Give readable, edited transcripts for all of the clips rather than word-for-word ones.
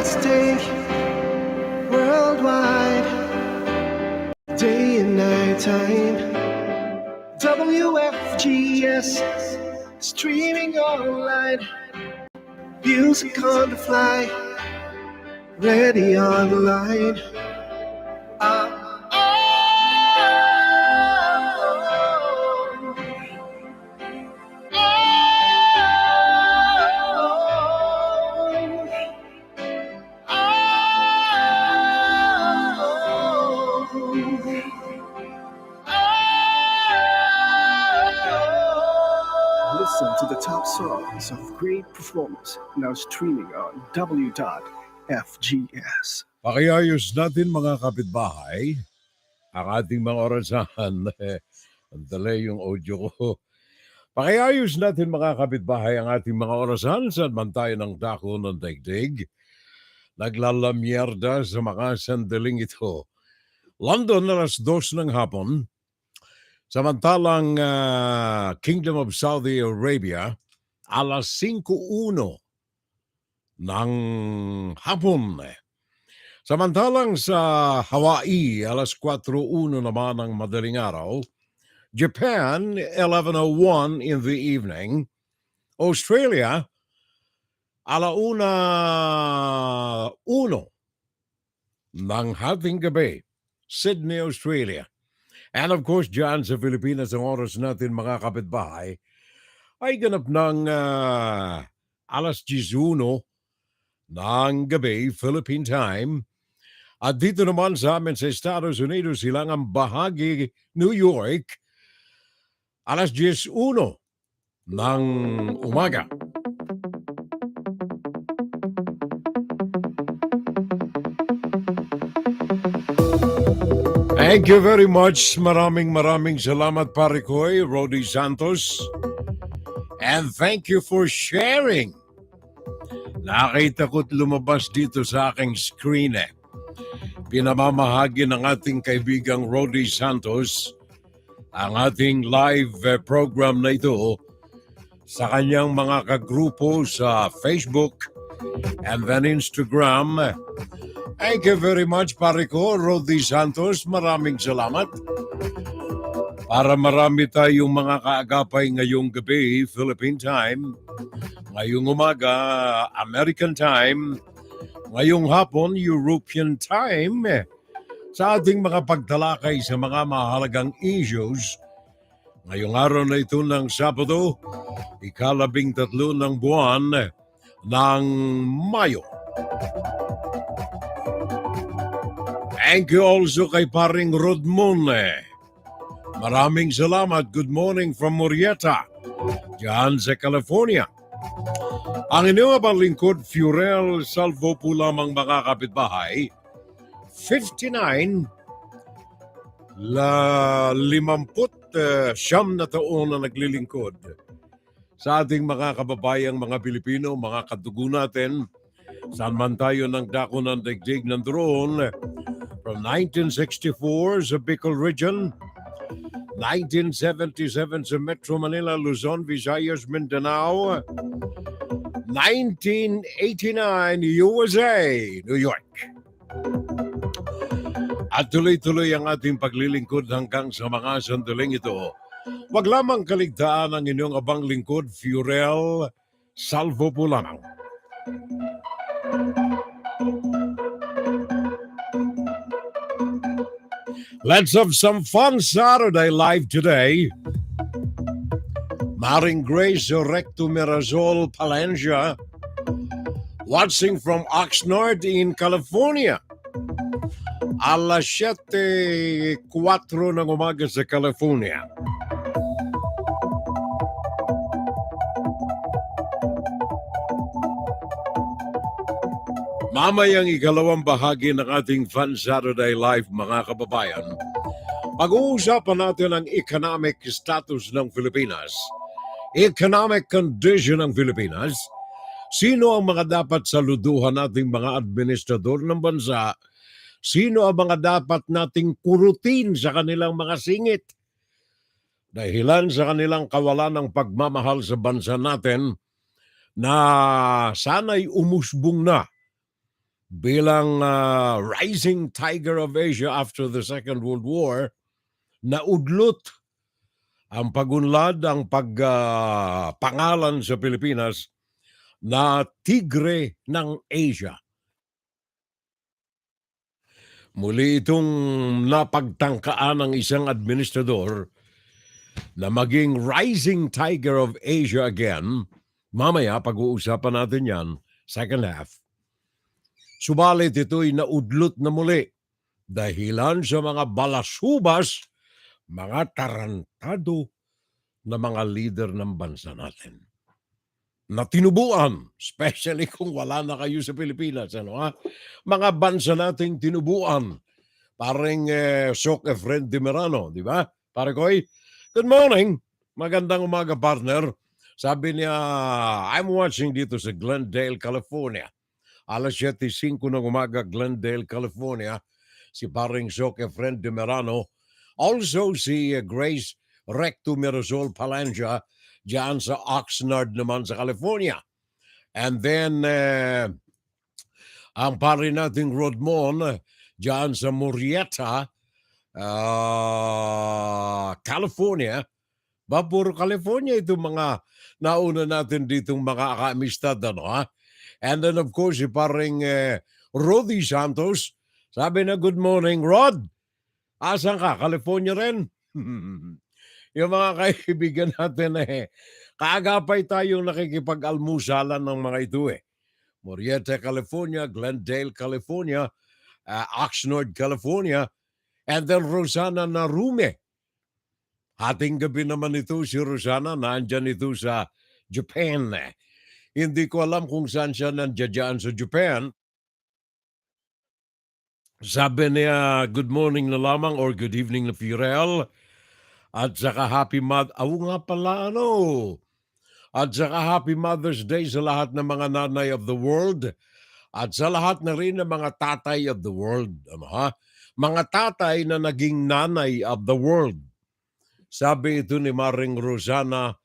stay worldwide, day and night time. WFGS, streaming online, music on the fly, ready online. Listen to the top songs of great performance now streaming on W.FGS. Pakiayos natin mga kapitbahay ang ating mga orasan. Ang dali yung audio ko. Pakiayos natin mga kapitbahay ang ating mga orasan saan man tayo ng dako ng daigdig. Naglalamyerda sa mga sandaling ito. London, alas 2 ng hapon. Samantalang Kingdom of Saudi Arabia, alas 5:01 ng hapon. Samantalang sa Hawaii, alas 4:01 naman ng madaling araw. Japan, 11:01 in the evening. Australia, 1:01 ng hating gabi. Sydney, Australia. And of course, dyan sa Pilipinas, ang oras natin mga kapitbahay ay ganap ng alas 11 ng gabi, Philippine time. At dito naman sa amin sa Estados Unidos, silangang bahagi, New York, alas 11 ng umaga. Thank you very much. Maraming salamat pare ko'y Rody Santos. And thank you for sharing. Nakita ko't lumabas dito sa aking screen Pinamamahagi ng ating kaibigang Rody Santos ang ating live program na ito sa kanyang mga kagrupo sa Facebook and then Instagram. Thank you very much, pare ko, Rody Santos. Maraming salamat. Para marami tayong mga kaagapay ngayong gabi, Philippine time. Ngayong umaga, American time. Ngayong hapon, European time. Sa ating mga pagtalakay sa mga mahalagang issues. Ngayong araw na ito ng Sabado, 13 ng buwan ng Mayo. Thank you also kay paring Rodmon. Maraming salamat. Good morning from Murrieta, dyan sa California. Ang inyong abang lingkod, Furel Salvo po lamang mga kapitbahay. 59, 50 na taon na naglilingkod sa ating mga kababayang mga Pilipino, mga kadugo natin, saan man tayo ng dako ng daigdig ng drone. From 1964 sa Bicol Region, 1977 sa Metro Manila, Luzon, Visayas, Mindanao, 1989 USA, New York. At tuloy-tuloy ang ating paglilingkod hanggang sa mga sandaling ito. Huwag lamang kaligtaan ang inyong abang lingkod, Furel Salvo po lamang. Let's have some fun Saturday live today. Maring Grace Recto Mirazol Palencia, watching from Oxnard in California. Alas 7:04 ng umaga sa California. Mamayang ikalawang bahagi ng ating Fun Saturday Live, mga kababayan, pag-uusapan natin ang economic status ng Pilipinas, economic condition ng Pilipinas, sino ang mga dapat saluduhan nating mga administrador ng bansa, sino ang mga dapat nating kurutin sa kanilang mga singit, dahilan sa kanilang kawalan ng pagmamahal sa bansa natin na sana'y umusbong na bilang rising tiger of Asia after the Second World War, naudlot ang pagunlad, ang pagpangalan sa Pilipinas na Tigre ng Asia. Muli itong napagtangkaan ng isang administrador na maging rising tiger of Asia again. Mamaya, pag-uusapan natin yan, second half. Subalit ito'y naudlot na muli dahilan sa mga balasubas, mga tarantado na mga leader ng bansa natin. Na tinubuan, especially kung wala na kayo sa Pilipinas. Mga bansa nating tinubuan. Parang Sok Efren de Merano, di ba? Pare Koy, good morning. Magandang umaga, partner. Sabi niya, I'm watching dito sa Glendale, California. Alas 7:05 ng umaga, Glendale, California. Si paring Sok Efren de Merano. Also si Grace Recto Mirasol Palanja diyan sa Oxnard naman sa California. And then, ang pare nating Rodmon diyan sa Murrieta, California. Puro California itong mga nauna natin ditong mga kaamistad, ha? And then of course, si paring Rodi Santos, sabi na, good morning, Rod. Asan ka? California rin? Yung mga kaibigan natin kaagapay tayong nakikipag-almusalan ng mga ito Murrieta, California, Glendale, California, Oxnard, California, and then Rosana Narume. Hating gabi naman ito si Rosana, nandyan ito sa Japan. Hindi ko alam kung saan siya nandiyan sa Japan. Sabi niya, good morning na lamang or good evening na Firel. At saka happy nga pala At saka happy Mother's Day sa lahat ng mga nanay of the world. At sa lahat na rin ng mga tatay of the world. Mga tatay na naging nanay of the world. Sabi ito ni Maring Rosana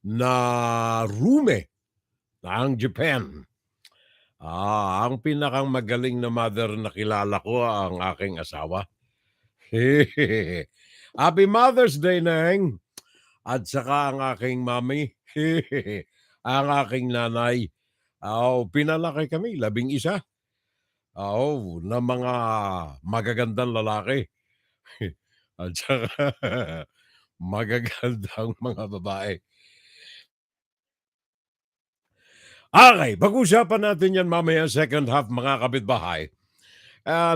na Rume ng Japan. Ang pinakang magaling na mother na kilala ko ang aking asawa. Happy Mother's Day, Neng! At saka ang aking mami, ang aking nanay. Pinalaki kami, 11. Na mga magagandang lalaki. At saka magagandang mga babae. Okay, pag-usapan natin yan mamaya second half, mga kapitbahay.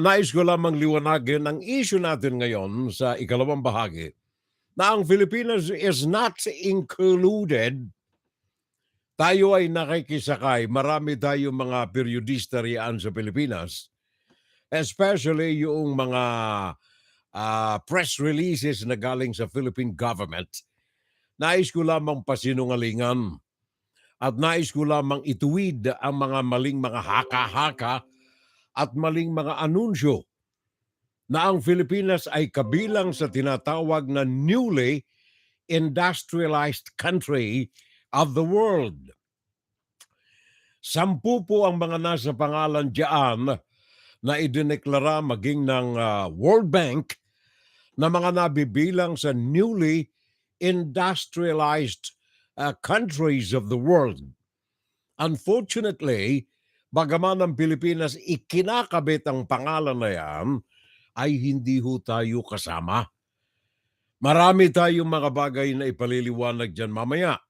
Nais ko lamang liwanagin ang issue natin ngayon sa ikalawang bahagi na ang Pilipinas is not included. Tayo ay nakikisakay. Marami tayong mga periodista riyan sa Pilipinas, especially yung mga press releases na galing sa Philippine government. Nais ko lamang pasinungalingan at nais ko lamang ituwid ang mga maling mga haka-haka at maling mga anunsyo na ang Pilipinas ay kabilang sa tinatawag na newly industrialized country of the world. 10 po ang mga nasa pangalan diyan na idineklara maging ng World Bank na mga nabibilang sa newly industrialized countries of the world. Unfortunately, bagaman ang Pilipinas ikinakabit ang pangalan na yan, ay hindi ho tayo kasama. Marami tayong mga bagay na ipaliliwanag dyan mamaya.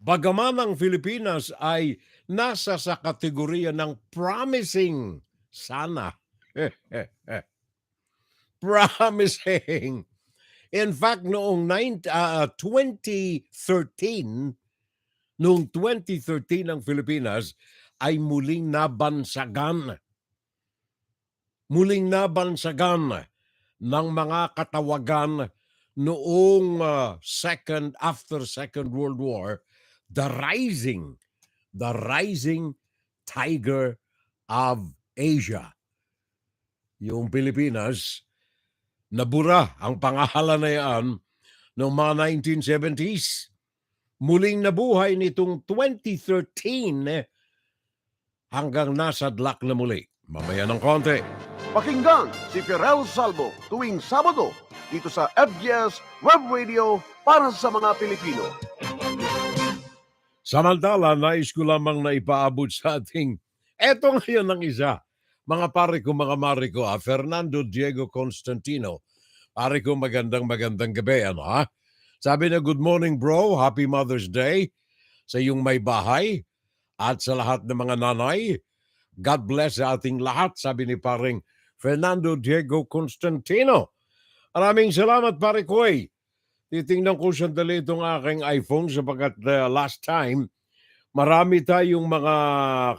Bagaman ang Pilipinas ay nasa sa kategorya ng promising sana. Promising. In fact, noong 2013, ang Pilipinas ay muling nabansagan. Ng mga katawagan noong after Second World War, the rising tiger of Asia. Yung Pilipinas, nabura ang pangalan na yan noong mga 1970s. muling nabuhay nitong 2013 hanggang nasadlak na muli. Mamaya ng konti. Pakinggan si Fiorel Salvo tuwing Sabado dito sa FGS Web Radio para sa mga Pilipino. Samantala, nais ko lamang na ipaabot sa ating, eto ngayon ang isa, mga pare ko, mga mare ko, Fernando Diego Constantino. Pare ko, magandang gabi, ano ha? Sabi na, good morning bro, happy Mother's Day sa iyong may bahay at sa lahat ng mga nanay. God bless sa ating lahat, sabi ni paring Fernando Diego Constantino. Maraming salamat pare ko eh. Titingnan ko sandali itong aking iPhone sapagkat last time, marami tayong mga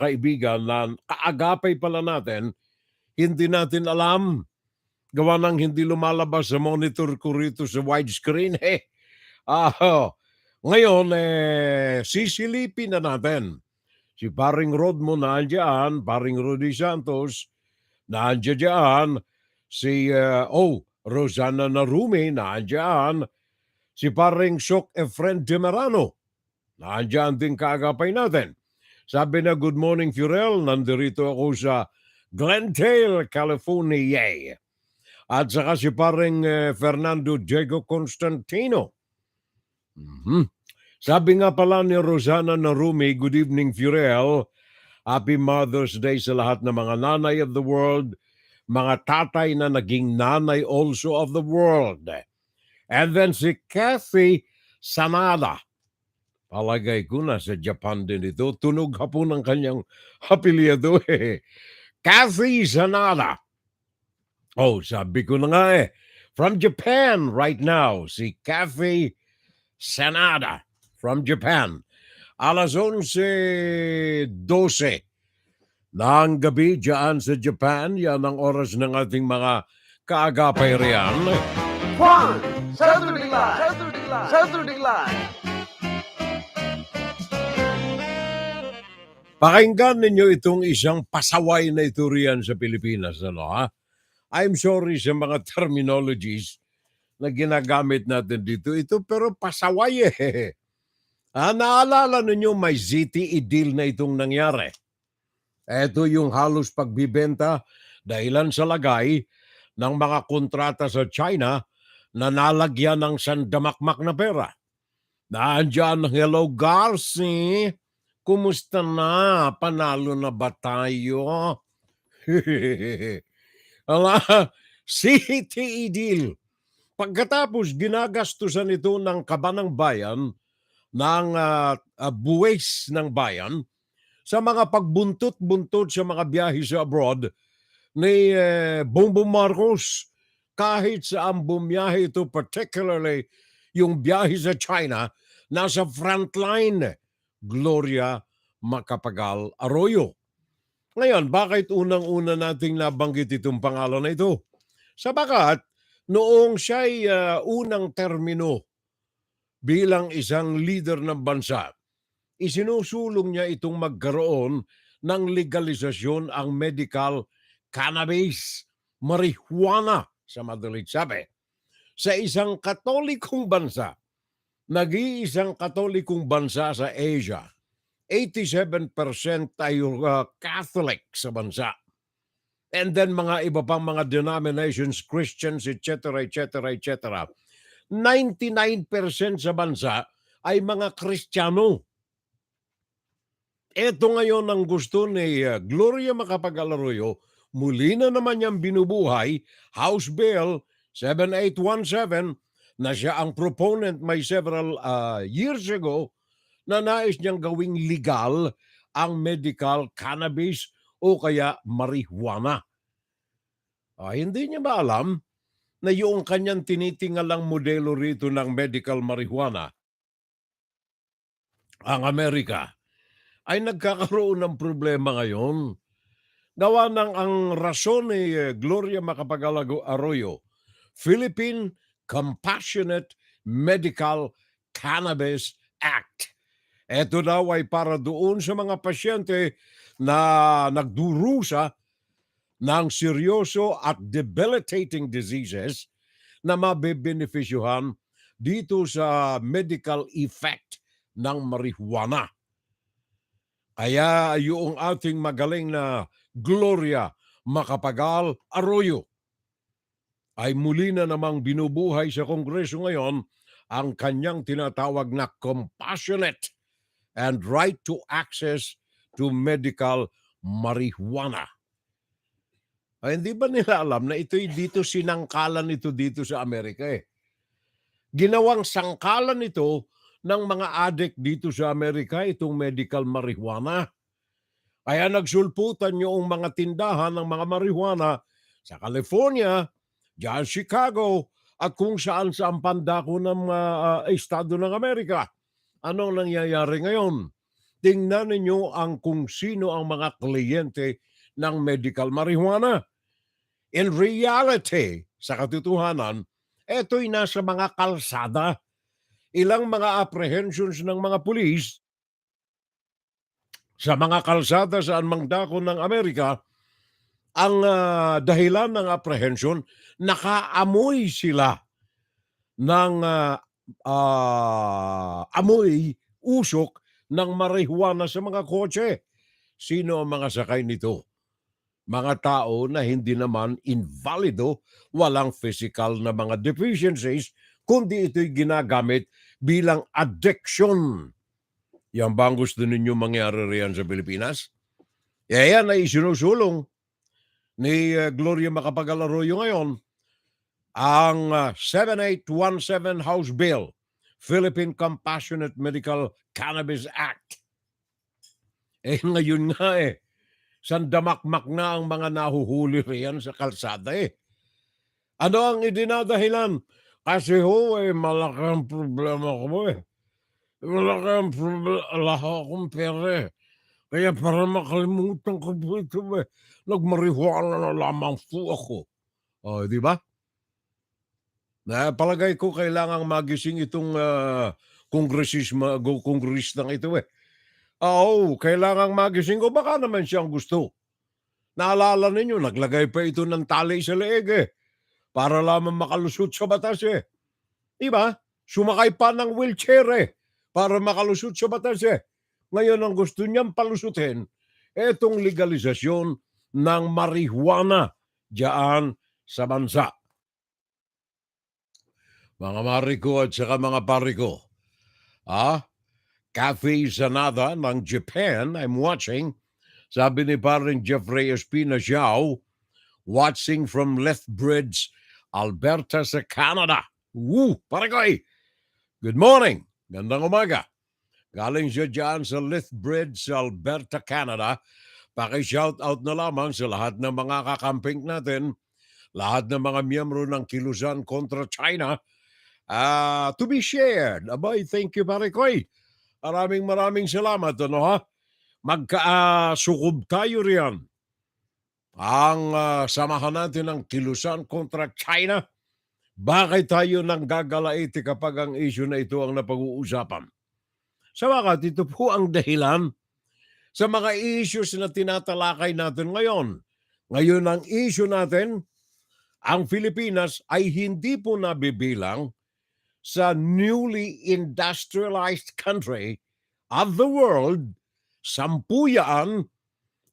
kaibigan na kaagapay pala natin, hindi natin alam. Gawa ng hindi lumalabas sa monitor ko rito sa widescreen. Ngayon, sisilipin na natin. Si paring Rod mo nandiyan, paring Rudy Santos, nandiyan. Si, Rosana Narumi, nandiyan. Si paring Sok Efren Demerano, nandiyan din kaagapay natin. Sabi na, good morning Fiorel, nandirito ako sa Glendale, California. At saka si paring Fernando Diego Constantino. Sabi nga pala ni Rosana Narumi, good evening Fiorel, happy Mother's Day sa lahat ng mga nanay of the world, mga tatay na naging nanay also of the world. And then si Kathy Sanada. Palagay ko na sa Japan din ito. Tunog hapon ang kanyang apelyado eh. Kathy Sanada. Oh, sabi ko na nga eh. From Japan right now, si Kathy Sanada from Japan. Alas 11:12 ng gabi dyan sa Japan. Yan ang oras ng ating mga kaagapay riyan. Juan, Saturday Live! Saturday Live! Pakinggan ninyo itong isang pasaway na ito riyan sa Pilipinas. Ano, ha? I'm sorry sa mga terminologies na ginagamit natin dito. Ito pero pasaway eh. Naalala ninyo may ZTE deal na itong nangyari. Ito yung halos pagbibenta dahilan sa lagay ng mga kontrata sa China na nalagyan ng sandamakmak na pera. Nandiyan, hello Garci, kumusta na? Panalo na ba tayo? Ala, CTE deal. Pagkatapos ginagastusan ito ng kaban ng bayan, ng buwis ng bayan, sa mga pagbuntot-buntot sa mga biyahe sa abroad ni Bongbong Marcos. Kahit sa ang bumiyahe ito, particularly yung biyahe sa China, nasa frontline, Gloria Macapagal Arroyo. Ngayon, bakit unang-una nating nabanggit itong pangalan na ito? Sabagat, noong siya'y unang termino bilang isang leader ng bansa, isinusulong niya itong magkaroon ng legalisasyon ang medical cannabis, marijuana sa madaling sabi. Sa isang katolikong bansa, nag-iisang katolikong bansa sa Asia, 87% tayo Catholic sa bansa. And then mga iba pang mga denominations, Christians, etc., etc., etc. 99% sa bansa ay mga Kristiyano. Ito ngayon ang gusto ni Gloria Macapagal Arroyo, muli na naman niyang binubuhay, House Bill 7817, na siya ang proponent may several years ago, na nais niyang gawing legal ang medical cannabis o kaya marijuana. Hindi niya ba alam na yung kanyang tinitingalang modelo rito ng medical marijuana, ang Amerika, ay nagkakaroon ng problema ngayon. Gawa ng ang rason ni Gloria Macapagal Arroyo, Philippine Compassionate Medical Cannabis Act. Ito daw ay para doon sa mga pasyente na nagdurusa ng seryoso at debilitating diseases na mabebenefisyuhan dito sa medical effect ng marijuana. Kaya yung ating magaling na Gloria Macapagal Arroyo ay muli na namang binubuhay sa Kongreso ngayon ang kanyang tinatawag na compassionate and right to access to medical marijuana. Ay, hindi ba nila alam na ito'y dito sinangkalan ito dito sa Amerika eh. Ginawang sangkalan ito ng mga addict dito sa Amerika, itong medical marijuana. Kaya nagsulputan yung mga tindahan ng mga marijuana sa California, diyan Chicago, at kung saan sa pandako ng estado ng Amerika. Ano ang nangyayari ngayon? Tingnan ninyo kung sino ang mga kliyente ng medical marijuana. In reality, sa katotohanan, ito'y nasa mga kalsada. Ilang mga apprehensions ng mga pulis sa mga kalsada saan mangdako ng Amerika, ang dahilan ng apprehension, nakaamoy sila ng amoy, usok ng marijuana sa mga kotse. Sino ang mga sakay nito? Mga tao na hindi naman invalido, walang physical na mga deficiencies, kundi ito'y ginagamit bilang addiction. Yan ba ang gusto ninyo mangyari riyan sa Pilipinas? Yan ay isinusulong ni Gloria Macapagal Arroyo ngayon, ang 7817 House Bill, Philippine Compassionate Medical Cannabis Act. Ngayon nga sandamakmak na ang mga nahuhuli riyan sa kalsada Ano ang idinadahilan? Kasi malaki ang problema ko Malaki ang problema, wala akong pera Kaya para makalimutan ko po ito nagmarihuana na lamang po ako. Di ba? Palagay ko kailangang magising itong kongresistang ito kailangang magising ko. Baka naman siyang gusto. Naalala ninyo, naglagay pa ito ng tali sa leeg para lamang makalusot sa batas Diba? Sumakay pa ng wheelchair para makalusot sa batas Ngayon ang gusto niyang palusutin, etong legalisasyon ng marijuana diyan sa bansa. Mga mariko at saka mga pariko, Cafe Sanada ng Japan, I'm watching. Sabi ni paring Jeffrey Espina Xiao, watching from Lethbridge, Alberta sa Canada. Paragoy! Good morning! Gandang umaga. Galing siya dyan sa Lethbridge, Alberta, Canada. Paki-shoutout na lamang sa lahat ng mga kakamping natin, lahat ng mga miyembro ng kilusan kontra China, to be shared. Abay, thank you, Paragoy. Maraming salamat. Magkasukob tayo riyan. Ang samahan natin ng kilusan kontra China. Bakit tayo nang gagalaiti kapag ang issue na ito ang napag-uusapan? Sa wakat, ito po ang dahilan sa mga issues na tinatalakay natin ngayon. Ngayon ang issue natin, ang Pilipinas ay hindi po nabibilang sa newly industrialized country of the world. 10 yan.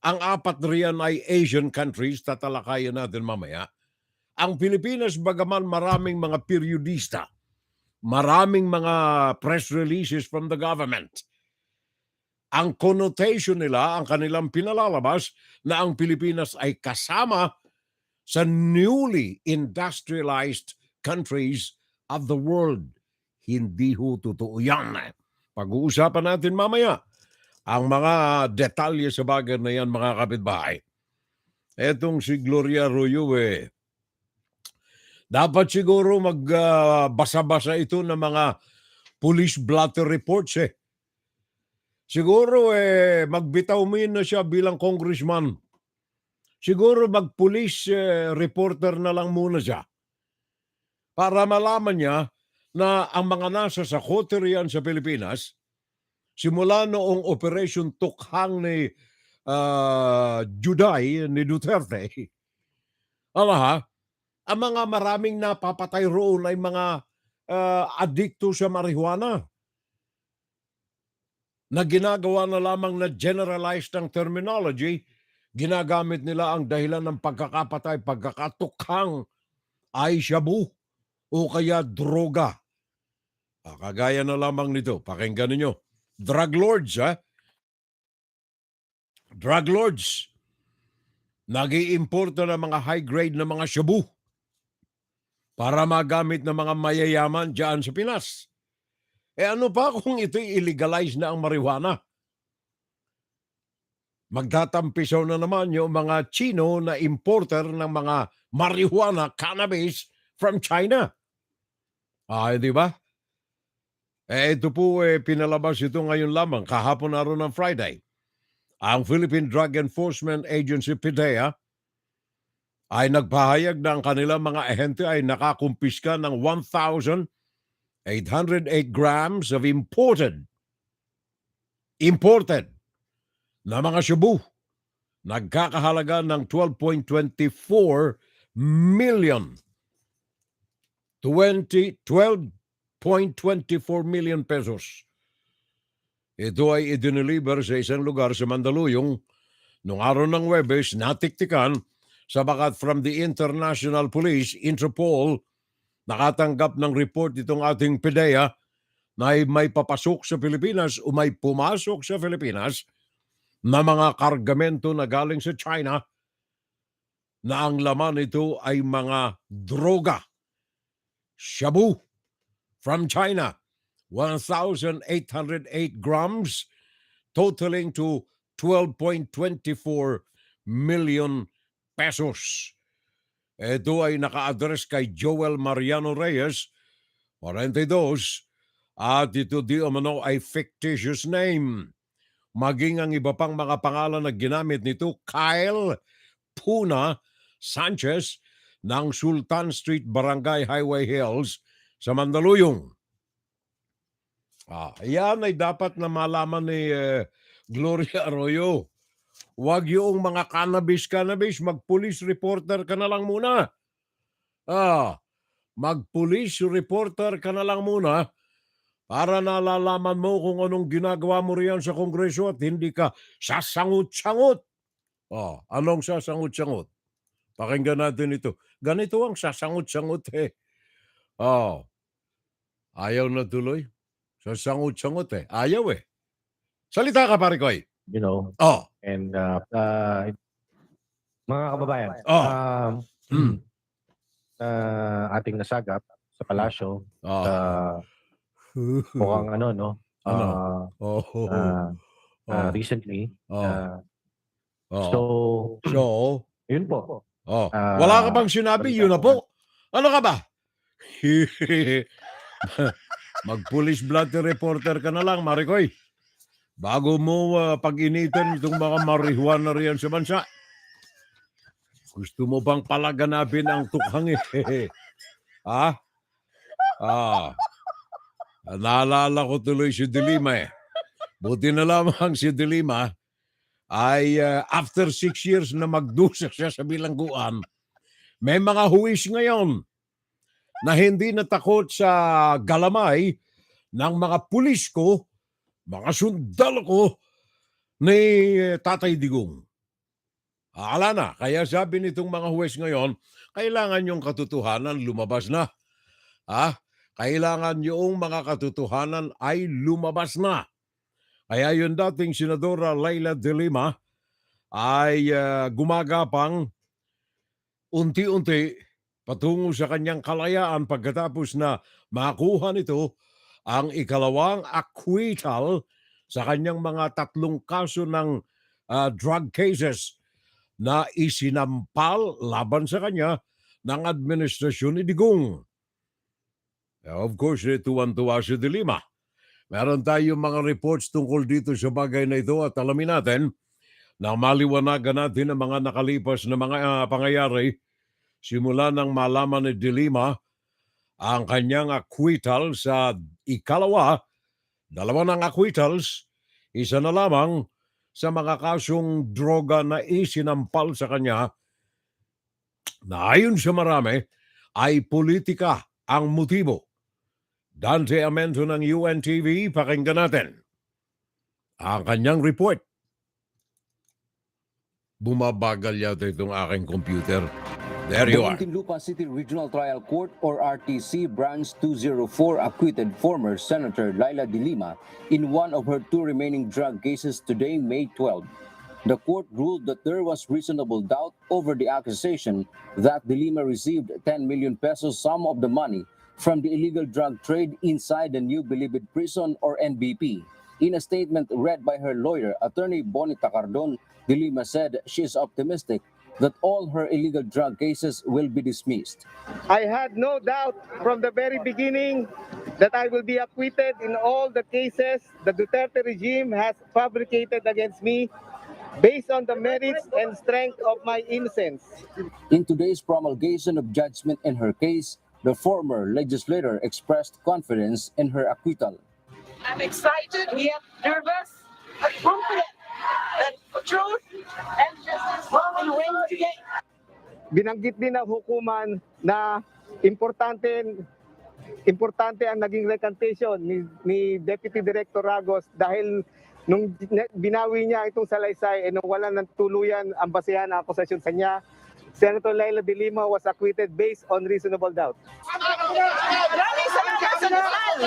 Ang 4 riyan ay Asian countries, tatalakayan natin mamaya. Ang Pilipinas, bagaman maraming mga periodista, maraming mga press releases from the government, ang connotation nila, ang kanilang pinalalabas na ang Pilipinas ay kasama sa newly industrialized countries of the world. Hindi ho totoo yan. Pag-uusapan natin mamaya ang mga detalye sa bagay na yan, mga kapitbahay. Etong si Gloria Arroyo dapat siguro magbasa-basa ito ng mga police blotter reports Siguro magbitaw na siya bilang congressman. Siguro mag-police reporter na lang muna siya. Para malaman niya na ang mga nasa sa kote riyan sa Pilipinas, simula noong Operation Tukhang ni Juday ni Duterte, ang mga maraming napapatay roon ay mga adikto sa marijuana. na ginagawa na lamang na generalized ang terminology, ginagamit nila ang dahilan ng pagkakapatay, pagkakatukhang ay shabu o kaya droga. Kagaya na lamang nito, pakinggan ninyo. Drug lords, ha? Drug lords. Nag-iimporta ng mga high-grade na mga shabu para magamit ng mga mayayaman dyan sa Pinas. Ano pa kung ito'y illegalize na ang marijuana? Magtatampisaw na naman yung mga Chino na importer ng mga marijuana, cannabis from China. Di ba? Ito po pinalabas ito ngayon lamang, kahapon na ron ng Friday. Ang Philippine Drug Enforcement Agency, PDEA, ay nagpahayag na ang kanilang mga ahente ay nakakumpiska ng 1,808 grams of imported na mga shabu. Nagkakahalaga ng 12.24 million. 12.24 million pesos. Ito ay idineliver sa isang lugar sa Mandaluyong noong araw ng Huwebes, natiktikan sa Bakit from the International Police, Interpol, nakatanggap ng report itong ating PDEA na may papasok sa Pilipinas o may pumasok sa Pilipinas na mga kargamento na galing sa China na ang laman nito ay mga droga. Shabu from China, 1,808 grams, totaling to 12.24 million pesos. Ito ay naka-address kay Joel Mariano Reyes, 42, at ito di umano ay fictitious name. Maging ang iba pang mga pangalan na ginamit nito, Kyle Puna Sanchez ng Sultan Street, Barangay Highway Hills sa Mandaluyong. Yan ay dapat na malaman ni Gloria Arroyo. Huwag yung mga cannabis, mag-police reporter ka na lang muna. Mag-police reporter ka na lang muna para nalalaman mo kung anong ginagawa mo riyan sa Kongreso at hindi ka sasangut-sangut. Anong sasangut-sangut? Pakinggan natin ito. Ganito ang sasangut-sangut Ayaw na tuloy. Sasangut-sangut Ayaw Salita ka, pare ko And mga kababayan, ating nasagap sa palasyo, mukhang recently. So, yun po. Wala ka bang sinabi, yun na po? Ano ka ba? Mag-police blood reporter ka na lang, Marikoy. Bago mo pag-initan itong mga marijuana riyan sa bansa. Gusto mo bang palaganapin ang tukhang Naalala ko tuloy si Dilima Buti na lamang si Dilima ay after 6 years na magdusa siya sa bilangguan, may mga huwis ngayon na hindi natakot sa galamay ng mga pulis ko, mga sundalo ko ni Tatay Digong. Akala na, kaya sabi nitong mga huwes ngayon, kailangan yung katotohanan lumabas na. Kailangan yung mga katotohanan ay lumabas na. Kaya yung dating Senadora Leila de Lima ay gumagapang unti-unti patungo sa kanyang kalayaan pagkatapos na makuha nito ang ikalawang acquittal sa kanyang mga 3 kaso ng drug cases na isinampal laban sa kanya ng administrasyon ni Digong. Of course, tuwan-tuwa si De Lima. Meron tayong mga reports tungkol dito sa bagay na ito at alamin natin na maliwanagan natin ang mga nakalipas na mga pangyayari simula nang malaman ni De Lima ang kanyang acquittal sa ikalawa, 2 ng acquittals, isa na lamang sa mga kasong droga na isinampal sa kanya na ayon sa marami ay politika ang motibo. Dante Amento ng UNTV, pakinggan natin. ang kanyang report. Bumabagal yata itong aking computer. There you The are. Muntinlupa City Regional Trial Court or RTC Branch 204 acquitted former Senator Laila de Lima in one of her two remaining drug cases today, May 12. The court ruled that there was reasonable doubt over the accusation that de Lima received 10 million pesos, sum of the money, from the illegal drug trade inside the New Bilibid Prison or NBP. In a statement read by her lawyer, Attorney Bonita Cardon, de Lima said she is optimistic that all her illegal drug cases will be dismissed. I had no doubt from the very beginning that I will be acquitted in all the cases the Duterte regime has fabricated against me based on the merits and strength of my innocence. In today's promulgation of judgment in her case, the former legislator expressed confidence in her acquittal. I'm excited yet nervous but confident that truth and justice will win today. Binanggit din ng hukuman na importante ang naging recantation ni Deputy Director Ragos dahil nung binawi niya itong salaysay nung wala ng tuluyan ang basehan ng akusasyon sa kanya, Senator Laila de Lima was acquitted based on reasonable doubt. Maraming salamat sa kasal.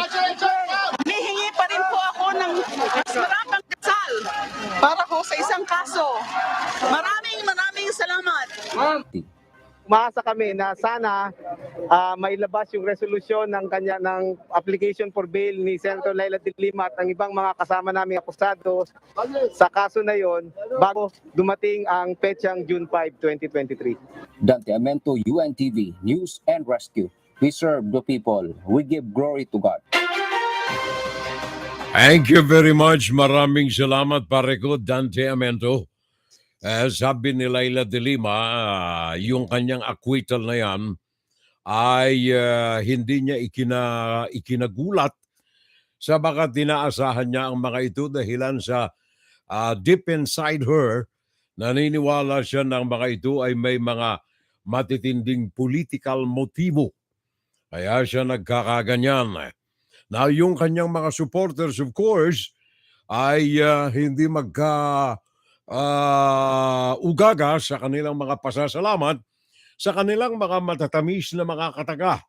Humihingi pa rin po ako ng mas maraming kasal para ho sa isang kaso. Maraming salamat. Umaasa kami na sana mailabas yung resolusyon ng application for bail ni Senator Laila de Lima at ang ibang mga kasama naming akusados sa kaso na yon bago dumating ang petsang June 5, 2023. Dante Amento, UNTV, News and Rescue. We serve the people. We give glory to God. Thank you very much. Maraming salamat, pare ko, Dante Amento. Sabi ni Laila de Lima, yung kanyang acquittal na yan ay hindi niya ikinagulat sa baka tinaasahan niya ang mga ito dahilan sa deep inside her, naniniwala siya ng mga ito ay may mga matitinding political motibo. Kaya siya nagkakaganyan. Now, yung kanyang mga supporters, of course, ay hindi ugaga sa kanilang mga pasasalamat, sa kanilang mga matatamis na mga kataga,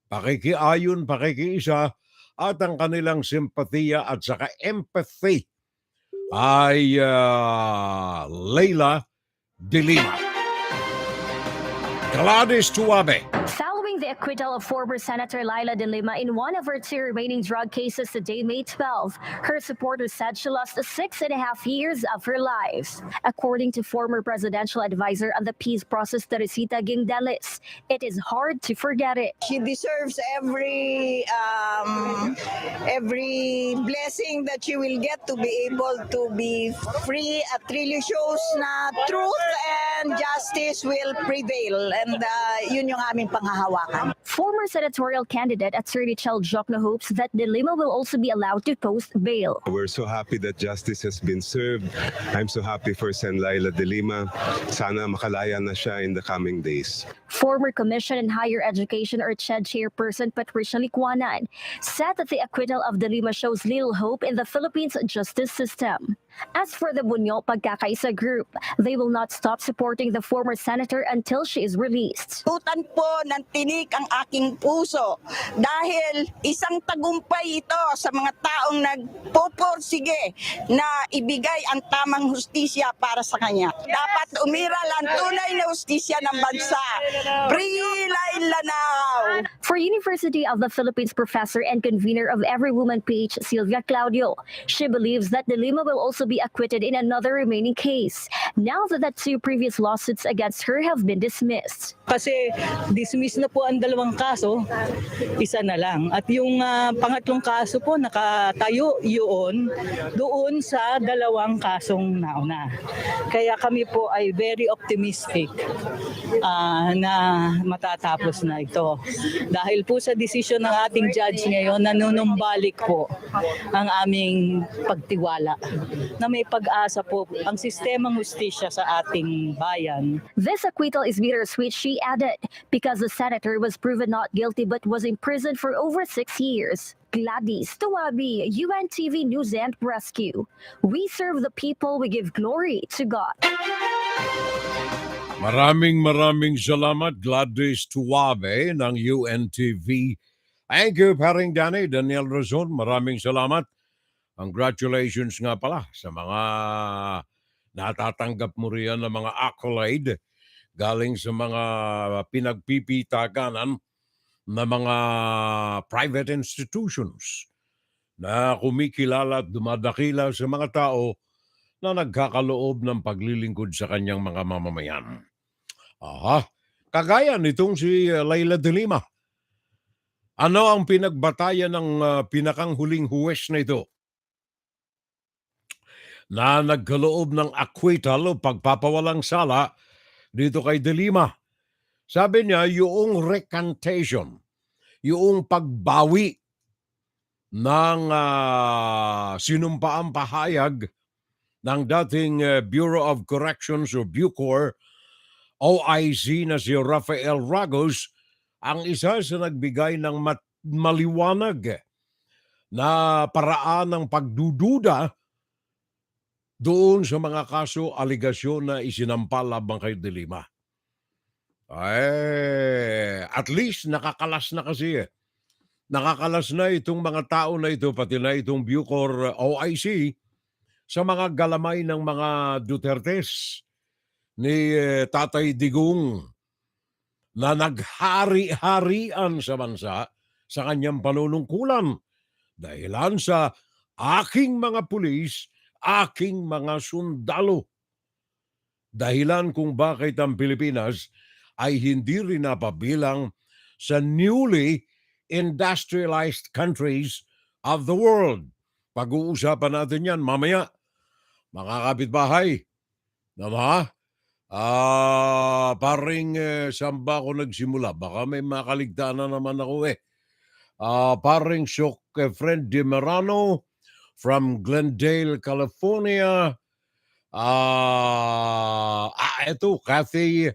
pakikiayon, pakikiisa, at ang kanilang simpatiya at saka empathy ay Laila de Lima. Gladys Tuabe. Following the acquittal of former Senator Laila de Lima in one of her two remaining drug cases today, May 12, her supporters said she lost 6.5 years of her life. According to former presidential advisor on the peace process, Teresita Guingdelis, it is hard to forget it. She deserves every blessing that she will get to be able to be free. At really shows na truth and justice will prevail, and yun yung aming panghahawakan. Former senatorial candidate Attorney Chel Jokno hopes that de Lima will also be allowed to post bail. We're so happy that justice has been served. I'm so happy for Sen. Laila de Lima. Sana makalaya na siya in the coming days. Former Commission on Higher Education or CHED chairperson Patricia Licuanan said that the acquittal of de Lima shows little hope in the Philippines justice system. As for the Bunyo Pagkakaisa group, they will not stop supporting the former senator until she is released. Tutan po ng tinik ang aking puso dahil isang tagumpay ito sa mga taong nagpupursige na ibigay ang tamang hustisya para sa kanya. Dapat umiral ang tunay na hustisya ng bansa. Free Laila now! For University of the Philippines professor and convener of Every Woman PH, Sylvia Claudio, she believes that de Lima will also be acquitted in another remaining case, now that the two previous lawsuits against her have been dismissed. Kasi dismiss na po ang dalawang kaso, isa na lang. At yung pangatlong kaso po nakatayo yun doon sa dalawang kasong nauna. Kaya kami po ay very optimistic na matatapos na ito. Dahil po sa desisyon ng ating judge ngayon, nanunumbalik po ang aming pagtiwala na may pag-asa po ang sistemang hustisya hustisya sa ating bayan. This acquittal is bittersweet, she added, because the senator was proven not guilty but was imprisoned for over 6 years. Gladys Tawabi, UNTV News and Rescue. We serve the people, we give glory to God. Maraming salamat, Gladys Tuwabe ng UNTV. Thank you, Paring Danny, Daniel Razon. Maraming salamat. Congratulations nga pala sa mga natatanggap mo riyan ng mga accolade galing sa mga pinagpipitaganan na mga private institutions na kumikilala at dumadakila sa mga tao na nagkakaloob ng paglilingkod sa kanyang mga mamamayan. Kagaya nitong si Laila de Lima. Ano ang pinagbatayan ng pinakanghuling huwes na ito? Na nagkaloob ng acquittal o pagpapawalang sala dito kay de Lima. Sabi niya, yung recantation, yung pagbawi ng sinumpaang pahayag ng dating Bureau of Corrections o Bucor, OIC na si Rafael Ragos, ang isa sa nagbigay ng maliwanag na paraan ng pagdududa doon sa mga kaso, aligasyon na isinampa labang kay de Lima. At least nakakalas na kasi Nakakalas na itong mga tao na ito, pati na itong Bucor OIC, sa mga galamay ng mga Dutertes ni Tatay Digong na naghari-harian sa bansa sa kanyang panunungkulan. Dahilan sa aking mga pulis, aking mga sundalo. Dahilan kung bakit ang Pilipinas ay hindi rin napabilang sa newly industrialized countries of the world. Pag-uusapan natin yan mamaya, mga kapitbahay. Paring saan ba ako nagsimula? Baka may makaligtaan na naman ako paring Sok Friend Di Merano from Glendale, California. Ito, Kathy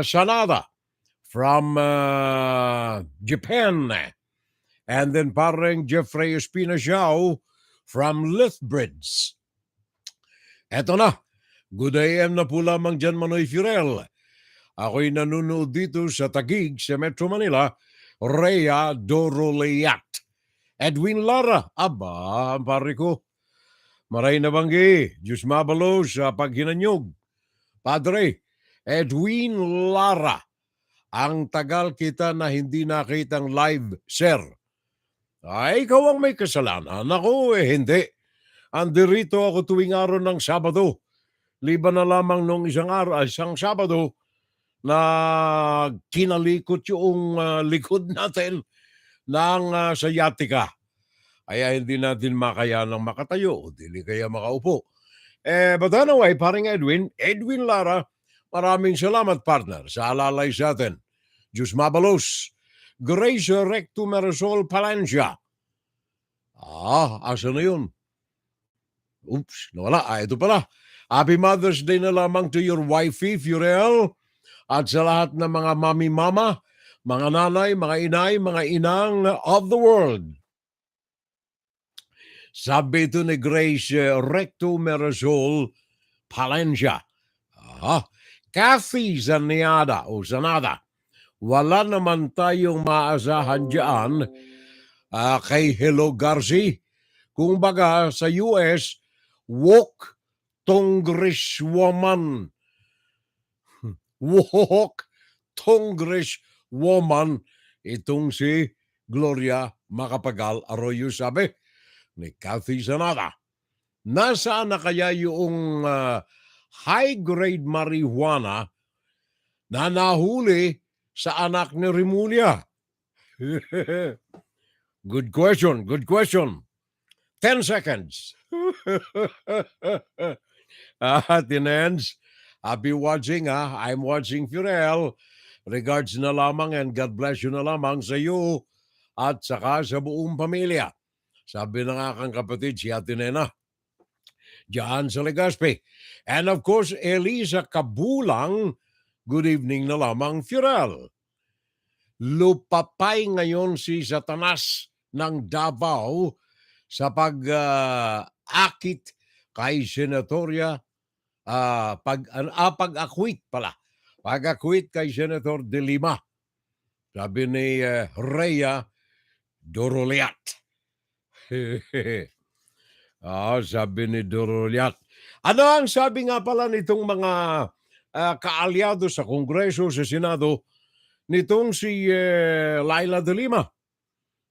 Sanada from Japan. And then parang Jeffrey Espinasiao from Lethbridge. Eto na, good AM na po lamang dyan, Manoy Furel. Ako'y nanonood dito sa Taguig, sa Metro Manila, Rhea Doroleyat. Edwin Lara, aba, ang pare ko. Maray na banggi, Diyos mabalo sa paghinanyog. Padre, Edwin Lara, ang tagal kita na hindi nakitang live, sir. Ay, ikaw ang may kasalanan. Ako, hindi. Andirito ako tuwing araw ng Sabado. Liban na lamang nung isang Sabado na kinalikot yung likod natin ng sayatika. Kaya hindi natin makayanang makatayo. Hindi kaya makaupo. But anyway, paring Edwin Lara, maraming salamat, partner, sa alalay sa atin. Diyos mabalos. Grace Recto Marisol Palencia. Asa na yun? Oops, nawala. Ito pala. Happy Mother's Day na lamang to your wifey, Furel, at sa lahat ng mga mami-mama, mga nanay, mga inay, mga inang of the world. Sabi ito ni Grace Recto Marisol Palencia. Kathy Zanada, wala naman tayong maasahan dyan kay Hello Garci. Kung baga sa US, woke congresswoman. Woke congresswoman. Itong si Gloria Macapagal Arroyo, sabi ni Kathy Zanada. Nasaan na kaya yung high-grade marijuana na nahuli sa anak ni Rimulya? Good question. 10 seconds. Tinens, happy watching I'm watching Furel. Regards na lamang and God bless you na lamang sa iyo at saka sa buong pamilya. Sabi ng aking kapatid, si Ate Nena. Diyan sa Legazpi. And of course, Elisa Kabulang, good evening na lamang, Fiorel. Lupapay ngayon si Satanas ng Davao sa pag-akit kay Senatoria, pag-akwit pala. Pag-akwit kay Senator De Lima. Sabi ni Rhea Doroliat. Sabi ni Doroliat. Ano ang sabi nga pala nitong mga kaalyado sa Kongreso, sa Senado, nitong si Laila De Lima?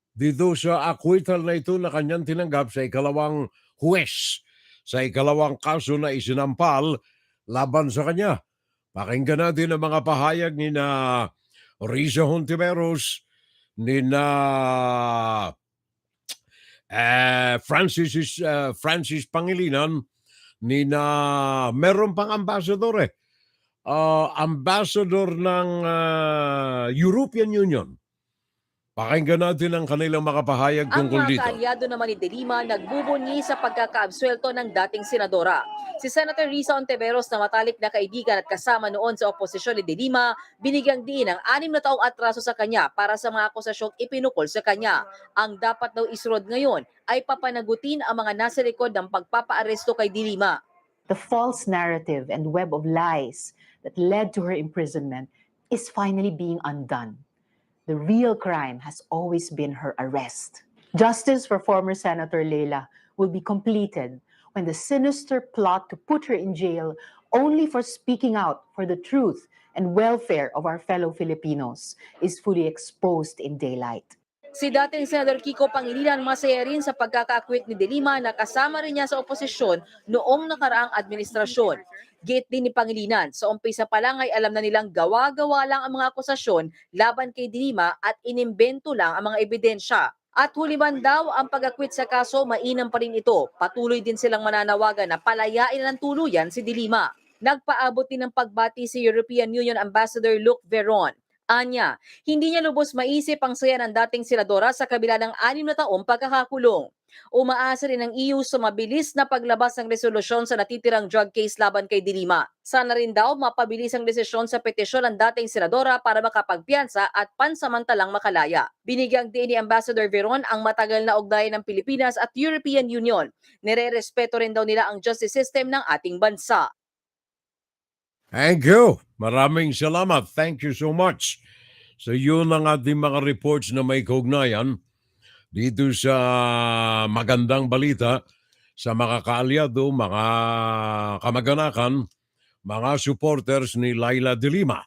Dito sa acquittal na ito na kanyang tinanggap sa ikalawang huwes, sa ikalawang kaso na isinampal laban sa kanya. Pakinggan natin ang mga pahayag ni na Risa Hontiveros, ni na Francis Pangilinan, ni na meron pang ambassador ambassador ng European Union. Pakinggan natin ang kanilang mga pahayag tungkol dito. Ang mga kaalyado naman ni De Lima nagbubunyi sa pagkakaabsuelto ng dating senadora. Si Senator Risa Hontiveros na matalik na kaibigan at kasama noon sa oposisyon ni De Lima, binigyang diin ang 6 na taong atraso sa kanya para sa mga akusasyong ipinukol sa kanya. Ang dapat daw isurod ngayon ay papanagutin ang mga nasa likod ng pagpapaaresto kay De Lima. The false narrative and web of lies that led to her imprisonment is finally being undone. The real crime has always been her arrest. Justice for former Senator Leila will be completed when the sinister plot to put her in jail only for speaking out for the truth and welfare of our fellow Filipinos is fully exposed in daylight. Si dating Senador Kiko Pangilinan masaya rin sa pagkakakwit ni De Lima na kasama rin niya sa oposisyon noong nakaraang administrasyon. Gate din ni Pangilinan, sa umpisa pa lang ay alam na nilang gawa-gawa lang ang mga akusasyon laban kay De Lima at inimbento lang ang mga ebidensya. At huli man daw ang pag-akwit sa kaso, mainam pa rin ito. Patuloy din silang mananawagan na palayain ng tuluyan si De Lima. Nagpaabot din ng pagbati si European Union Ambassador Luc Veron. Anya, hindi niya lubos maisip ang saya ng dating senadora sa kabila ng 6 na taong pagkakakulong. Umaasa rin ang EU sa mabilis na paglabas ng resolusyon sa natitirang drug case laban kay De Lima. Sana rin daw mapabilis ang desisyon sa petisyon ng dating senadora para makapagpiyansa at pansamantalang makalaya. Binigyang din ni Ambassador Veron ang matagal na ugnayan ng Pilipinas at European Union. Nire-respeto rin daw nila ang justice system ng ating bansa. Thank you. Maraming salamat. Thank you so much. So yun ang ating mga reports na may kaugnayan dito sa magandang balita sa mga kaalyado, mga kamag-anakan, mga supporters ni Laila De Lima.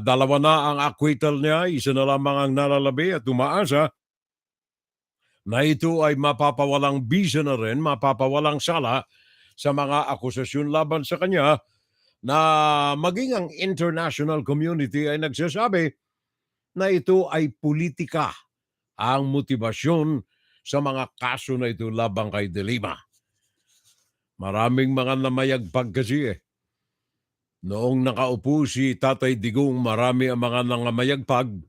Dalawa na ang acquittal niya, isa na lamang ang nalalabi at umaasa na ito ay mapapawalang bisa na rin, mapapawalang sala sa mga akusasyon laban sa kanya na maging ang international community ay nagsasabi na ito ay politika ang motibasyon sa mga kaso na ito labang kay De Lima. Maraming mga namayagpag kasi Noong nakaupo si Tatay Digong, marami ang mga nangamayagpag.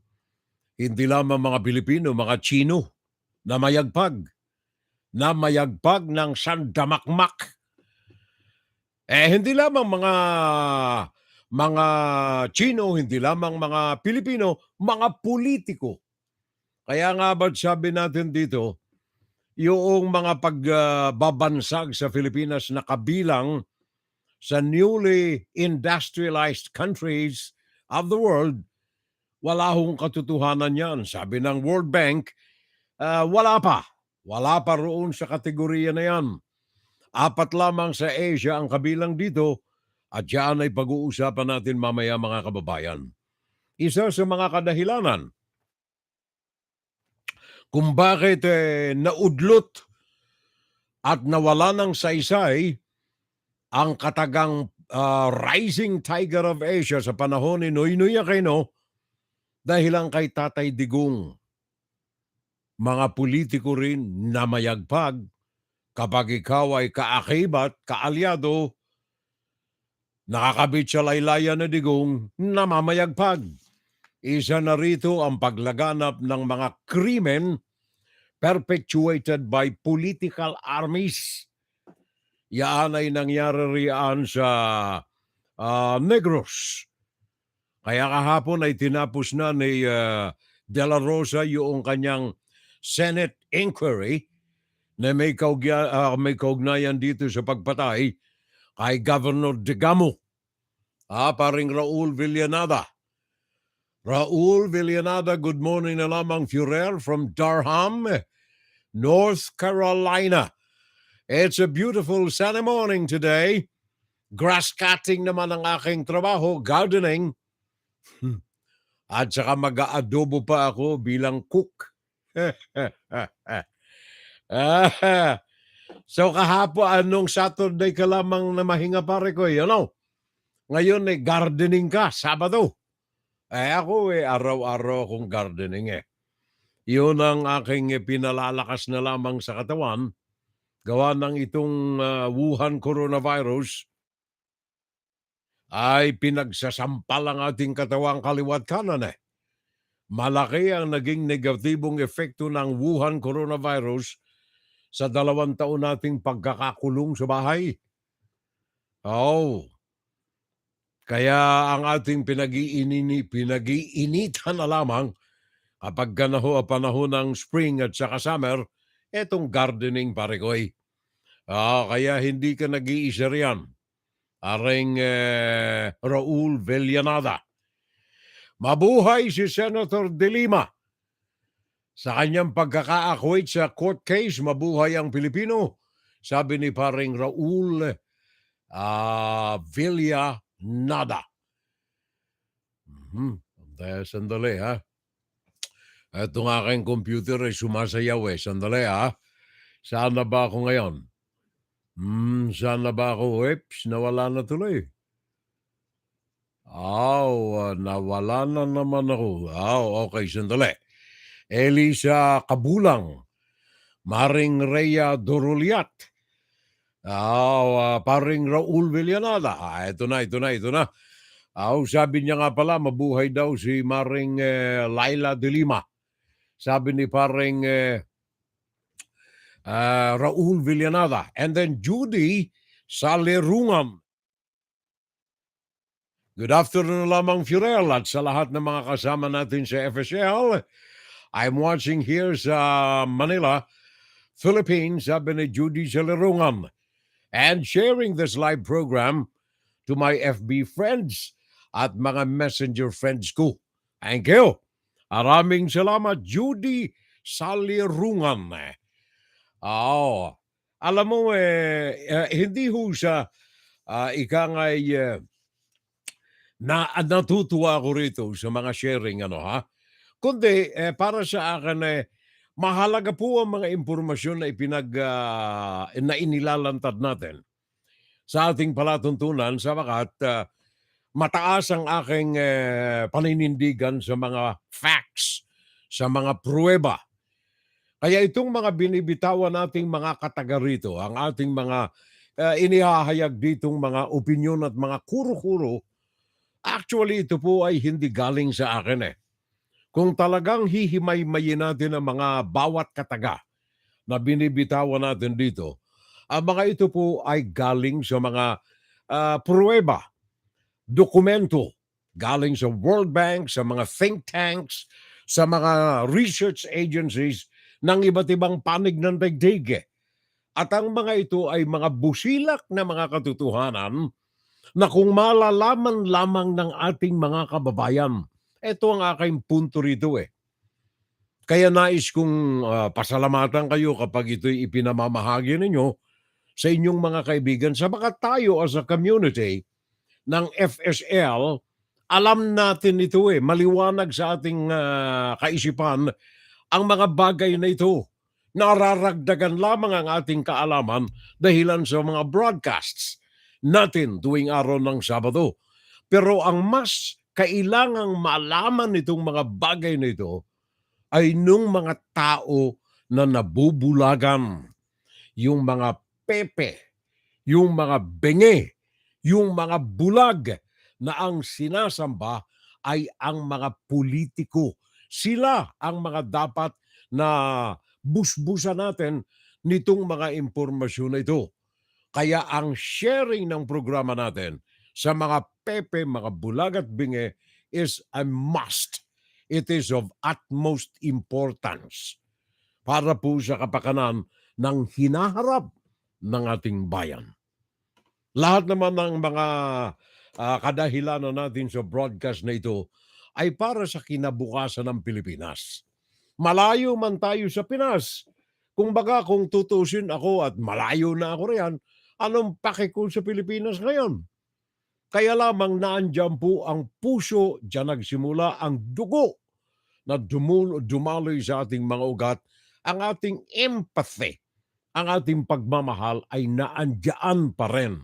Hindi lamang mga Pilipino, mga Chino na mayagpag. Na mayagpag ng sandamakmak. Hindi lamang mga Chino, hindi lamang mga Pilipino, mga politiko. Kaya nga ba't sabi natin dito, yung mga pagbabansag sa Pilipinas na kabilang sa newly industrialized countries of the world, wala hong katotohanan yan. Sabi ng World Bank, wala pa. Wala pa roon sa kategorya na yan. 4 lamang sa Asia ang kabilang dito at yan ay pag-uusapan natin mamaya mga kababayan. Isa sa mga kadahilanan kung bakit naudlot at nawala ng saysay ang katagang rising tiger of Asia sa panahon ni Noynoy Aquino dahil lang kay Tatay Digong. Mga politiko rin na mayagpag kapag ikaw ay kaakibat, kaalyado, nakakabit sa laylayan na Digong, namamayagpag. Isa na rito ang paglaganap ng mga krimen perpetuated by political armies. Yaan ay nangyari riyan sa Negros. Kaya kahapon ay tinapos na ni De La Rosa yung kanyang Senate inquiry na may kaugnayan dito sa pagpatay kay Governor Digamo. Paring Raul Villanada. Raul Villanada, good morning na lamang, Furel from Durham, North Carolina. It's a beautiful sunny morning today. Grass cutting naman ang aking trabaho, gardening. At saka mag-aadobo pa ako bilang cook. So kahapon, anong Saturday ka lamang na mahinga pare ko, Ngayon gardening ka, Sabado. Ako araw-araw akong gardening Yun ang aking pinalalakas na lamang sa katawan. Gawa ng itong Wuhan coronavirus ay pinagsasampal ang ating katawang kaliwat kanan Malaki ang naging negatibong epekto ng Wuhan coronavirus sa 2 taon nating pagkakakulong sa bahay. Kaya ang ating pinag-iinitan na lamang kapag panahon ng spring at saka summer, etong gardening pare koy. Kaya hindi ka nag-iisa riyan. Aring Raul Villanada. Mabuhay si Senator De Lima. Sa kanyang pagkaka-acquit sa court case, mabuhay ang Pilipino. Sabi ni paring Raul Villanada. Sandali Itong aking computer ay sumasayaw Sandali Saan na ba ako ngayon? Saan na ba ako? Nawala na tuloy. Nawala na naman ako. Okay, sandali. Elisa Kabulang, Maring Rhea Doruliat, paring Raul Villanada. Ito na. Sabi niya nga pala, mabuhay daw si Maring Laila de Lima. Sabi ni paring Raul Villanada. And then Judy Salerungan. Good afternoon lamang, Furel, at sa lahat ng mga kasama natin sa FSL. I'm watching here sa Manila, Philippines, sabi ni Judy Salerungan, and sharing this live program to my FB friends at mga messenger friends ko. Thank you. Maraming salamat, Judy Salerungan. Alam mo, hindi ho siya natutuwa ako rito sa mga sharing, Kundi, para sa akin, mahalaga po ang mga impormasyon na inilalantad natin sa ating palatuntunan sapagat mataas ang aking paninindigan sa mga facts, sa mga pruweba. Kaya itong mga binibitawan nating mga kataga rito, ang ating mga inihahayag ditong mga opinyon at mga kuro-kuro, actually ito po ay hindi galing sa akin Kung talagang hihimay-mayin natin ang mga bawat kataga na binibitawan natin dito, ang mga ito po ay galing sa mga pruweba, dokumento, galing sa World Bank, sa mga think tanks, sa mga research agencies ng iba't ibang panig ng daigdig. At ang mga ito ay mga busilak na mga katotohanan na kung malalaman lamang ng ating mga kababayan, ito ang aking punto rito Kaya nais kong pasalamatan kayo kapag ito'y ipinamamahagi ninyo sa inyong mga kaibigan. Sabagat tayo as a community ng FSL, alam natin ito maliwanag sa ating kaisipan ang mga bagay na ito. Nararagdagan lamang ang ating kaalaman dahilan sa mga broadcasts natin tuwing araw ng Sabado. Pero ang mas kailangang malaman itong mga bagay na ito ay nung mga tao na nabubulagan, yung mga pepe, yung mga benge, yung mga bulag na ang sinasamba ay ang mga politiko. Sila ang mga dapat na busbusan natin nitong mga impormasyon na ito. Kaya ang sharing ng programa natin sa mga pepe, mga bulag at bingi is a must. It is of utmost importance para po sa kapakanan ng hinaharap ng ating bayan. Lahat naman ng mga kadahilanan natin sa broadcast na ito ay para sa kinabukasan ng Pilipinas. Malayo man tayo sa Pinas. Kung tutusin ako at malayo na ako riyan, anong pake ko sa Pilipinas ngayon? Kaya lamang naandyan po ang puso, dyan nagsimula ang dugo na dumaloy sa ating mga ugat, ang ating empathy, ang ating pagmamahal ay naandyan pa rin.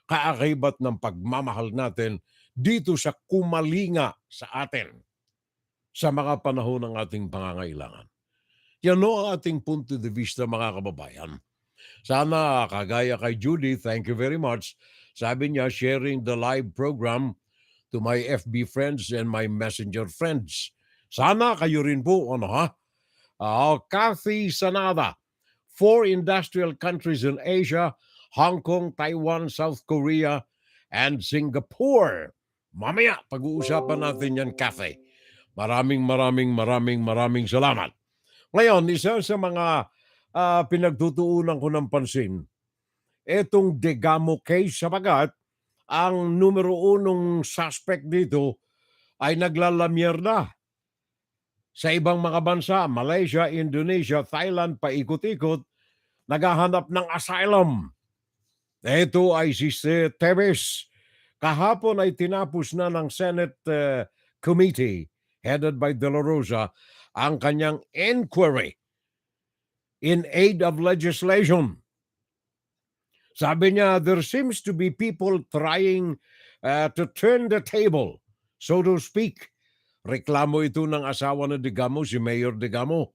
Kaakibat ng pagmamahal natin dito sa kumalinga sa atin sa mga panahon ng ating pangangailangan. Yan o ang ating punto de vista, mga kababayan. Sana kagaya kay Judy, thank you very much. Sabi niya, sharing the live program to my FB friends and my messenger friends. Sana kayo rin po, Kathy Sanada, 4 industrial countries in Asia, Hong Kong, Taiwan, South Korea, and Singapore. Mamaya, pag-uusapan natin yan, Kathy. Maraming salamat. Ngayon, isa sa mga pinagtutuunan ko ng pansin, etong Degamo case sapagat ang numero 1 suspect dito ay naglalamyer na sa ibang mga bansa, Malaysia, Indonesia, Thailand, paikot-ikot, naghahanap ng asylum. Ito ay si Tevez. Kahapon ay tinapos na ng Senate Committee headed by De La Rosa ang kanyang inquiry in aid of legislation. Sabi niya, there seems to be people trying to turn the table, so to speak. Reklamo ito ng asawa ng Degamo, si Mayor Degamo.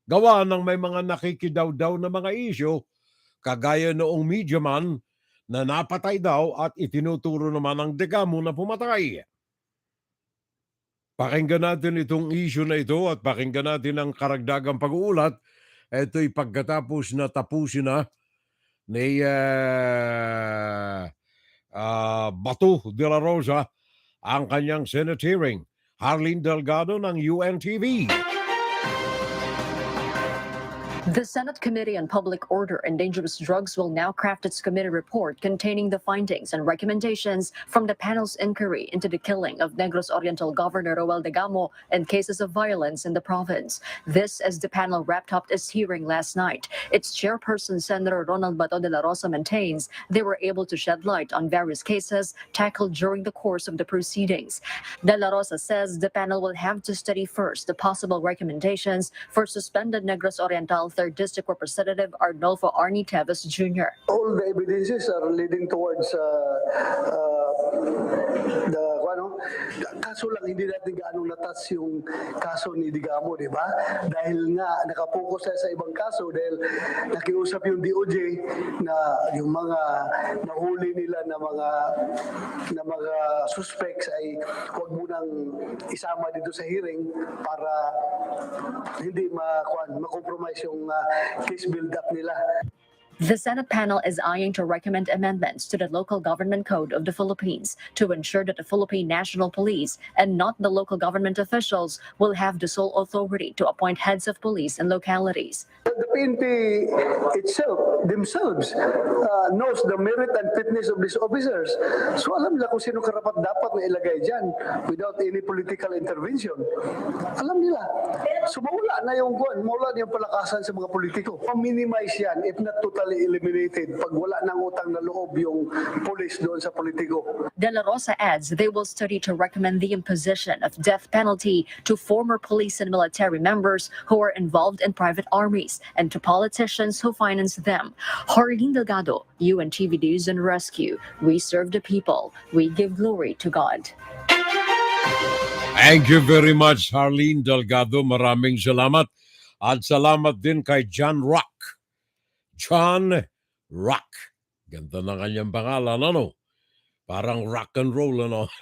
Gawa ng may mga nakikidaw-daw na mga isyo, kagaya noong media man na napatay daw at itinuturo naman ng Degamo na pumatay. Pakinggan natin itong issue na ito at pakinggan natin ang karagdagang pag-uulat. Ito'y pagkatapos na tapusin na ni Bato de la Rosa ang kanyang Senate hearing. Harleen Delgado ng UNTV. The Senate Committee on Public Order and Dangerous Drugs will now craft its committee report containing the findings and recommendations from the panel's inquiry into the killing of Negros Oriental Governor Roel Degamo and cases of violence in the province. This as the panel wrapped up its hearing last night. Its chairperson, Senator Ronald Bato de la Rosa, maintains they were able to shed light on various cases tackled during the course of the proceedings. De la Rosa says the panel will have to study first the possible recommendations for suspended Negros Oriental 3rd District Representative Arnolfo Arnie Teves Jr. All the evidences are leading towards kaso lang hindi natin gaano natas yung kaso ni Degamo, di ba? Dahil nga nakapokus sa ibang kaso dahil nakiusap yung DOJ na yung mga nahuli nila na mga suspects ay huwag munang isama dito sa hearing para hindi ma-compromise yung case build-up nila. The Senate panel is eyeing to recommend amendments to the Local Government Code of the Philippines to ensure that the Philippine National Police and not the local government officials will have the sole authority to appoint heads of police in localities. The PNP themselves knows the merit and fitness of these officers. So alam nila kung sino karapat dapat na ilagay dyan without any political intervention. Alam nila. So mawala na yung palakasan sa mga politiko. Pa-minimize yan, if not totally eliminated, pag wala nang utang na loob yung police doon sa politiko. De La Rosa adds they will study to recommend the imposition of death penalty to former police and military members who are involved in private armies and to politicians who finance them. Harleen Delgado, UNTV News and Rescue. We serve the people. We give glory to God. Thank you very much, Harleen Delgado. Maraming salamat. At salamat din kay John Rock. John Rock. Ganda ng kanyang pangalan, ano? Parang rock and roll, ano?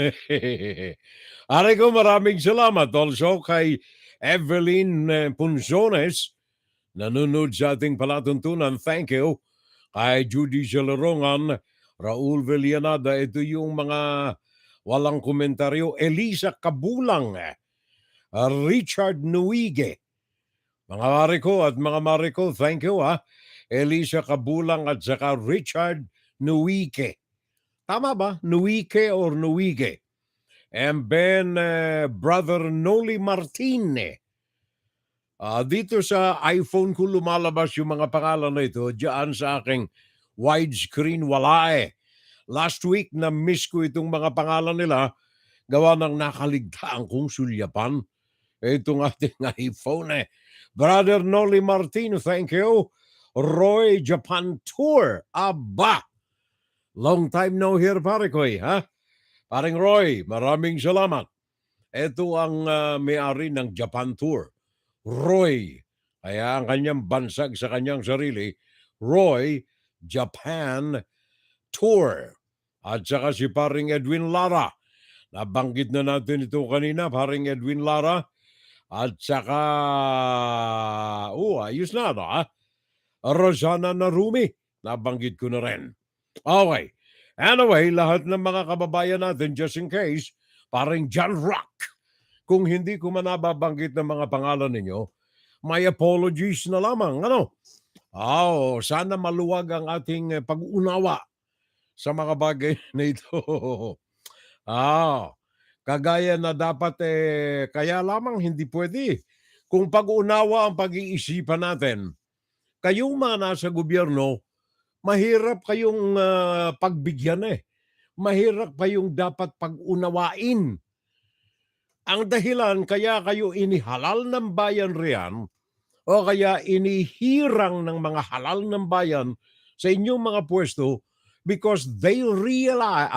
Aray ko, maraming salamat. Also kay Evelyn Punzones, nanonood sa ating palatuntunan. Thank you. ay Judicial Larongan, Raul Villanada. Ito yung mga walang komentaryo. Elisa Kabulang, Richard Nuige. Mga Mariko at mga Mariko, thank you Elisa Kabulang at saka Richard Nuige. Tama ba? Nuige or Nuige? And then Brother Noli Martine. Dito sa iPhone ko lumalabas yung mga pangalan na ito. Diyan sa aking widescreen, wala Last week na miss ko itong mga pangalan nila gawa ng nakaligtaan kong sulyapan. Itong ating iPhone Brother Noli Martino, thank you. Roy Japan Tour. Aba! Long time no hear, pare ko Paring Roy, maraming salamat. Ito ang may-ari ng Japan Tour. Roy. Kaya ang kanyang bansag sa kanyang sarili, Roy Japan Tour. At saka si paring Edwin Lara. Nabanggit na natin ito kanina, paring Edwin Lara. At saka, ayos na Rosana Narumi. Nabanggit ko na rin. Okay. Anyway, lahat ng mga kababayan natin, just in case, paring John Rock. Kung hindi ko man nababanggit ng mga pangalan ninyo, my apologies na lamang. Sana maluwag ang ating pag-unawa sa mga bagay na ito. Kagaya na dapat kaya lamang hindi pwede. Kung pag-unawa ang pag-iisipan natin, kayong mga nasa gobyerno, mahirap kayong pagbigyan Mahirap kayong dapat pag-unawain. Ang dahilan kaya kayo inihalal ng bayan riyan o kaya inihirang ng mga halal ng bayan sa inyong mga pwesto because they rely,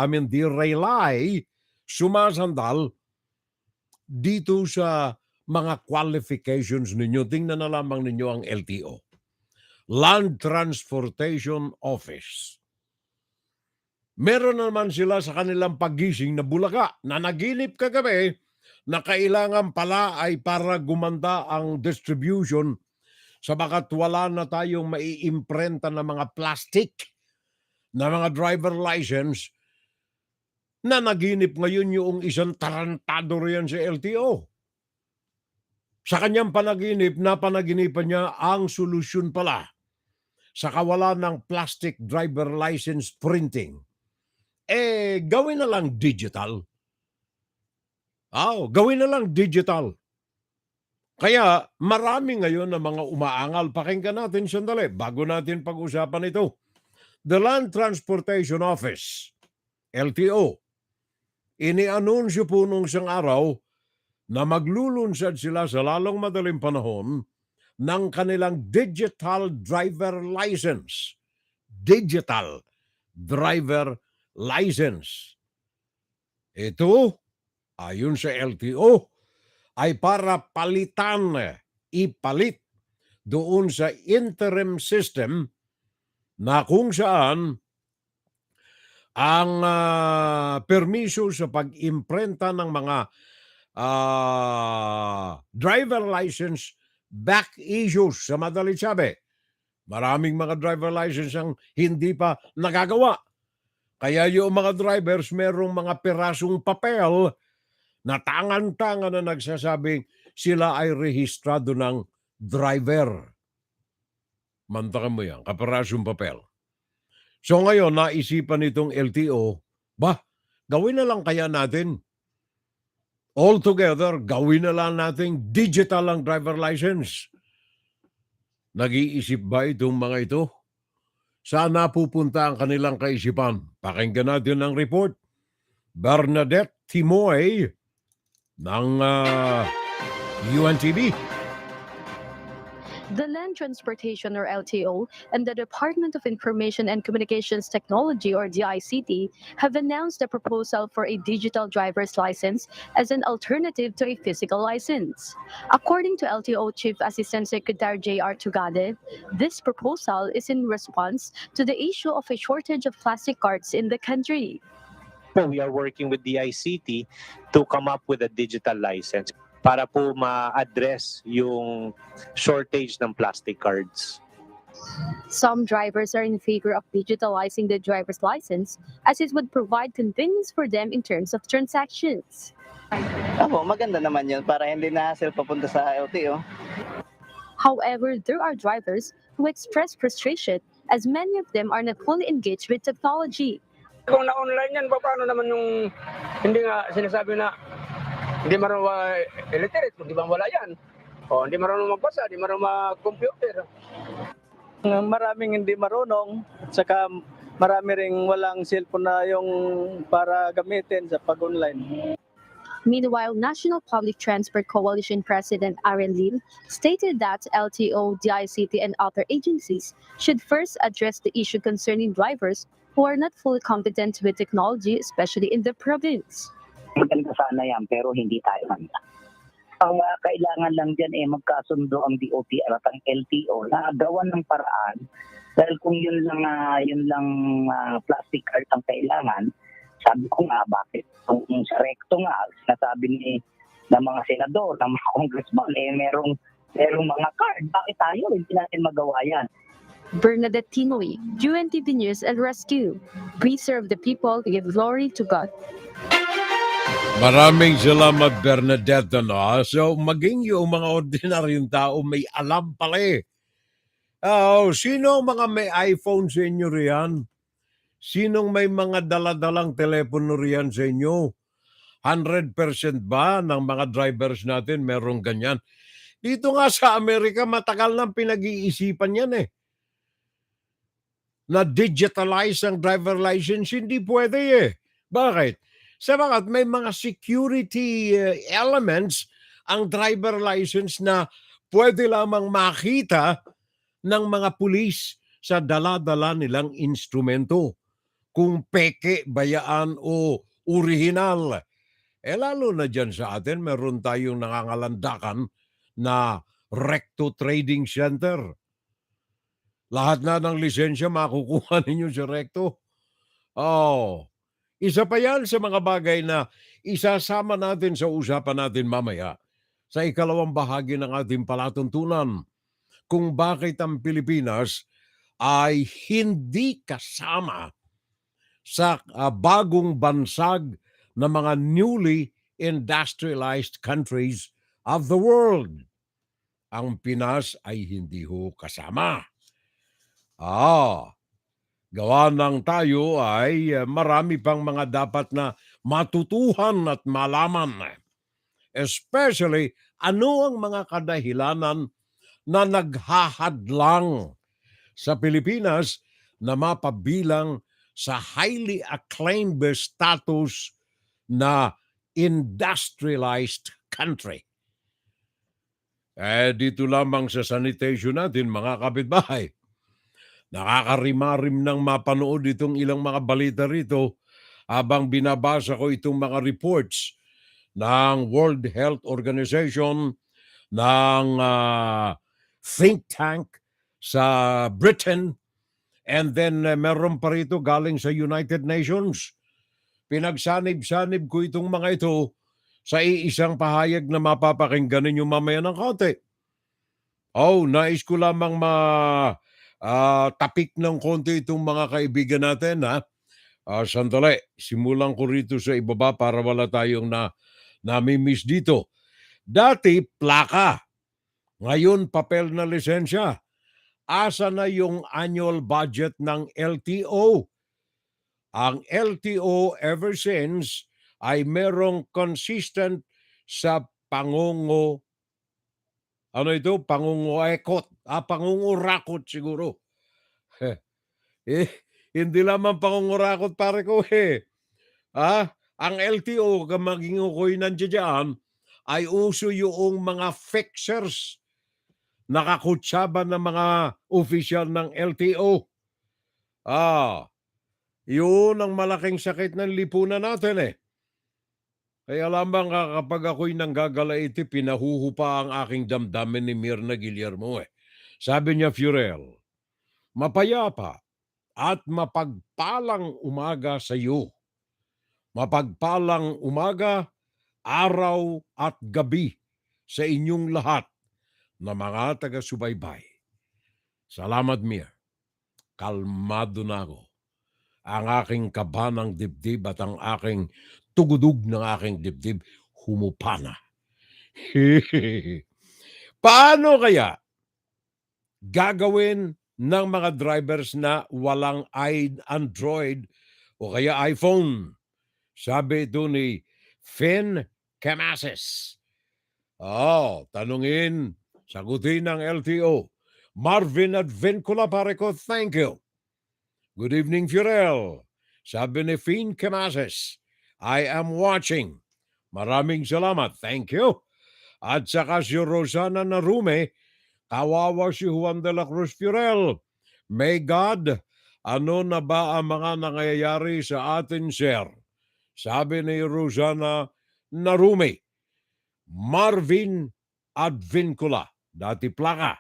sumasandal dito sa mga qualifications ninyo. Tingnan na lamang ninyo ang LTO. Land Transportation Office. Meron naman sila sa kanilang paggising na bulaga na naginip kagabi na kailangan pala ay para gumanda ang distribution sa bagat wala na tayong maiimprenta na mga plastic na mga driver license na naginip ngayon yung isang tarantado riyan sa LTO. Sa kanyang panaginip, napanaginipan niya ang solusyon pala sa kawalan ng plastic driver license printing. Gawin na lang digital. Gawin na lang digital. Kaya marami ngayon na mga umaangal. Pakinggan natin sandali bago natin pag-usapan ito. The Land Transportation Office, LTO, inianunsyo po nung isang araw na maglulunsad sila sa lalong madaling panahon ng kanilang digital driver license. Digital driver license. Ito, ayon sa LTO, ay para ipalit doon sa interim system na kung saan ang permiso sa pag-imprenta ng mga driver license back issues sa madalit sabi. Maraming mga driver license ang hindi pa nagagawa. Kaya yung mga drivers merong mga pirasong papel na tangan-tangan na nagsasabing sila ay rehistrado ng driver. Mantakan mo yan, kapirasong papel. So ngayon, naisipan itong LTO, gawin na lang kaya natin. All together, gawin na lang natin digital ang driver license. Nag-iisip ba itong mga ito? Saan napupunta ang kanilang kaisipan? Pakinggan natin ang report. Bernadette Timoy ng UNTV. The Land Transportation or LTO and the Department of Information and Communications Technology or DICT have announced a proposal for a digital driver's license as an alternative to a physical license. According to LTO Chief Assistant Secretary J.R. Tugade, this proposal is in response to the issue of a shortage of plastic cards in the country. We are working with DICT to come up with a digital license para po ma-address yung shortage ng plastic cards. Some drivers are in favor of digitalizing the driver's license as it would provide convenience for them in terms of transactions. Maganda naman yun para hindi na hassle papunta sa LTO. However, there are drivers who express frustration as many of them are not fully engaged with technology. Kung na-online yan, paano naman yung hindi nga sinasabi na hindi marunong illiterate, di ba wala yan? O, hindi marunong magbasa, hindi marunong mag-computer. Maraming hindi marunong, at saka marami ring walang cellphone na yung para gamitin sa pag-online. Meanwhile, National Public Transport Coalition President Aaron Lim stated that LTO, DICT, and other agencies should first address the issue concerning drivers who are not fully competent with technology, especially in the province. Maganda sana yan, pero hindi tayo handa. Ang kailangan lang dyan magkasundo ang DOT at ang LTO na gawan ng paraan dahil kung yun lang plastic card ang kailangan, sabi ko nga, bakit kung sa recto nga, sinasabi ng mga senador, ng mga congressman, merong mga card, bakit tayo hindi natin magawa yan? Bernadette Timoy, UNTV News and Rescue. We serve the people, give glory to God. Maraming salamat, Bernadette. So, maging yung mga ordinaryong tao may alam pala eh. Sino mga may iPhone sa inyo riyan? Sinong may mga daladalang telepono riyan sa inyo? 100% ba ng mga drivers natin merong ganyan? Dito nga sa Amerika, matagal nang pinag-iisipan yan eh. Na digitalize ang driver license, hindi pwede eh. Bakit? Sabagat may mga security elements ang driver license na pwede lamang makita ng mga pulis sa dala-dala nilang instrumento. Kung peke, bayaan o original. Lalo na dyan sa atin, meron tayong nangangalandakan na Recto Trading Center. Lahat na ng lisensya makukuha ninyo sa Recto. Isa pa yan sa mga bagay na isasama natin sa usapan natin mamaya sa ikalawang bahagi ng ating palatuntunan kung bakit ang Pilipinas ay hindi kasama sa bagong bansag na mga newly industrialized countries of the world. Ang Pinas ay hindi ho kasama. Gawa ng tayo ay marami pang mga dapat na matutuhan at malaman. Especially, ano ang mga kadahilanan na naghahadlang sa Pilipinas na mapabilang sa highly acclaimed status na industrialized country. Dito lamang sa sanitation natin, mga kapitbahay. Nakakarimarim ng mapanood itong ilang mga balita rito habang binabasa ko itong mga reports ng World Health Organization, ng think tank sa Britain, and then meron pa rito galing sa United Nations. Pinagsanib-sanib ko itong mga ito sa iisang pahayag na mapapakinggan ninyo mamaya ng konti. Nais ko lamang tapik ng konti itong mga kaibigan natin. Sandali, simulan ko rito sa ibaba para wala tayong namimiss dito. Dati, plaka. Ngayon, papel na lisensya. Asa na yung annual budget ng LTO? Ang LTO ever since ay merong consistent sa pangungurakot siguro. Hindi lamang pangungurakot pare ko Ang LTO, maging ako'y nandiyan, ay uso yung mga fixers. Nakakutsaba ng mga opisyal ng LTO. Yun ang malaking sakit ng lipunan natin Kaya lamang kapag ako'y nanggagalaiti, pinahuhupa ang aking damdamin ni Mirna Guillermo Sabi niya, Furel, mapayapa at mapagpalang umaga sa iyo. Mapagpalang umaga, araw at gabi sa inyong lahat na mga taga-subaybay. Salamat, Mia. Kalmado na ako. Ang aking kaba ng dibdib at ang aking tugudog ng aking dibdib humupana. Paano kaya gagawin ng mga drivers na walang Android o kaya iPhone? Sabi ito ni Finn Camases. Tanungin, sagutin ng LTO. Marvin at Vincula pare ko, thank you. Good evening, Fiorel. Sabi ni Finn Camases, I am watching. Maraming salamat, thank you. At saka si Rosana Narume, kawawa si Juan de la Cruz Fiorel. May God, ano na ba ang mga nangyayari sa atin, sir? Sabi ni Rosana Narume. Marvin Advincula, dati plaka.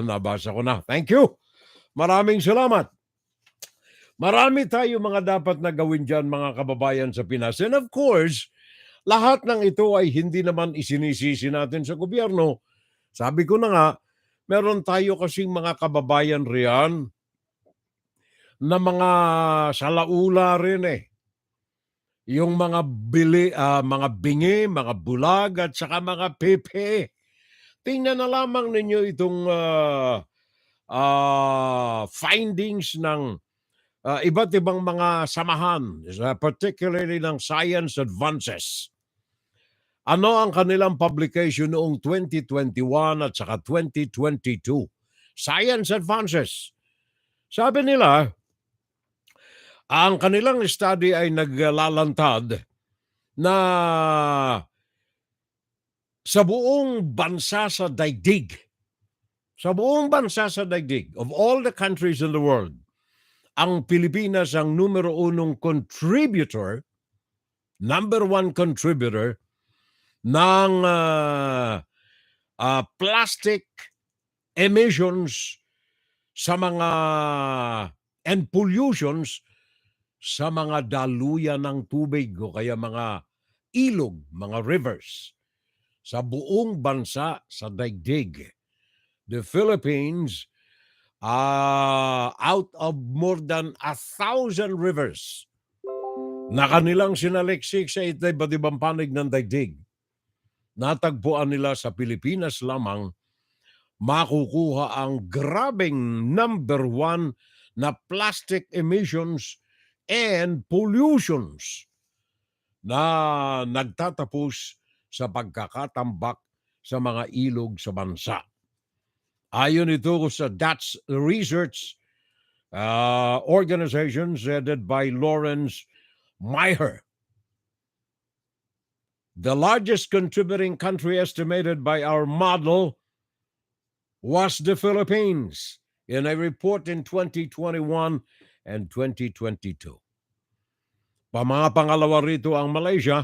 Nabasa ko na. Thank you. Maraming salamat. Marami tayo mga dapat na gawin dyan, mga kababayan sa Pinas. And of course, lahat ng ito ay hindi naman isinisisi natin sa gobyerno. Sabi ko na nga, meron tayo kasing mga kababayan riyan na mga salaula rin eh. Yung mga mga bingi, mga bulag at saka mga pepe. Tingnan na lamang ninyo itong findings ng iba't ibang mga samahan, particularly ng science advances. Ano ang kanilang publication noong 2021 at saka 2022? Science advances. Sabi nila, ang kanilang study ay naglalantad na sa buong bansa sa daigdig, of all the countries in the world, ang Pilipinas ang numero 1 contributor, number 1 contributor ng plastic emissions sa mga and pollutions sa mga daluyan ng tubig o kaya mga ilog, mga rivers sa buong bansa sa daigdig. The Philippines, out of more than 1,000 rivers na kanilang sinaliksik sa iba't ibang panig ng daigdig, natagpuan nila sa Pilipinas lamang makukuha ang grabing number 1 na plastic emissions and pollutions na nagtatapos sa pagkakatambak sa mga ilog sa bansa. Ayon ito sa Dutch Research Organization headed by Lawrence Meyer. The largest contributing country estimated by our model was the Philippines in a report in 2021 and 2022. Mga pangalawa rito ang Malaysia,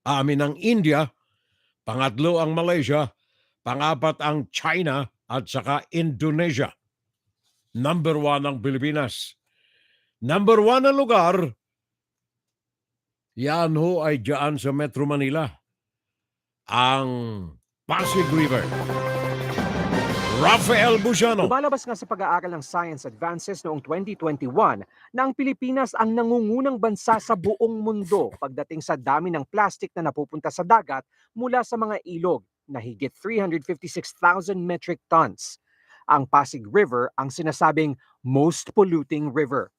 ang India, pangatlo ang Malaysia, pangapat ang China at saka Indonesia. Number 1 ang Pilipinas. Number 1 na lugar, yan ho ay dyan sa Metro Manila. Ang Pasig River. Rafael Busiano. Lumalabas nga sa pag-aaral ng Science Advances noong 2021 na ang Pilipinas ang nangungunang bansa sa buong mundo pagdating sa dami ng plastic na napupunta sa dagat mula sa mga ilog na higit 356,000 metric tons. Ang Pasig River ang sinasabing most polluting river.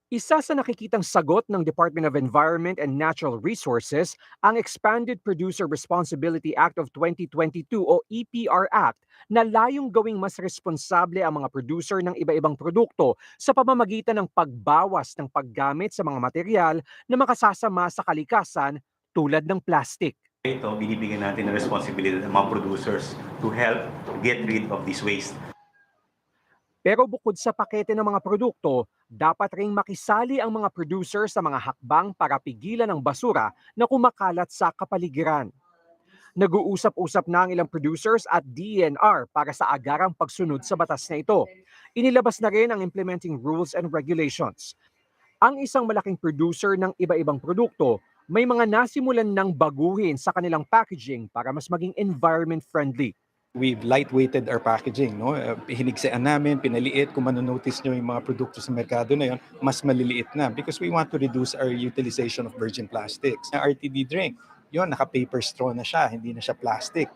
Isa sa nakikitang sagot ng Department of Environment and Natural Resources ang Expanded Producer Responsibility Act of 2022 o EPR Act na layong gawing mas responsable ang mga producer ng iba-ibang produkto sa pamamagitan ng pagbawas ng paggamit sa mga material na makasasama sa kalikasan tulad ng plastic. Ito, binibigyan natin ng responsibility ng mga producers to help get rid of this waste. Pero bukod sa pakete ng mga produkto, dapat ring makisali ang mga producer sa mga hakbang para pigilan ang basura na kumakalat sa kapaligiran. Nag-uusap-usap na ang ilang producers at DENR para sa agarang pagsunod sa batas na ito. Inilabas na rin ang implementing rules and regulations. Ang isang malaking producer ng iba-ibang produkto, may mga nasimulan ng baguhin sa kanilang packaging para mas maging environment friendly. We've lightweighted our packaging, no? Hinigsean namin, pinaliit. Kung manonotice nyo yung mga produkto sa merkado na yon, mas maliliit na because we want to reduce our utilization of virgin plastics. RTD drink, yon naka-paper straw na siya, hindi na siya plastic.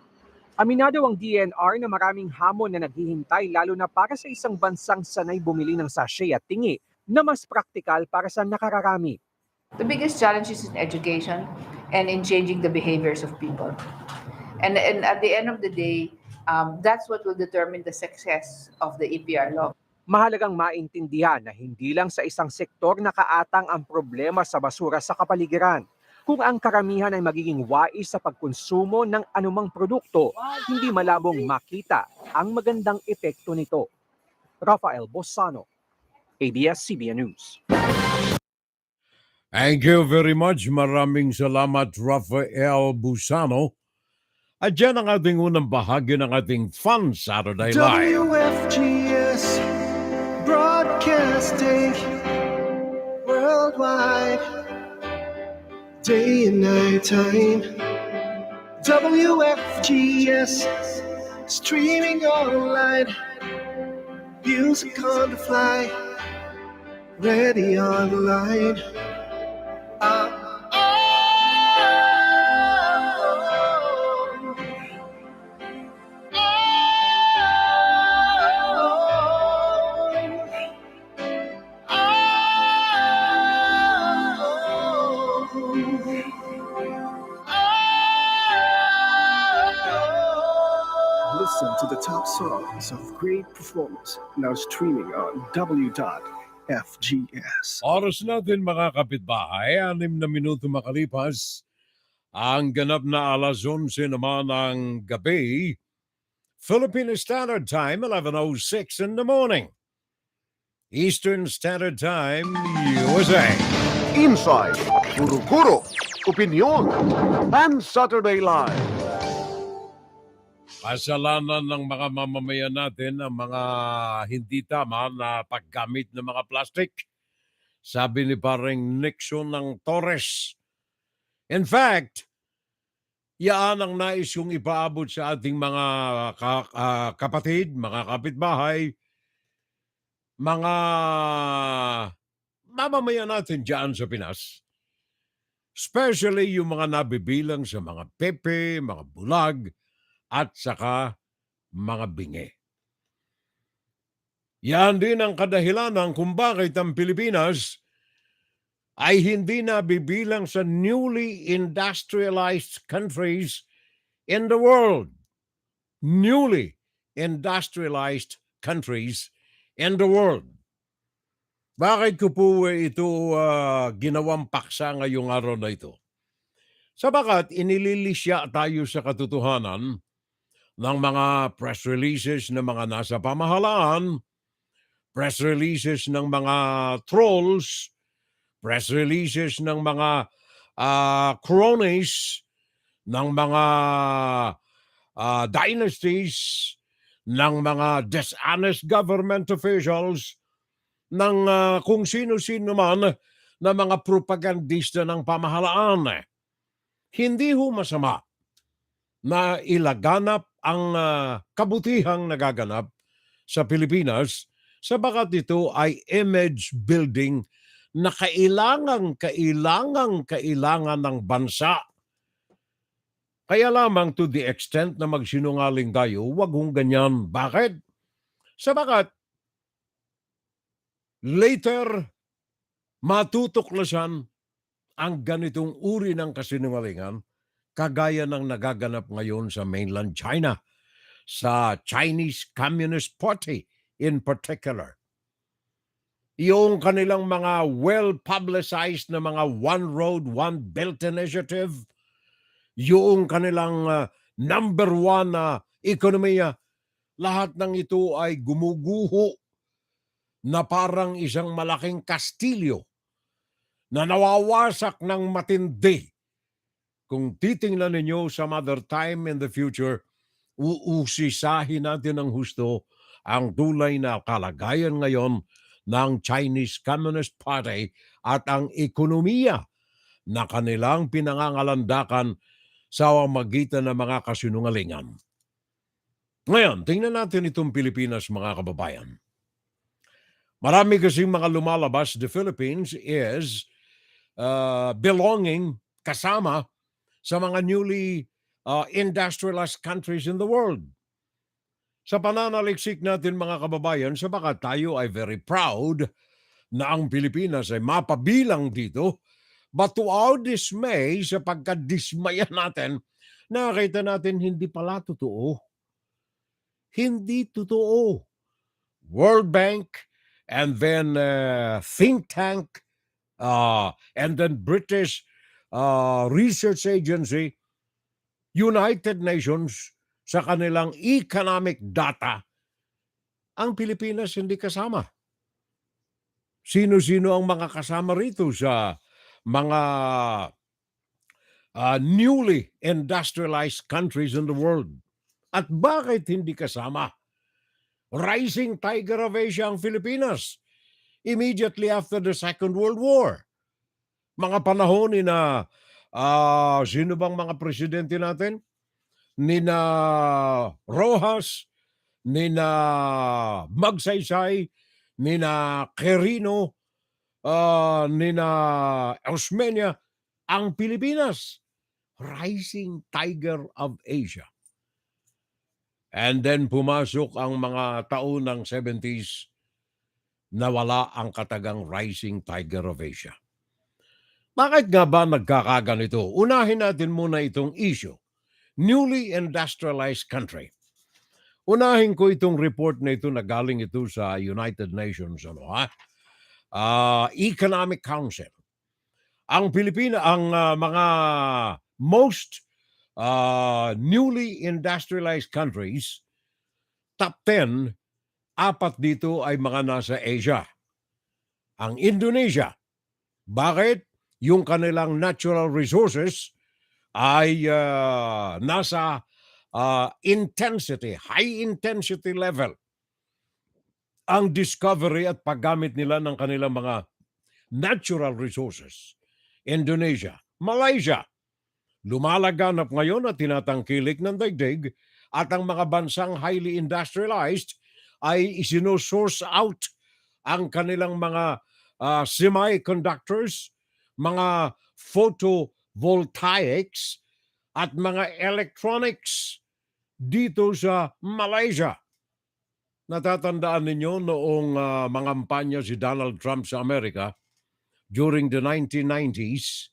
Aminado ang DNR na maraming hamon na naghihintay lalo na para sa isang bansang sanay bumili ng sachet at tingi na mas praktikal para sa nakararami. The biggest challenge is in education and in changing the behaviors of people. And at the end of the day, that's what will determine the success of the EPR law. Mahalagang maintindihan na hindi lang sa isang sektor nakaatang ang problema sa basura sa kapaligiran. Kung ang karamihan ay magiging wais sa pagkonsumo ng anumang produkto, hindi malabong makita ang magandang epekto nito. Rafael Bossano, ABS-CBN News. Thank you very much. Maraming salamat, Rafael Busano. At yan ang ating unang bahagi ng ating Fun Saturday Live. WFGS Broadcasting Worldwide, day and night time. WFGS streaming online, music on the fly, ready online. Listen to the top songs of great performance now streaming on W.FGS. Oras natin mga kapitbahay, 6 na minuto makalipas. Ang ganap na alas 11 naman ng gabi, Philippine Standard Time, 11:06 in the morning. Eastern Standard Time, USA. Inside, Kuro-Kuro, Opinion, Fun Saturday Live. Kasalanan ng mga mamamayan natin ang mga hindi tama na paggamit ng mga plastic. Sabi ni parang Nixon ng Torres. In fact, yan ang nais kong ipaabot sa ating mga kapatid, mga kapitbahay, mga mamamayan natin dyan sa Pinas. Especially yung mga nabibilang sa mga pepe, mga bulag, at saka mga bingi. Yan din ang kadahilanan kung bakit ang Pilipinas ay hindi nabibilang sa newly industrialized countries in the world. Newly industrialized countries in the world. Bakit ko po ito ginawang paksa ngayong araw na ito? Sabagat inililisya tayo sa katotohanan ng mga press releases ng mga nasa pamahalaan, press releases ng mga trolls, press releases ng mga cronies, ng mga dynasties, ng mga dishonest government officials, ng kung sino-sino man na mga propagandista ng pamahalaan. Hindi ho masama na ilaganap ang kabutihang nagaganap sa Pilipinas sabagat ito ay image building na kailangan ng bansa. Kaya lamang to the extent na magsinungaling tayo, wag hong ganyan. Bakit? Sabagat later matutuklasan ang ganitong uri ng kasinungalingan kagaya ng nagaganap ngayon sa mainland China, sa Chinese Communist Party in particular. Yung kanilang mga well-publicized na mga One Road, One Belt Initiative, yung kanilang number one na ekonomiya, lahat ng ito ay gumuguho na parang isang malaking kastilyo na nawawasak ng matindi. Kung titingnan ninyo some other time in the future, uusisahin natin ng husto ang tulay na kalagayan ngayon ng Chinese Communist Party at ang ekonomiya na kanilang pinangangalandakan sa magitan ng mga kasinungalingan. Ngayon, tingnan natin itong Pilipinas, mga kababayan. Marami kasing mga lumalabas, the Philippines is belonging, kasama sa mga newly industrialized countries in the world. Sa pananaliksik natin, mga kababayan, sabagat tayo ay very proud na ang Pilipinas ay mapabilang dito, but to our dismay, sa pagkadismaya natin, nakita natin hindi pala totoo. Hindi totoo. World Bank, and then think tank, and then British Research Agency, United Nations, sa kanilang economic data, ang Pilipinas hindi kasama. Sino-sino ang mga kasama rito sa mga newly industrialized countries in the world? At bakit hindi kasama? Rising tiger of Asia ang Pilipinas immediately after the Second World War. Mga panahon ni na sino bang mga presidente natin? Nina Rojas, nina Magsaysay, nina Quirino, nina Osmeña, ang Pilipinas, rising tiger of Asia. And then pumasok ang mga taon ng 70s, nawala ang katagang rising tiger of Asia. Bakit nga ba nagkakaganito? Unahin natin muna itong issue. Newly industrialized country. Unahin ko itong report na ito na galing ito sa United Nations, Economic Council. Ang Pilipinas, ang mga most newly industrialized countries, top 10, 4 dito ay mga nasa Asia. Ang Indonesia, bakit? Yung kanilang natural resources ay nasa intensity, high intensity level. Ang discovery at paggamit nila ng kanilang mga natural resources. Indonesia, Malaysia, lumalaganap ngayon at tinatangkilik ng daigdig, at ang mga bansang highly industrialized ay isinosource out ang kanilang mga semiconductors, mga photovoltaics, at mga electronics dito sa Malaysia. Natatandaan ninyo noong mangampanya si Donald Trump sa Amerika during the 1990s,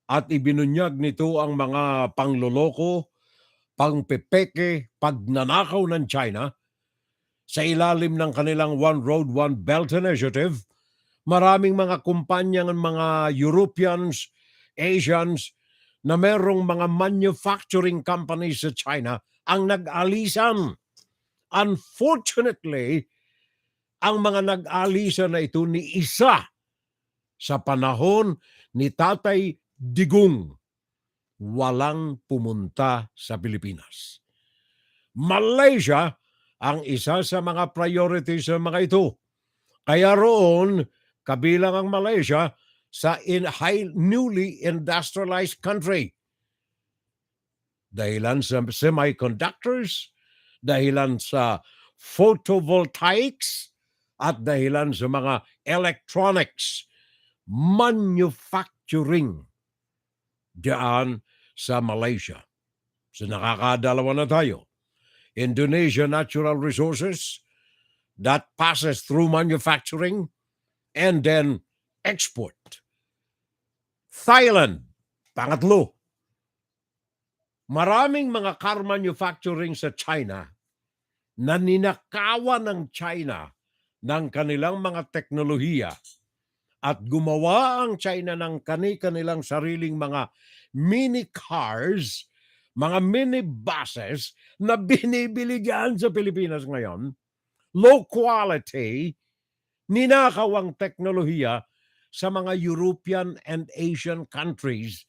at ibinunyag nito ang mga pangloloko, pangpepeke, pagnanakaw ng China sa ilalim ng kanilang One Road, One Belt Initiative. Maraming mga kumpanya ng mga Europeans, Asians, na merong mga manufacturing companies sa China ang nag-alisan. Unfortunately, ang mga nag-alisan na ito ni isa sa panahon ni Tatay Digong, walang pumunta sa Pilipinas. Malaysia ang isa sa mga priorities sa mga ito. Kaya roon, kabilang ang Malaysia sa newly industrialized country. Dahilan sa semiconductors, dahilan sa photovoltaics, at dahilan sa mga electronics, manufacturing diyan sa Malaysia. So nakakadalawa na tayo. Indonesia natural resources that passes through manufacturing and then export. Thailand, pangatlo. Maraming mga car manufacturing sa China na ninakawan ng China ng kanilang mga teknolohiya, at gumawa ang China ng kanilang sariling mga mini cars, mga mini buses na binibili dyan sa Pilipinas ngayon. Low quality, ninakaw ang teknolohiya sa mga European and Asian countries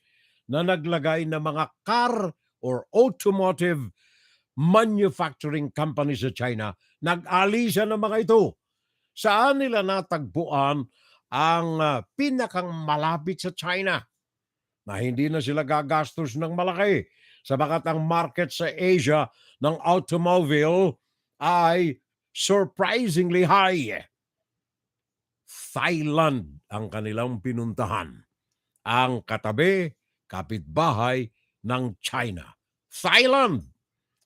na naglagay ng mga car or automotive manufacturing companies sa China. Nag-alisan ng mga ito. Saan nila natagpuan ang pinakang malapit sa China na hindi na sila gagastos ng malaki Sabagat ang market sa Asia ng automobile ay surprisingly high. Thailand ang kanilang pinuntahan. Ang katabi, kapitbahay ng China. Thailand!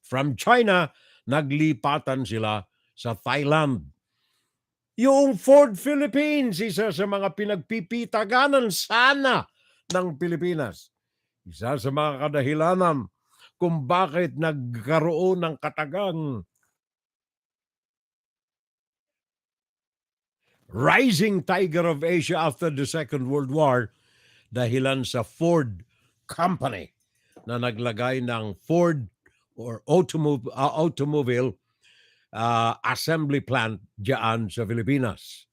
From China, naglipatan sila sa Thailand. Yung Ford Philippines, isa sa mga pinagpipitaganan sana ng Pilipinas. Isa sa mga kadahilanan kung bakit nagkaroon ng katagang rising tiger of Asia after the Second World War, dahilan sa Ford Company na naglagay ng Ford or automobile assembly plant diyan sa Pilipinas.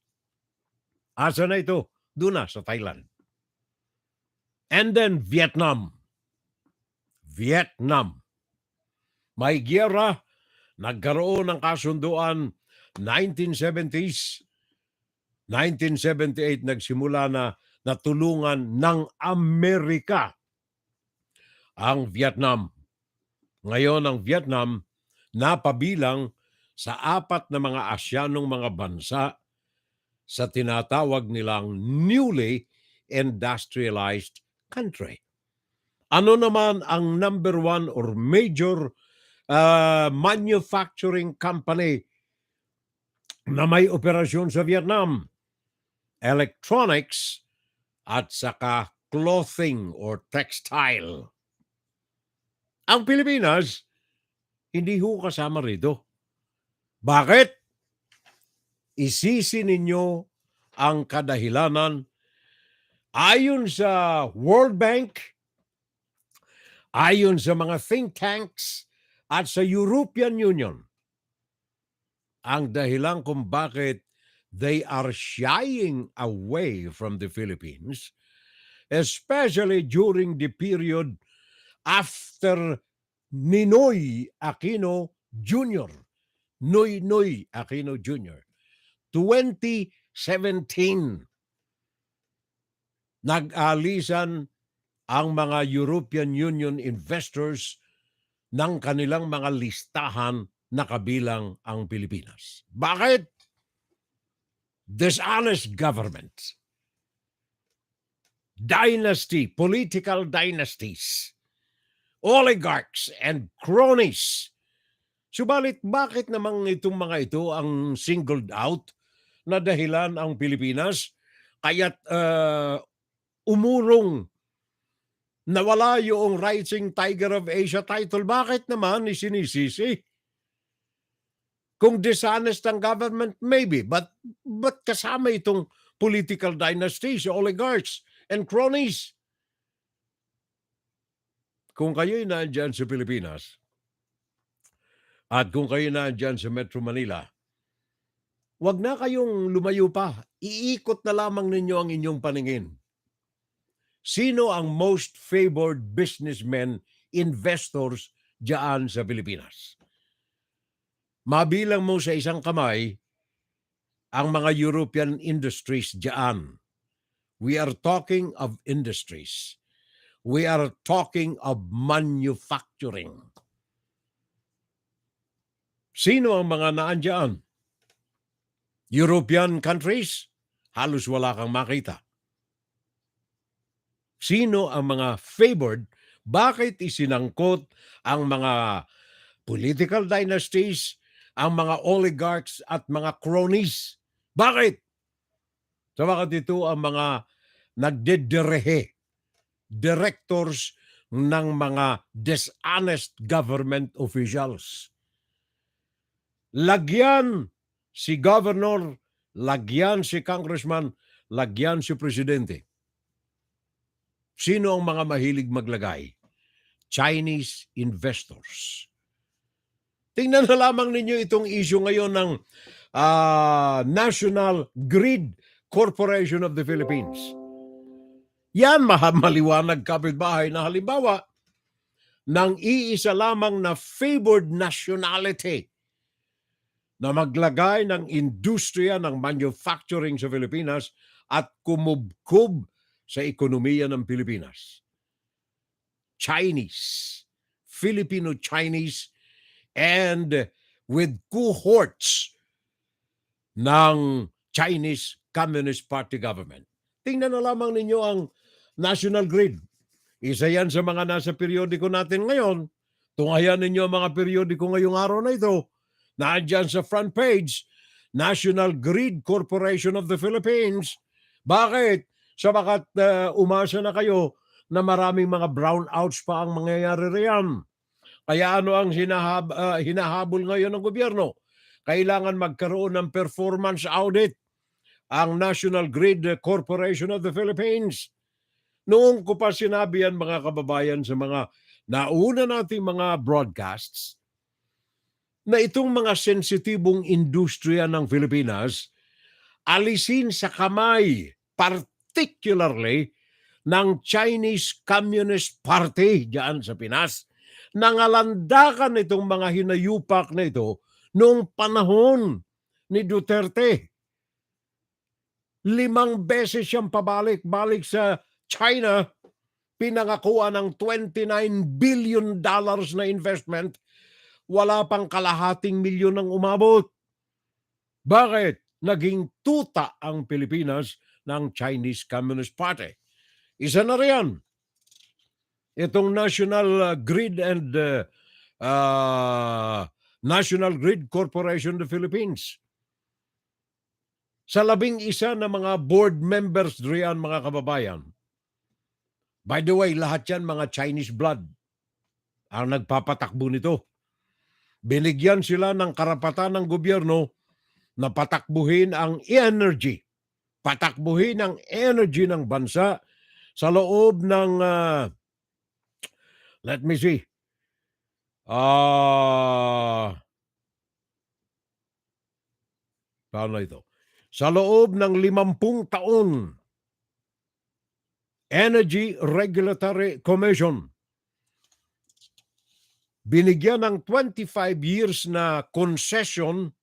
Asa na ito? Doon na sa Thailand. And then Vietnam. May giyera, nagkaroon ng kasunduan 1970s, 1978 nagsimula na natulungan ng Amerika ang Vietnam. Ngayon ang Vietnam napabilang sa 4 na mga Asyanong mga bansa sa tinatawag nilang newly industrialized country. Ano naman ang number 1 or major manufacturing company na may operasyon sa Vietnam? Electronics at saka clothing or textile. Ang Pilipinas, hindi ho kasama rito. Bakit? Isisi ninyo ang kadahilanan ayon sa World Bank, ayon sa mga think tanks at sa European Union. Ang dahilan kung bakit they are shying away from the Philippines, especially during the period after Ninoy Aquino Jr. Noy Aquino Jr. 2017, nag-alisan ang mga European Union investors ng kanilang mga listahan na kabilang ang Pilipinas. Bakit? Dishonest government. Dynasty, political dynasties. Oligarchs and cronies. Subalit bakit namang itong mga ito ang singled out na dahilan ang Pilipinas kaya't umurong nawala yung Rising Tiger of Asia title? Bakit naman isinisisi? Kung dishonest ang government, maybe. But kasama itong political dynasties, oligarchs, and cronies. Kung kayo'y nandyan sa Pilipinas, at kung kayo nandyan sa Metro Manila, wag na kayong lumayo pa. Iikot na lamang ninyo ang inyong paningin. Sino ang most favored businessmen, investors diyan sa Pilipinas? Mabilang mo sa isang kamay ang mga European industries diyan. We are talking of industries. We are talking of manufacturing. Sino ang mga naandyan? European countries? Halos wala kang makita. Sino ang mga favored? Bakit isinangkot ang mga political dynasties, ang mga oligarchs at mga cronies? Bakit? Sabagat ito ang mga nagdederehe, directors ng mga dishonest government officials. Lagyan si governor, lagyan si congressman, lagyan si presidente. Sino ang mga mahilig maglagay? Chinese investors. Tingnan na lamang ninyo itong issue ngayon ng National Grid Corporation of the Philippines. Yan, maliwanag kapitbahay na halimbawa ng iisa lamang na favored nationality na maglagay ng industriya ng manufacturing sa Pilipinas at kumubkob sa ekonomiya ng Pilipinas. Chinese. Filipino-Chinese and with cohorts ng Chinese Communist Party government. Tingnan na lamang ninyo ang National Grid. Isa yan sa mga nasa periodiko natin ngayon. Tungayan ninyo ang mga periodiko ngayong araw na ito. Naandyan sa front page, National Grid Corporation of the Philippines. Bakit? Sabagat umasa na kayo na maraming mga brownouts pa ang mangyayari riyan. Kaya ano ang hinahabol ngayon ng gobyerno? Kailangan magkaroon ng performance audit ang National Grid Corporation of the Philippines. Noong ko pa sinabi yan mga kababayan sa mga nauna nating mga broadcasts, na itong mga sensitibong industriya ng Pilipinas alisin sa kamay, particularly ng Chinese Communist Party diyan sa Pinas. Nangalandakan itong mga hinayupak na ito noong panahon ni Duterte. 5 beses siyang pabalik-balik sa China, pinangakuan ng $29 billion na investment, wala pang kalahating milyon ang umabot. Bakit? Naging tuta ang Pilipinas ng Chinese Communist Party. Isa na riyan, itong National Grid and National Grid Corporation of the Philippines. Sa 11 na mga board members riyan mga kababayan. By the way, lahat yan mga Chinese blood ang nagpapatakbo nito. Binigyan sila ng karapatan ng gobyerno na patakbuhin ang energy. Patakbuhin ang energy ng bansa sa loob ng, let me see, paano ito? Sa loob ng 50 taon, Energy Regulatory Commission, binigyan ng 25 years na concession,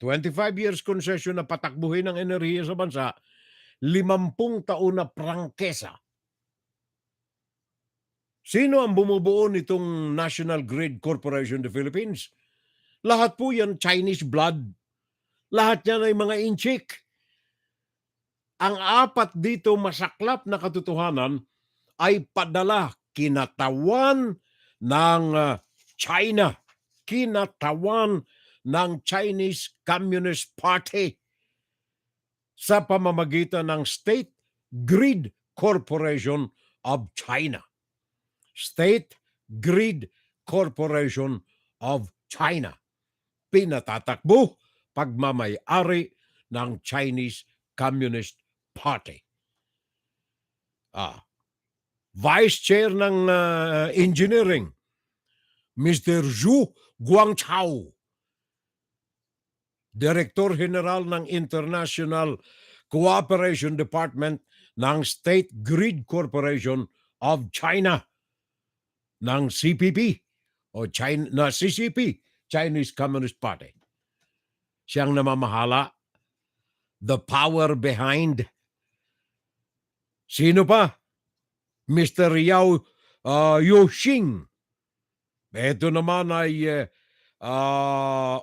25 years concession na patakbuhin ang enerhiya sa bansa, 50 taon na prangkesa. Sino ang bumubuo nitong National Grid Corporation of the Philippines? Lahat po yan Chinese blood. Lahat yan ay mga inchik. Ang 4 dito masaklap na katotohanan ay padala, kinatawan ng China, kinatawan ng Chinese Communist Party sa pamamagitan ng State Grid Corporation of China. State Grid Corporation of China. Pinatatakbo pagmamay-ari ng Chinese Communist Party. Vice Chair ng Engineering, Mr. Zhu Guangchao. Director General ng International Cooperation Department ng State Grid Corporation of China, ng CPP o CCP, Chinese Communist Party. Siyang namamahala, the power behind. Sino pa? Mr. Yao Yuxing. Ito naman ay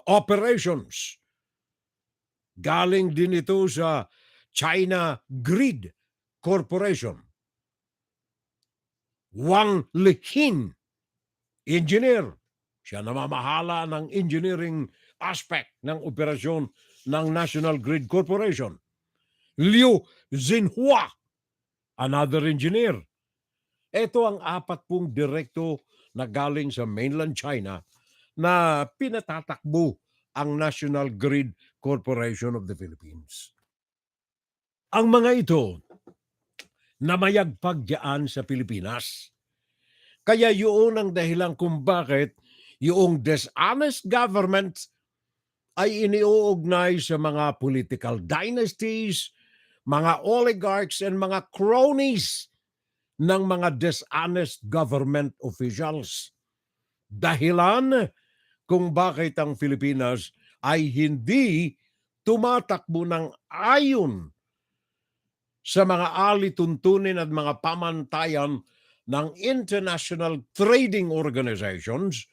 operations. Galing din ito sa China Grid Corporation. Wang Lihin, engineer. Siya namamahala ng engineering aspect ng operasyon ng National Grid Corporation. Liu Xinhua, another engineer. Ito ang 4 direkto na galing sa mainland China na pinatatakbo ang National Grid Corporation of the Philippines. Ang mga ito namayagpag diyan sa Pilipinas. Kaya yun ang dahilan kung bakit yung dishonest government ay iniuugnay sa mga political dynasties, mga oligarchs, and mga cronies ng mga dishonest government officials. Dahilan kung bakit ang Pilipinas ay hindi tumatakbo ng ayon sa mga alituntunin at mga pamantayan ng international trading organizations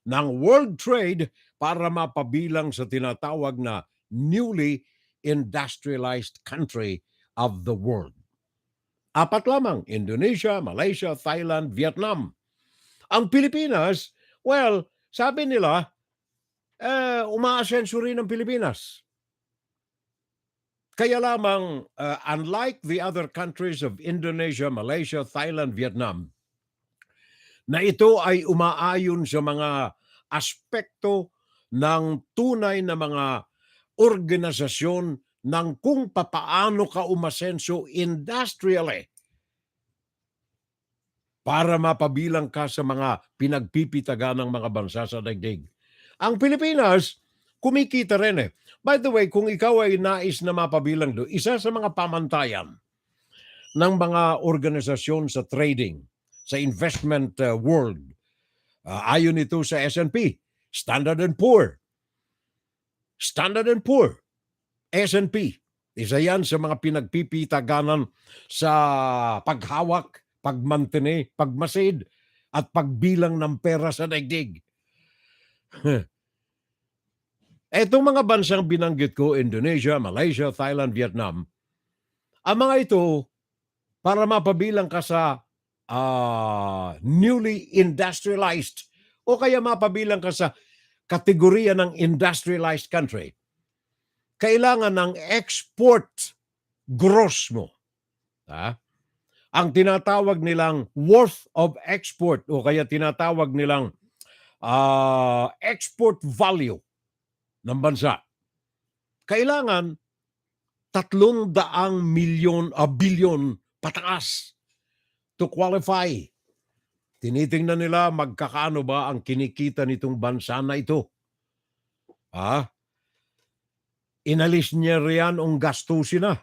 ng World Trade para mapabilang sa tinatawag na newly industrialized country of the world. 4 lamang, Indonesia, Malaysia, Thailand, Vietnam. Ang Pilipinas, well, sabi nila, umaasenso rin ang Pilipinas. Kaya lamang, unlike the other countries of Indonesia, Malaysia, Thailand, Vietnam, na ito ay umaayon sa mga aspekto ng tunay na mga organisasyon ng kung papaano ka umasenso industrially para mapabilang ka sa mga pinagpipitaga ng mga bansa sa daigdig. Ang Pilipinas, kumikita rin eh. By the way, kung ikaw ay nais na mapabilang doon, isa sa mga pamantayan ng mga organisasyon sa trading, sa investment world, ayon ito sa S&P, Standard & Poor, S&P, isa yan sa mga pinagpipitaganan sa paghawak, pagmantene, pagmasid, at pagbilang ng pera sa daigdig. Etong mga bansang binanggit ko, Indonesia, Malaysia, Thailand, Vietnam, ang mga ito, para mapabilang ka sa newly industrialized o kaya mapabilang ka sa kategorya ng industrialized country, kailangan ng export gross mo. Ang tinatawag nilang worth of export o kaya tinatawag nilang export value ng bansa. Kailangan 300 bilyon pataas to qualify. Tinitingnan nila magkakaano ba ang kinikita nitong bansa na ito. Inalis niya riyan ang gastusin na.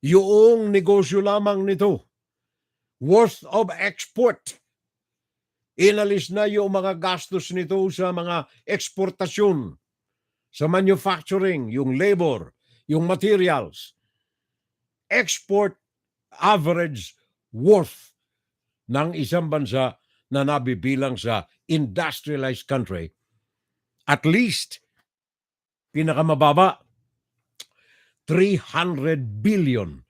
Yung negosyo lamang nito, worth of export, inalis na yung mga gastos nito sa mga eksportasyon, sa manufacturing, yung labor, yung materials. Export average worth ng isang bansa na nabibilang sa industrialized country, at least, pinakamababa, $300 billion.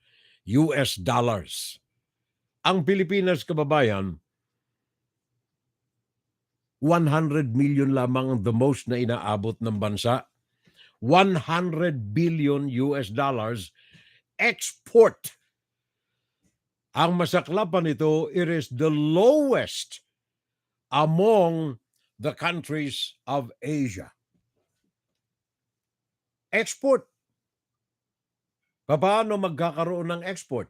Ang Pilipinas, kababayan, 100 million lamang the most na inaabot ng bansa. $100 billion export. Ang masaklapan nito, it is the lowest among the countries of Asia. Export. Paano magkakaroon ng export?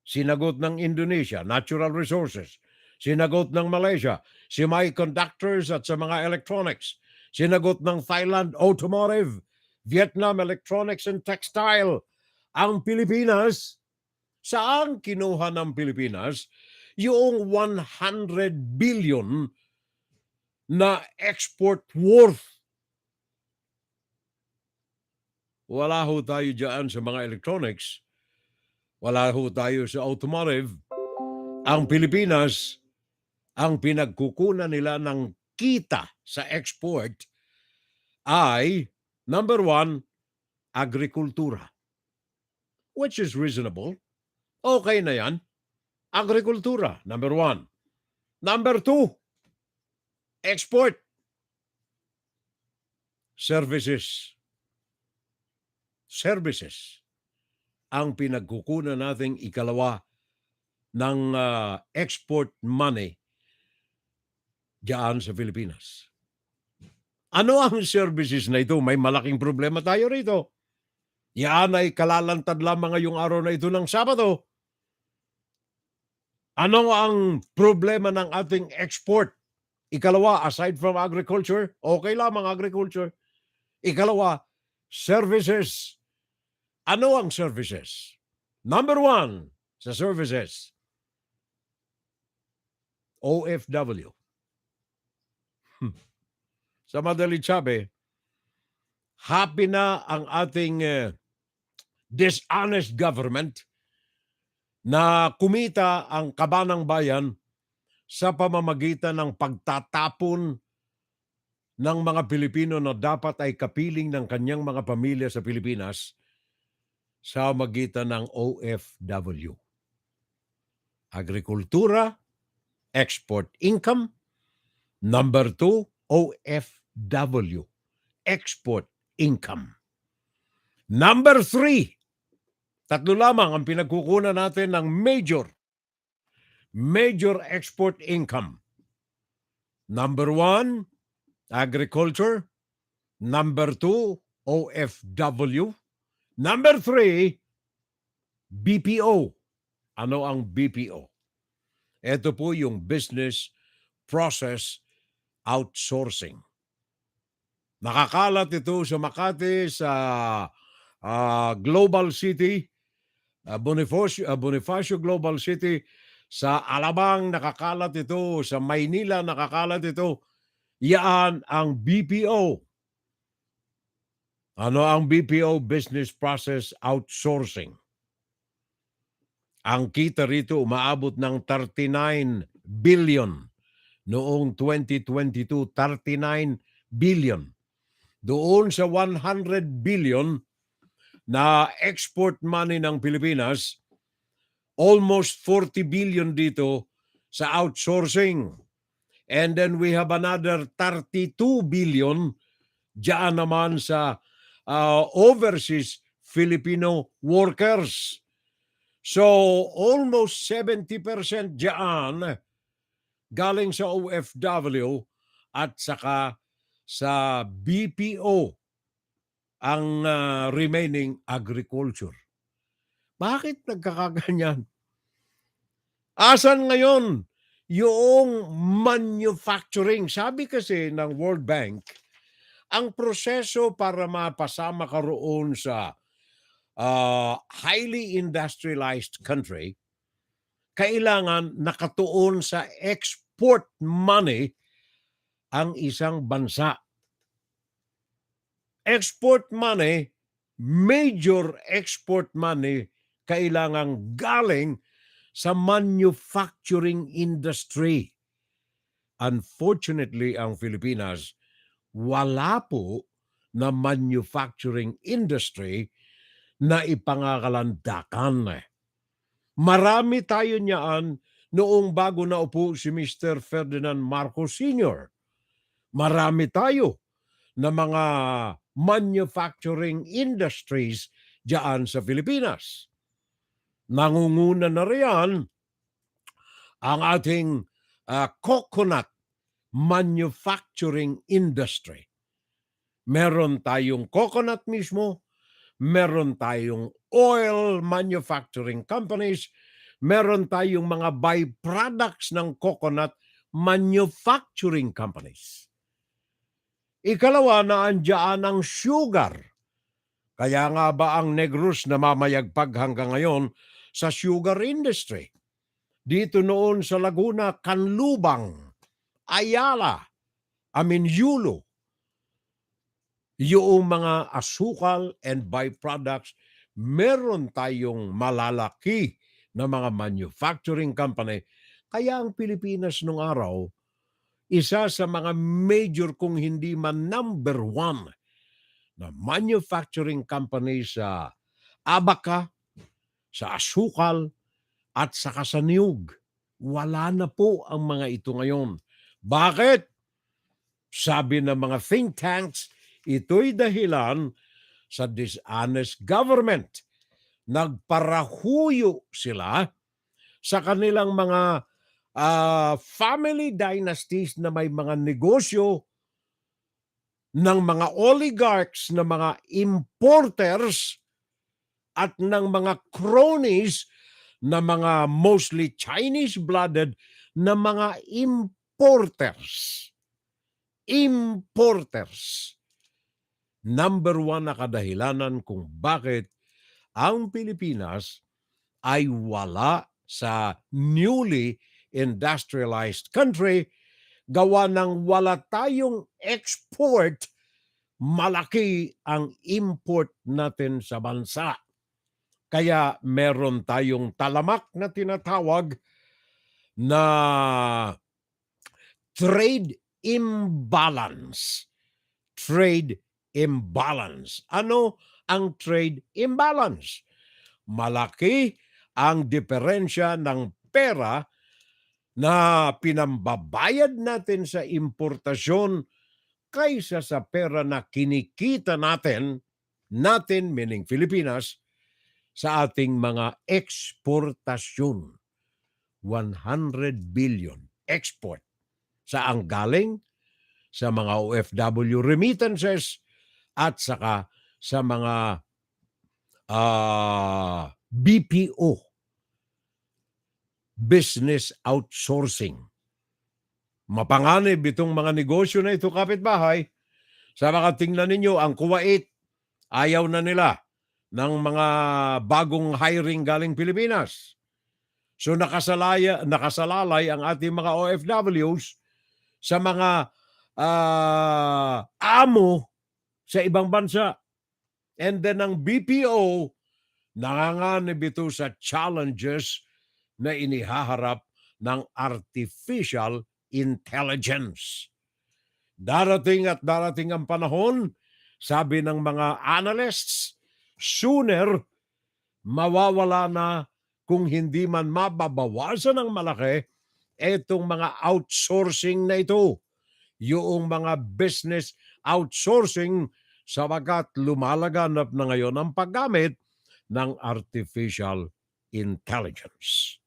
Sinagot ng Indonesia, natural resources. Sinagot ng Malaysia, semiconductors at sa mga electronics. Sinagot ng Thailand, automotive. Vietnam, electronics and textile. Ang Pilipinas, saan kinuha ng Pilipinas yung 100 billion na export worth? Wala ho tayo dyan sa mga electronics. Wala ho tayo sa automotive. Ang Pilipinas, ang pinagkukunan nila ng kita sa export ay, number 1, agrikultura. Which is reasonable. Okay na yan. Agrikultura, number 1. Number 2, export. Services. Ang pinagkukunan nating ikalawa ng export money diyan sa Pilipinas. Ano ang services na ito? May malaking problema tayo rito. Yan ay kalalantad lamang ngayong araw na ito ng Sabado. Ano ang problema ng ating export? Ikalawa, aside from agriculture, okay lamang agriculture. Ikalawa, services. Ano ang services? Number 1 sa services, OFW. Sa madaling sabi, happy na ang ating dishonest government na kumita ang kabanang bayan sa pamamagitan ng pagtatapon ng mga Pilipino na dapat ay kapiling ng kanyang mga pamilya sa Pilipinas sa magitan ng OFW. Agrikultura, export income. Number 2, OFW, export income. Number 3, tatlo lamang ang pinagkukunan natin ng major export income. Number 1, agriculture. Number 2, OFW. Number 3, BPO. Ano ang BPO? Ito po yung business process outsourcing. Nakakalat ito sa Makati, sa Global City, Bonifacio Global City, sa Alabang nakakalat ito, sa Maynila nakakalat ito. Yan ang BPO. Ano ang BPO? Business Process Outsourcing. Ang kita rito umaabot ng 39 billion noong 2022, 39 billion. Doon sa 100 billion na export money ng Pilipinas, almost 40 billion dito sa outsourcing. And then we have another 32 billion diyan naman sa overseas Filipino workers. So almost 70% diyan galing sa OFW at saka sa BPO ang remaining agriculture. Bakit nagkakaganyan? Asan ngayon yung manufacturing? Sabi kasi ng World Bank, ang proseso para mapasama ka roon sa highly industrialized country, kailangan nakatuon sa export money ang isang bansa. Export money, major export money, kailangang galing sa manufacturing industry. Unfortunately, ang Pilipinas, wala po na manufacturing industry na ipangakalandakan. Marami tayo niyaan noong bago na upo si Mr. Ferdinand Marcos Sr. Marami tayo na mga manufacturing industries diyan sa Pilipinas. Nangunguna na riyan ang ating coconut manufacturing industry. Meron tayong coconut mismo, meron tayong oil manufacturing companies, meron tayong mga byproducts ng coconut manufacturing companies. Ikalawa na andyan ang sugar. Kaya nga ba ang Negros namamayagpag hanggang ngayon sa sugar industry? Dito noon sa Laguna, Canlubang, Ayala, Yulo, yung mga asukal and byproducts, meron tayong malalaki na mga manufacturing company. Kaya ang Pilipinas nung araw, isa sa mga major kung hindi man number 1 na manufacturing company sa abaka, sa asukal, at saka sa niyog. Wala na po ang mga ito ngayon. Bakit? Sabi ng mga think tanks, ito'y dahilan sa dishonest government. Nagparahuyo sila sa kanilang mga family dynasties na may mga negosyo ng mga oligarchs na mga importers at ng mga cronies na mga mostly Chinese-blooded na mga importers. Importers. Number 1 na kadahilanan kung bakit ang Pilipinas ay wala sa newly industrialized country, gawa ng wala tayong export, malaki ang import natin sa bansa. Kaya meron tayong talamak na tinatawag na trade imbalance. Trade imbalance. Ano ang trade imbalance? Malaki ang diferensya ng pera na pinambabayad natin sa importasyon kaysa sa pera na kinikita natin meaning Pilipinas, sa ating mga eksportasyon. 100 billion export. Saan galing? Sa mga OFW remittances at saka sa mga BPO, business outsourcing. Mapanganib itong mga negosyo na ito, kapitbahay. Sa mga tingnan ninyo, ang Kuwait, ayaw na nila ng mga bagong hiring galing Pilipinas. So nakasalalay ang ating mga OFWs sa mga amo sa ibang bansa. And then ang BPO, nanganganib ito sa challenges na inihaharap ng artificial intelligence. Darating at darating ang panahon, sabi ng mga analysts, sooner mawawala na kung hindi man mababawasan ng malaki itong mga outsourcing na ito. Yung mga business outsourcing sapagkat lumalaganap na ngayon ang paggamit ng artificial intelligence.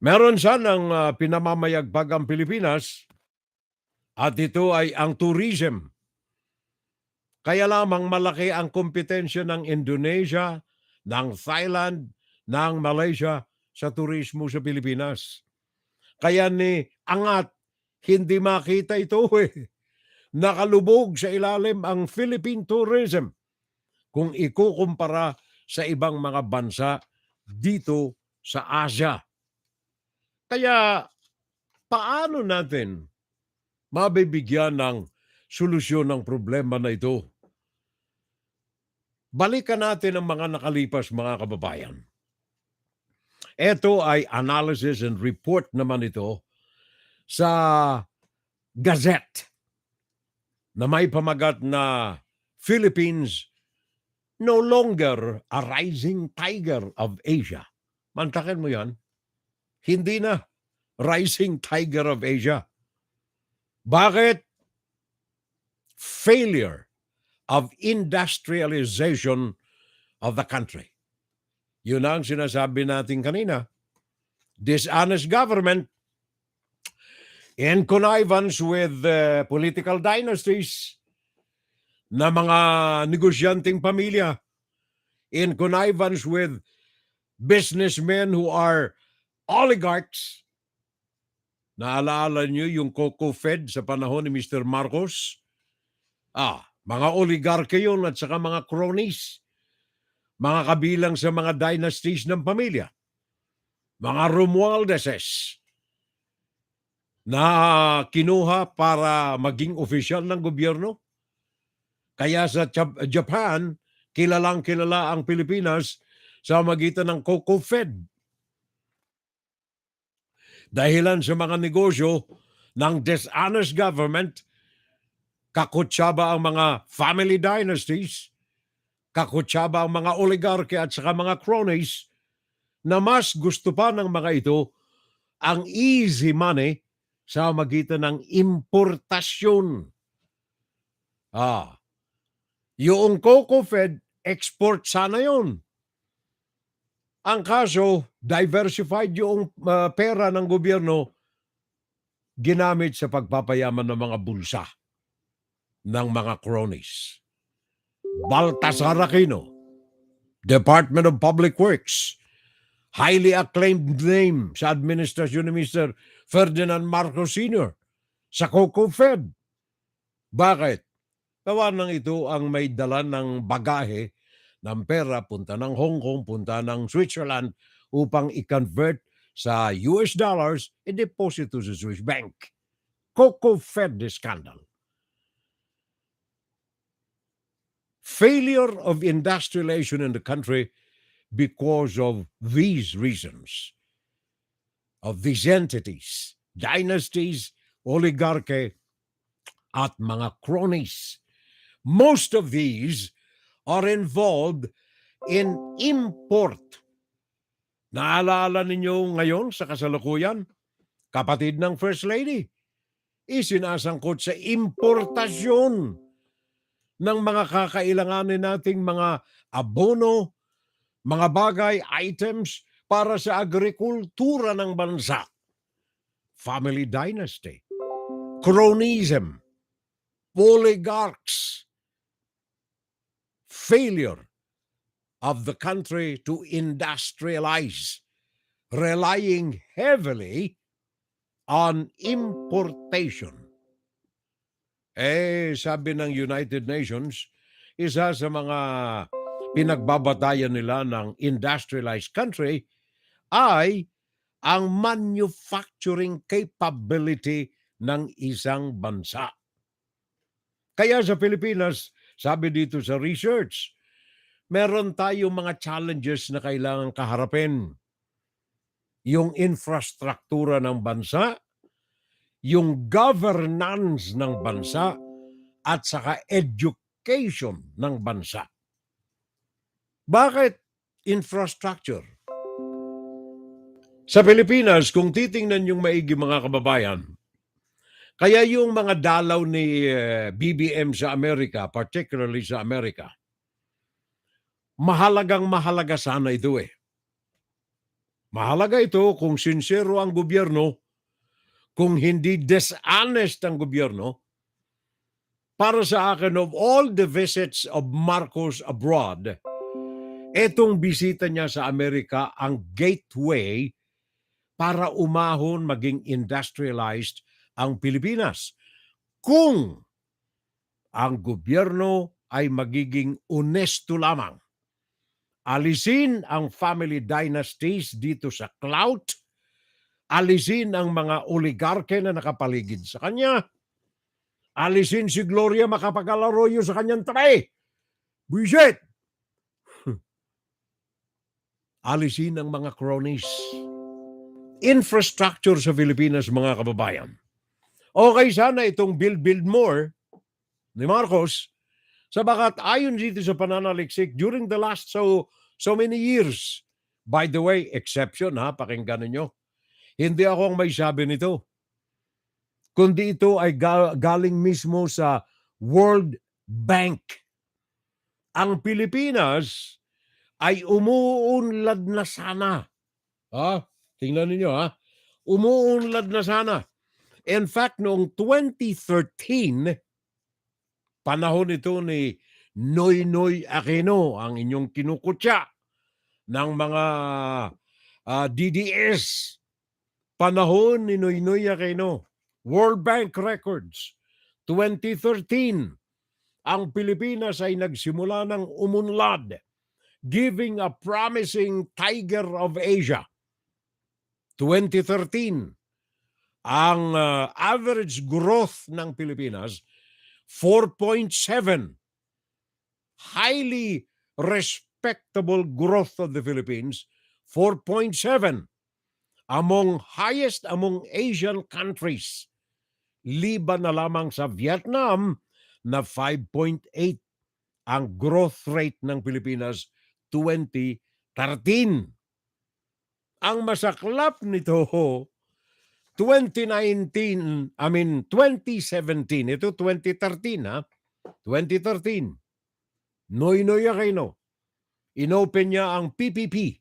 Meron sanang pinamamayagpag ang Pilipinas at ito ay ang tourism. Kaya lamang malaki ang kompetensya ng Indonesia, ng Thailand, ng Malaysia sa turismo sa Pilipinas. Kaya ni angat, hindi makita ito Nakalubog sa ilalim ang Philippine tourism kung ikukumpara sa ibang mga bansa dito sa Asia. Kaya paano natin mabibigyan ng solusyon ng problema na ito? Balikan natin ang mga nakalipas, mga kababayan. Ito ay analysis and report naman ito sa Gazette na may pamagat na Philippines no longer a rising tiger of Asia. Mantakin mo yan. Hindi na rising tiger of Asia. Bakit? Failure of industrialization of the country. Yun ang sinasabi natin kanina. Dishonest government in connivance with political dynasties na mga negosyanteng pamilya, in connivance with businessmen who are oligarchs. Naalaala niyo yung Coco Fed sa panahon ni Mr. Marcos? Mga oligarke yun at saka mga cronies. Mga kabilang sa mga dynasties ng pamilya. Mga Romualdeses na kinuha para maging opisyal ng gobyerno. Kaya sa Japan, kilalang kilala ang Pilipinas sa magitan ng Coco Fed. Dahilan sa mga negosyo ng dishonest government, kakutsaba ang mga family dynasties, kakutsaba ang mga oligarke at saka mga cronies na mas gusto pa ng mga ito ang easy money sa magitan ng importasyon. Yung Coco Fed, export sana yun. Ang kaso, diversified yung pera ng gobyerno ginamit sa pagpapayaman ng mga bulsa ng mga cronies. Baltasar Aquino, Department of Public Works, highly acclaimed name sa administrasyon ni Mr. Ferdinand Marcos Sr. sa Coco Fed. Bakit? Gawa ng ito ang may dala ng bagahe ng pera, punta ng Hong Kong, punta ng Switzerland upang i-convert sa US dollars, i-deposito sa Swiss Bank. Coco Fed scandal. Failure of industrialization in the country because of these reasons, of these entities, dynasties, oligarchy, at mga cronies. Most of these are involved in import. Naalala ninyo ngayon sa kasalukuyan, kapatid ng First Lady, isinasangkot sa importasyon ng mga kakailanganin nating mga abono, mga bagay, items para sa agrikultura ng bansa. Family dynasty, cronism, oligarchs, failure of the country to industrialize, relying heavily on importation. Sabi ng United Nations, isa sa mga pinagbabatayan nila ng industrialized country ay ang manufacturing capability ng isang bansa. Kaya sa Pilipinas, sabi dito sa research, meron tayong mga challenges na kailangang kaharapin. Yung infrastruktura ng bansa, yung governance ng bansa, at saka education ng bansa. Bakit infrastructure? Sa Pilipinas, kung titingnan yung maigi mga kababayan, kaya yung mga dalaw ni BBM sa Amerika, particularly sa Amerika, mahalaga sana ito eh. Mahalaga ito kung sincero ang gobyerno, kung hindi dishonest ang gobyerno. Para sa akin, of all the visits of Marcos abroad, etong bisita niya sa Amerika ang gateway para umahon maging industrialized ang Pilipinas. Kung ang gobyerno ay magiging honesto lamang. Alisin ang family dynasties dito sa clout, alisin ang mga oligarke na nakapaligid sa kanya, alisin si Gloria Macapagal-Arroyo sa kanyang tabi. Buisit! Alisin ang mga cronies. Infrastructure sa Pilipinas, mga kababayan. Okay sana itong build more ni Marcos, sabagat ayon dito sa pananaliksik during the last so many years. By the way, exception ha, pakinggan ninyo. Hindi ako ang may sabi nito. Kundi ito ay galing mismo sa World Bank. Ang Pilipinas ay umuunlad na sana. Tingnan ninyo ha. Umuunlad na sana. In fact, noong 2013, panahon ito ni Noynoy Aquino, ang inyong kinukutya ng mga DDS. Panahon ni Noynoy Aquino. World Bank Records, 2013, ang Pilipinas ay nagsimula ng umunlad, giving a promising tiger of Asia. 2013, ang average growth ng Pilipinas, 4.7. Highly respectable growth of the Philippines, 4.7. Highest among Asian countries. Liban na lamang sa Vietnam na 5.8 ang growth rate ng Pilipinas 2013. Ang masaklap nito 2017, ito 2013 ha, 2013, Noynoy Aquino, inopen niya ang PPP,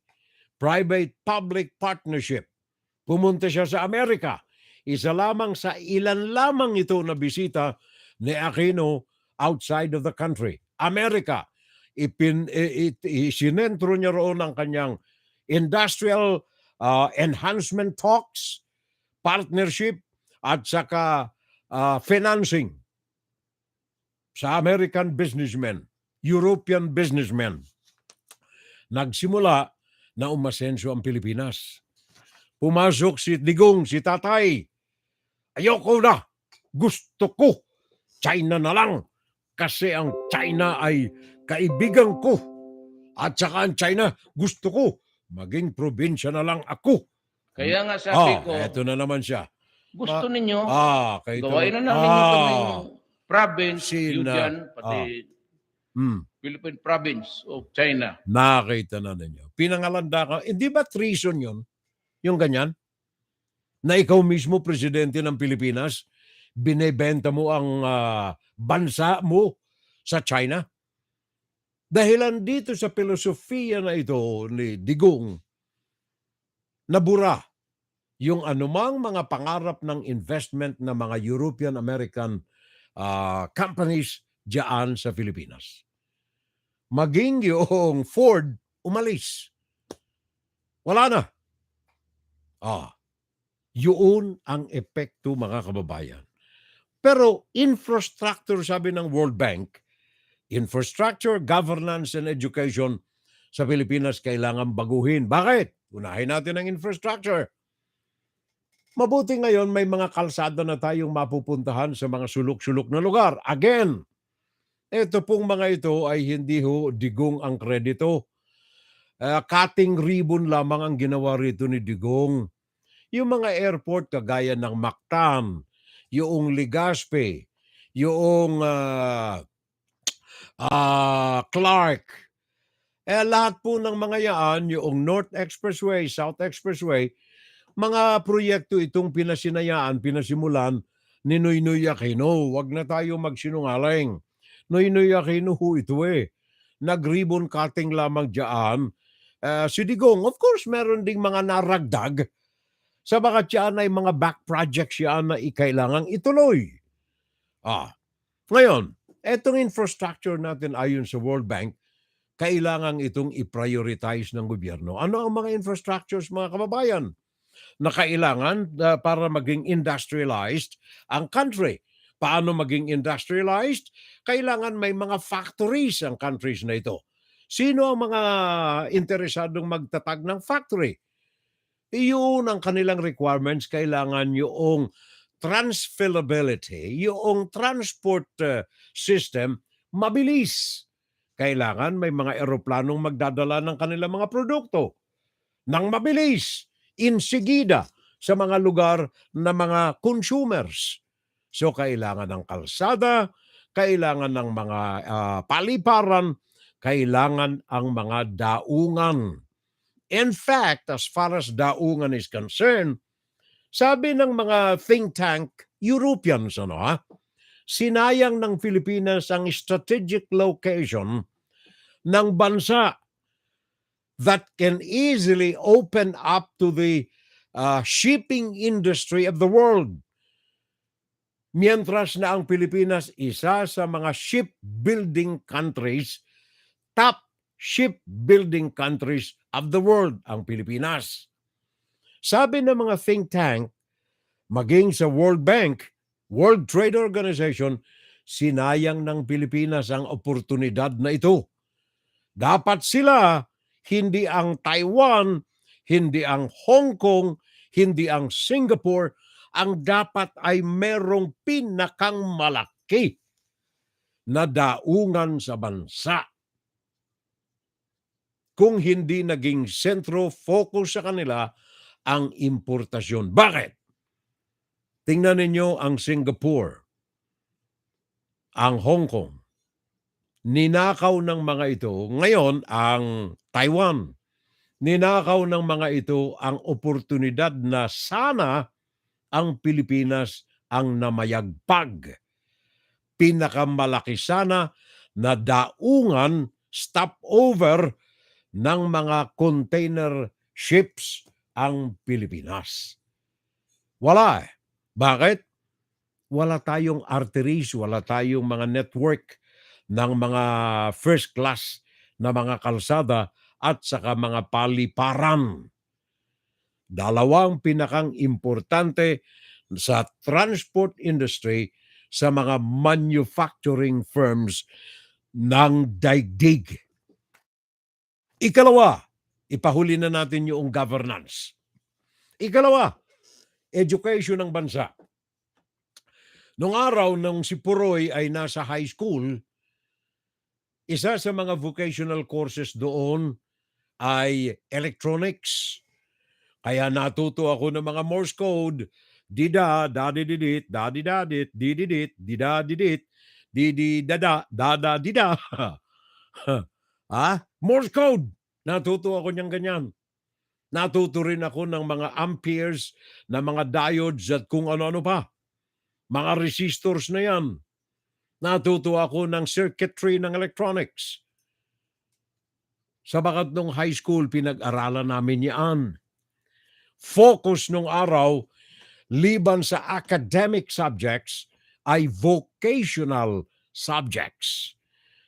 Private-Public Partnership. Pumunta siya sa Amerika. Isa lamang sa ilan lamang ito na bisita ni Aquino outside of the country. Amerika. Isinentro niya roon ang kanyang industrial enhancement talks, partnership, at saka financing sa American businessmen, European businessmen. Nagsimula na umasenso ang Pilipinas. Pumasok si Digong, si Tatay. Ayoko na. Gusto ko. China na lang. Kasi ang China ay kaibigan ko. At saka ang China, gusto ko maging probinsya na lang ako. Kaya nga sabi ko, eto na naman siya. gusto ninyo, Kayo gawain na namin yung kaming province, yun dyan, pati Philippine province of China. Nakita na ninyo. Pinangalanda ka, hindi ba treason yun? Yung ganyan? Na ikaw mismo, presidente ng Pilipinas, binebenta mo ang bansa mo sa China? Dahilan dito sa filosofiya na ito ni Digong, nabura yung anumang mga pangarap ng investment ng mga European-American companies diyan sa Pilipinas. Maging yung Ford, umalis. Wala na. Yun ang epekto, mga kababayan. Pero infrastructure, sabi ng World Bank, infrastructure, governance, and education sa Pilipinas kailangan baguhin. Bakit? Unahin natin ang infrastructure. Mabuti ngayon may mga kalsada na tayong mapupuntahan sa mga sulok-sulok na lugar. Again, ito pong mga ito ay hindi Digong ang kredito. Cutting ribbon lamang ang ginawa rito ni Digong. Yung mga airport kagaya ng Mactan, yung Legazpi, yung Clark. Lahat po ng mga yan, yung North Expressway, South Expressway, mga proyekto itong pinasimulan ni Noynoy Aquino. Huwag na tayo magsinungaling. Noynoy Aquino ito Nag-ribbon cutting lamang dyan. Si Digong, of course, meron ding mga naragdag sa mga tiyan ay mga back projects yan na ikailangang ituloy. Ngayon, etong infrastructure natin ayon sa World Bank, kailangan itong i-prioritize ng gobyerno. Ano ang mga infrastructures, mga kababayan, na kailangan para maging industrialized ang country? Paano maging industrialized? Kailangan may mga factories ang countries na ito. Sino ang mga interesadong magtatag ng factory? Iyon ang kanilang requirements. Kailangan yung transferability, yung transport system, mabilis. Kailangan may mga eroplanong magdadala ng kanilang mga produkto nang mabilis, insigida sa mga lugar na mga consumers. So kailangan ng kalsada, kailangan ng mga paliparan, kailangan ang mga daungan. In fact, as far as daungan is concerned, sabi ng mga think tank Europeans, sinayang ng Pilipinas ang strategic location ng bansa that can easily open up to the shipping industry of the world. Mientras na ang Pilipinas, isa sa mga shipbuilding countries, top shipbuilding countries of the world, ang Pilipinas. Sabi ng mga think tank, maging sa World Bank, World Trade Organization, sinayang ng Pilipinas ang oportunidad na ito. Dapat sila, hindi ang Taiwan, hindi ang Hong Kong, hindi ang Singapore, ang dapat ay merong pinakang malaki na daungan sa bansa. Kung hindi naging sentro focus sa kanila ang importasyon. Bakit? Tingnan ninyo ang Singapore, ang Hong Kong. Ninakaw ng mga ito, ngayon ang Taiwan. Ninakaw ng mga ito ang oportunidad na sana ang Pilipinas ang namayagpag. Pinakamalaki sana na daungan, stopover ng mga container ships ang Pilipinas. Wala . Bakit? Wala tayong arteries, wala tayong mga network ng mga first class na mga kalsada at saka mga paliparan. Dalawang pinakang importante sa transport industry sa mga manufacturing firms ng daigdig. Ikalawa, ipahuli na natin yung governance. Ikalawa, education ng bansa. Noong araw nung si Puroy ay nasa high school, Isa sa mga vocational courses doon ay electronics. Kaya natuto ako ng mga Morse code. Dida, dadididit, dadidadit, dididit, didadidit, dididada, dada, dida. Morse code. Natuto ako niyang ganyan. Natuto rin ako ng mga amperes, na mga diodes at kung ano-ano pa. Mga resistors na yan. Natuto ako ng circuitry ng electronics. Sabagat nung high school, pinag-aralan namin yan. Focus nung araw, liban sa academic subjects, ay vocational subjects.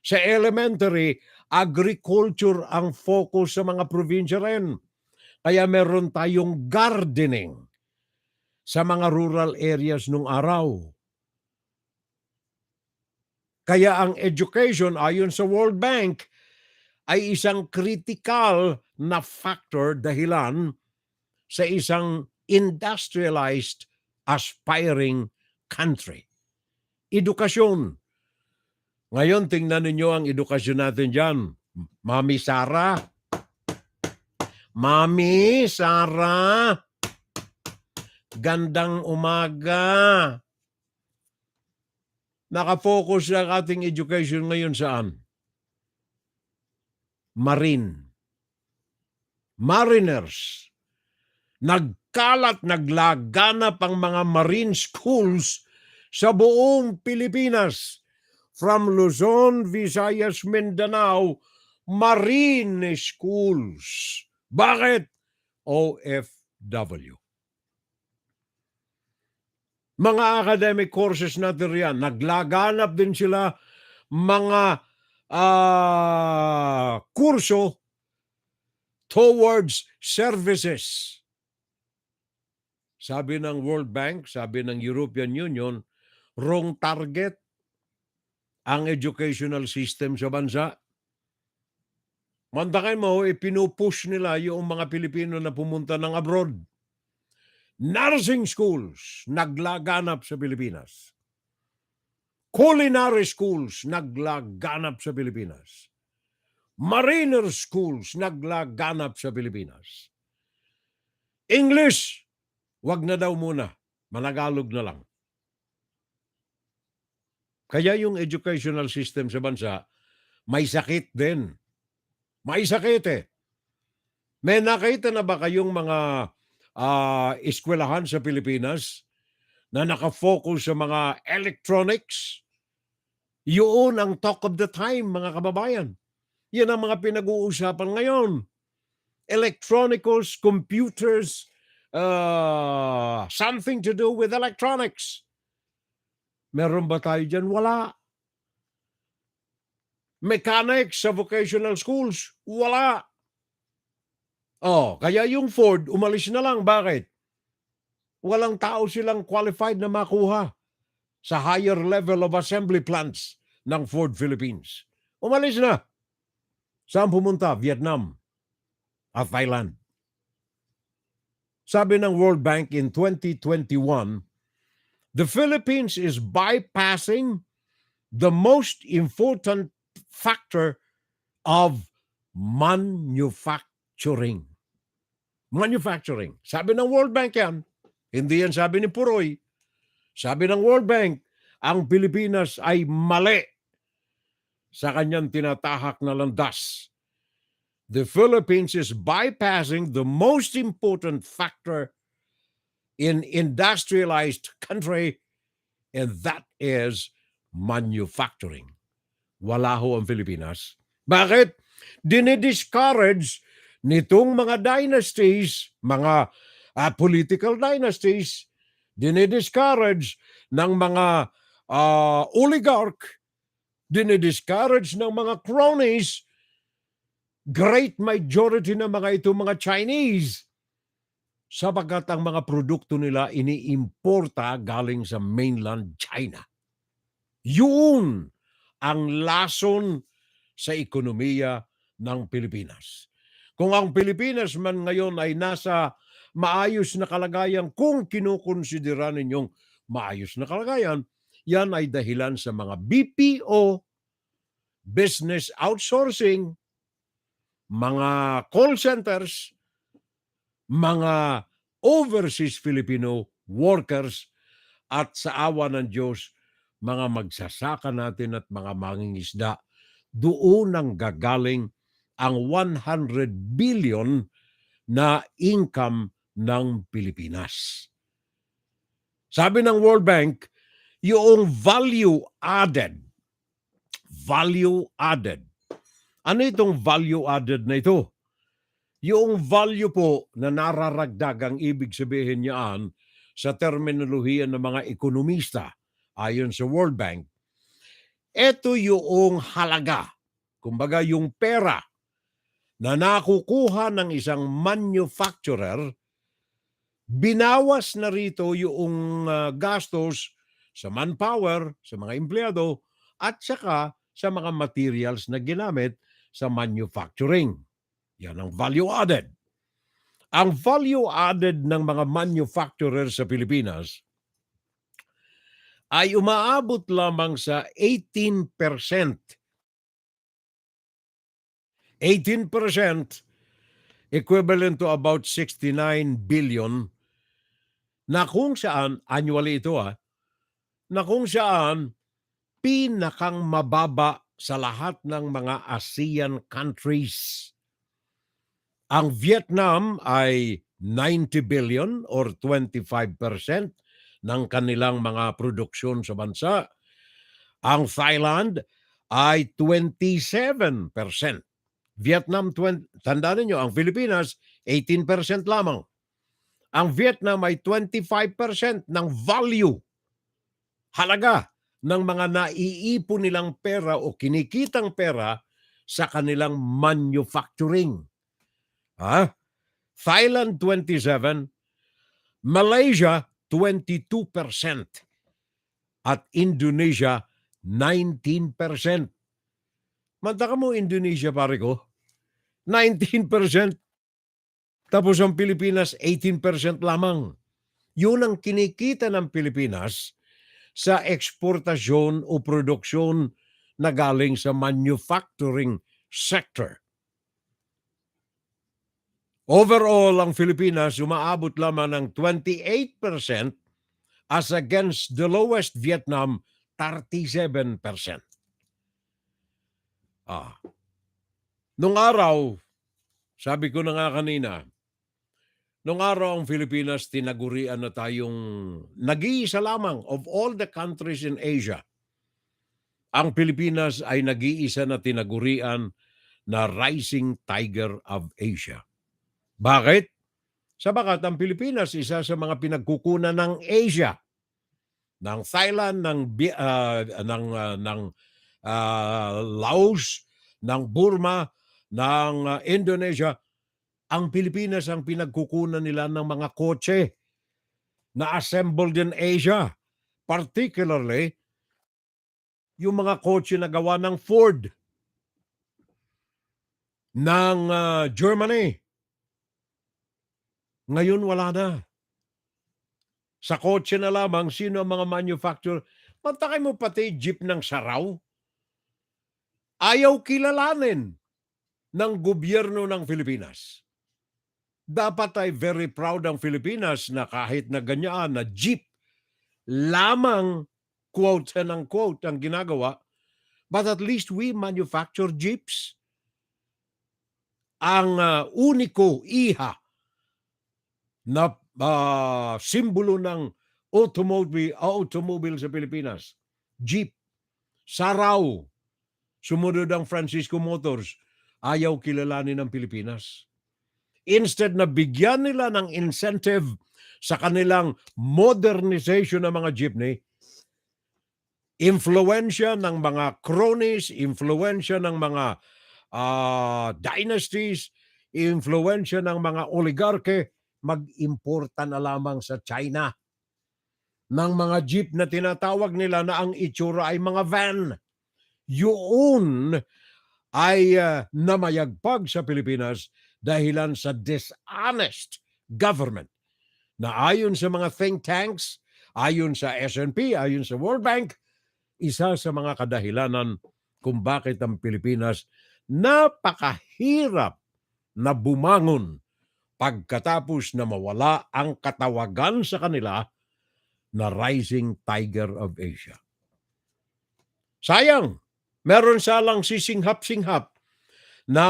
Sa elementary, agriculture ang focus sa mga probinsya rin. Kaya meron tayong gardening sa mga rural areas nung araw. Kaya ang education ayon sa World Bank ay isang critical na factor dahilan sa isang industrialized aspiring country. Edukasyon. Ngayon, tingnan ninyo ang edukasyon natin dyan. Mami Sara. Mami Sara. Gandang umaga. Nakafocus ang ating education ngayon saan? Marine. Mariners. Nagkalat, naglaganap ang mga marine schools sa buong Pilipinas. From Luzon, Visayas, Mindanao, marine schools. Bakit? OFW. Mga academic courses natin riyan, naglaganap din sila mga kurso towards services. Sabi ng World Bank, sabi ng European Union, wrong target ang educational system sa bansa. Mandakan mo, pinupush nila yung mga Pilipino na pumunta ng abroad. Nursing schools, naglaganap sa Pilipinas. Culinary schools, naglaganap sa Pilipinas. Mariner schools, naglaganap sa Pilipinas. English, wag na daw muna. Managalog na lang. Kaya yung educational system sa bansa, may sakit din. May sakit eh. May nakita na ba kayong mga eskwelahan sa Pilipinas na nakafocus sa mga electronics? Yun ang talk of the time, mga kababayan. Yan ang mga pinag-uusapan ngayon. Electronicals, computers, something to do with electronics. Meron ba tayo dyan? Wala. Mechanics sa vocational schools? Wala. Kaya yung Ford, umalis na lang. Bakit? Walang tao silang qualified na makuha sa higher level of assembly plants ng Ford Philippines. Umalis na. Saan pumunta? Vietnam at Thailand. Sabi ng World Bank in 2021, the Philippines is bypassing the most important factor of manufacturing. Manufacturing. Sabi ng World Bank yan. Hindi yan sabi ni Puroy. Sabi ng World Bank, ang Pilipinas ay mali sa kanyang tinatahak na landas. The Philippines is bypassing the most important factor in industrialized country, and that is manufacturing. Wala ho ang Pilipinas. Bakit? Dinidiscourage nitong mga dynasties, mga political dynasties, dinidiscourage ng mga oligarch, dinidiscourage ng mga cronies, great majority ng mga ito mga Chinese, sapagkat ang mga produkto nila iniimporta galing sa mainland China. Yun ang lason sa ekonomiya ng Pilipinas. Kung ang Pilipinas man ngayon ay nasa maayos na kalagayan, kung kinukonsidera ninyong maayos na kalagayan, yan ay dahilan sa mga BPO, business outsourcing, mga call centers, mga overseas Filipino workers, at sa awa ng Diyos, mga magsasaka natin at mga mangingisda, doon ang gagaling ang 100 billion na income ng Pilipinas. Sabi ng World Bank, yung value added. Ano itong value added na ito? Yung value po na nararagdag, ang ibig sabihin niyaan sa terminolohiya ng mga ekonomista ayon sa World Bank, ito yung halaga, kumbaga yung pera na nakukuha ng isang manufacturer, binawas na rito yung gastos sa manpower, sa mga empleyado, at saka sa mga materials na ginamit sa manufacturing. Yan ang value added. Ang value added ng mga manufacturer sa Pilipinas ay umaabot lamang sa 18%. 18% equivalent to about 69 billion na kung saan, annually ito na kung saan pinakang mababa sa lahat ng mga ASEAN countries. Ang Vietnam ay 90 billion or 25% ng kanilang mga produksyon sa bansa. Ang Thailand ay 27%. Vietnam, tandaan niyo, ang Pilipinas, 18% lamang. Ang Vietnam ay 25% ng value, halaga ng mga naiipon nilang pera o kinikitang pera sa kanilang manufacturing. Thailand 27%, Malaysia 22%, at Indonesia 19%. Mantaka mo Indonesia, pare ko, 19%. Tapos ang Pilipinas 18% lamang. Yun ang kinikita ng Pilipinas sa eksportasyon o produksyon na galing sa manufacturing sector. Overall, ang Pilipinas umaabot lamang ng 28% as against the lowest Vietnam, 37%. Nung araw, sabi ko na nga kanina, nung araw ang Pilipinas tinagurian na tayong nag-iisa lamang of all the countries in Asia. Ang Pilipinas ay nag-iisa na tinagurian na rising tiger of Asia. Bakit? Sabagat ang Pilipinas isa sa mga pinagkukunan ng Asia, ng Thailand, ng Laos, ng Burma, ng Indonesia. Ang Pilipinas ang pinagkukunan nila ng mga kotse na assembled in Asia. Particularly, yung mga kotse na gawa ng Ford, ng Germany. Ngayon wala na. Sa kotse na lamang, sino ang mga manufacturer? Mantakay mo pati jeep ng Saraw. Ayaw kilalanin ng gobyerno ng Pilipinas. Dapat ay very proud ang Pilipinas na kahit na ganyan na jeep lamang, quote and unquote, ang ginagawa, but at least we manufacture jeeps. Ang uniko iha na simbolo ng automobile sa Pilipinas, jeep. Saraw, sumunod ang Francisco Motors, ayaw kilalanin ng Pilipinas. Instead na bigyan nila ng incentive sa kanilang modernization ng mga jeepney, influensya ng mga cronies, influensya ng mga dynasties, influensya ng mga oligarchs, mag-importa na lamang sa China ng mga jeep na tinatawag nila na ang itsura ay mga van. Yun ay namayagpag sa Pilipinas dahilan sa dishonest government na ayon sa mga think tanks, ayon sa S&P, ayon sa World Bank, isa sa mga kadahilanan kung bakit ang Pilipinas napakahirap na bumangon pagkatapos na mawala ang katawagan sa kanila na Rising Tiger of Asia. Sayang, meron salang sisinghap-singhap na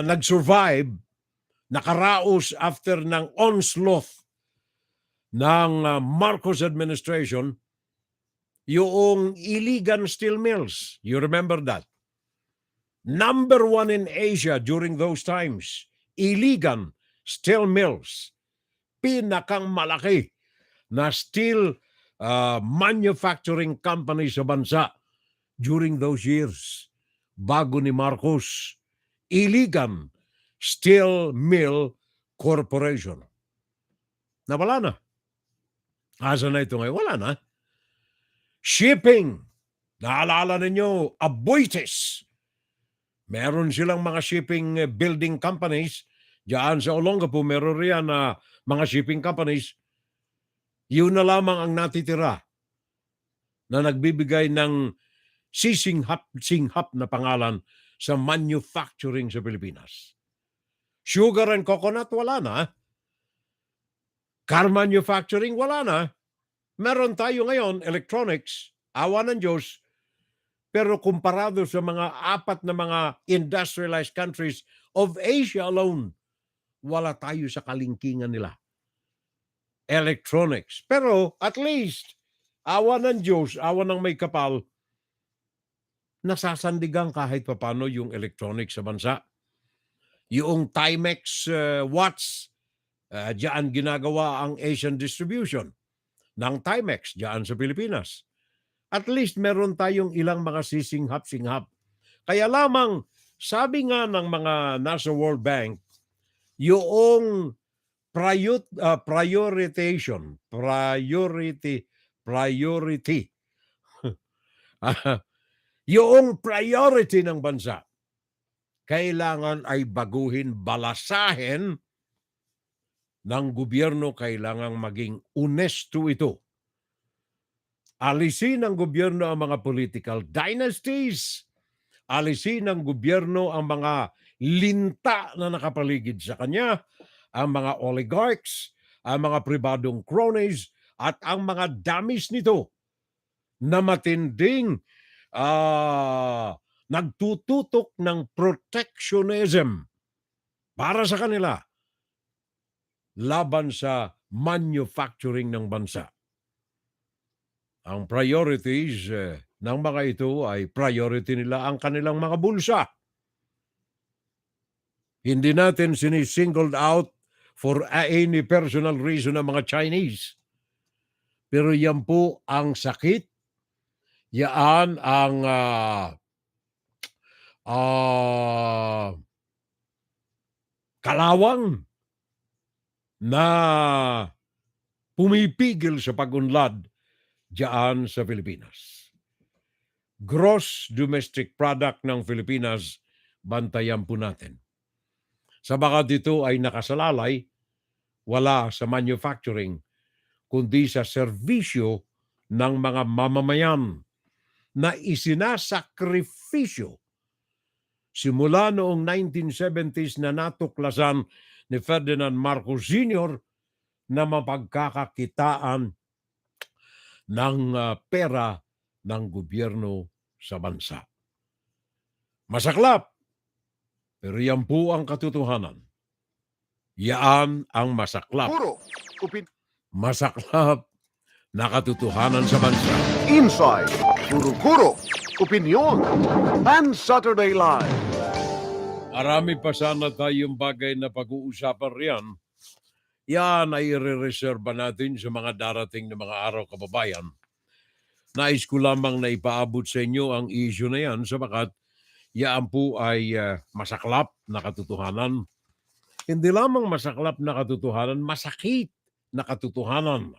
nag-survive, nakaraos after ng onslaught ng Marcos administration, yung illegal steel mills. You remember that? Number 1 in Asia during those times, illegal steel mills. Pinakang malaki na steel manufacturing company sa bansa during those years. Bago ni Marcos, illegal steel mill corporation. Nawala na. Asa na ito ngayon? Wala na. Shipping. Naalala ninyo, Aboitiz. Meron silang mga shipping building companies. Diyan sa Olongapo, meron riyan na mga shipping companies. Yun na lamang ang natitira na nagbibigay ng sisinghap-singhap na pangalan sa manufacturing sa Pilipinas. Sugar and coconut, wala na. Car manufacturing, wala na. Meron tayo ngayon, electronics, awa ng Diyos, pero kumparado sa mga 4 na mga industrialized countries of Asia alone, wala tayo sa kalingkingan nila. Electronics. Pero at least, awa ng Diyos, awa ng may kapal, nasasandigan kahit papano yung electronics sa bansa. Yung Timex watch, diyan ginagawa ang Asian distribution ng Timex diyan sa Pilipinas. At least meron tayong ilang mga sisinghap-singhap. Kaya lamang, sabi nga ng mga nasa World Bank, yung prioritization, priority, yung priority ng bansa, kailangan ay baguhin, balasahin ng gobyerno, kailangan maging honesto ito. Alisin ng gobyerno ang mga political dynasties. Alisin ng gobyerno ang mga linta na nakapaligid sa kanya, ang mga oligarchs, ang mga pribadong cronies, at ang mga damis nito na matinding nagtututok ng protectionism para sa kanila laban sa manufacturing ng bansa. Ang priorities ng mga ito ay priority nila ang kanilang mga bulsa. Hindi natin sinisingled out for any personal reason ng mga Chinese. Pero yan po ang sakit. Yan ang kalawang na pumipigil sa pag-unlad diyan sa Pilipinas. Gross domestic product ng Pilipinas, bantayan po natin. Sabagat ito ay nakasalalay, wala sa manufacturing, kundi sa serbisyo ng mga mamamayan na isinasakripisyo simula noong 1970s na natuklasan ni Ferdinand Marcos Sr. na mapagkakakitaan ng pera ng gobyerno sa bansa. Masaklap, pero yan po ang katotohanan. Yan ang masaklap. Masaklap na katotohanan sa bansa. Inside, Kuro-Kuro, Opinion, and Saturday Live. Marami pa sana tayong bagay na pag-uusapan riyan. Yan ay i-reserva natin sa mga darating na mga araw, kababayan. Nais ko lamang na ipaabot sa inyo ang issue na yan sabagat yan po ay masaklap na katotohanan. Hindi lamang masaklap na katotohanan, masakit na katotohanan.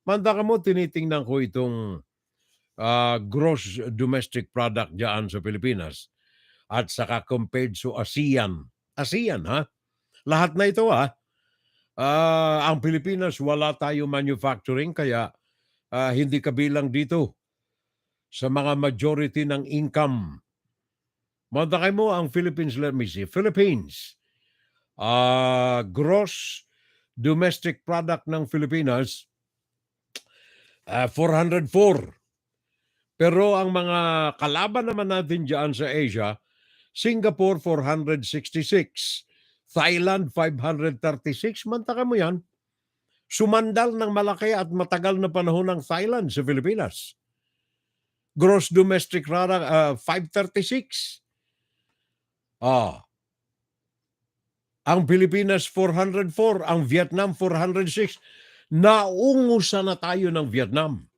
Manda ka mo, tinitingnan ko itong gross domestic product dyan sa Pilipinas at saka compared sa ASEAN. ASEAN, ha? Lahat na ito, ha? Ang Pilipinas, wala tayo manufacturing, kaya hindi kabilang dito. sa mga majority ng income. Mantakay mo ang Philippines, let me see. Philippines, gross domestic product ng Pilipinas, 404. Pero ang mga kalaban naman natin dyan sa Asia, Singapore 466, Thailand 536. Mantaka mo yan. Sumandal ng malaki at matagal na panahon ng Thailand sa Pilipinas. Gross domestic product 536. Ang Pilipinas 404, ang Vietnam 406. Naungusan na tayo ng Vietnam.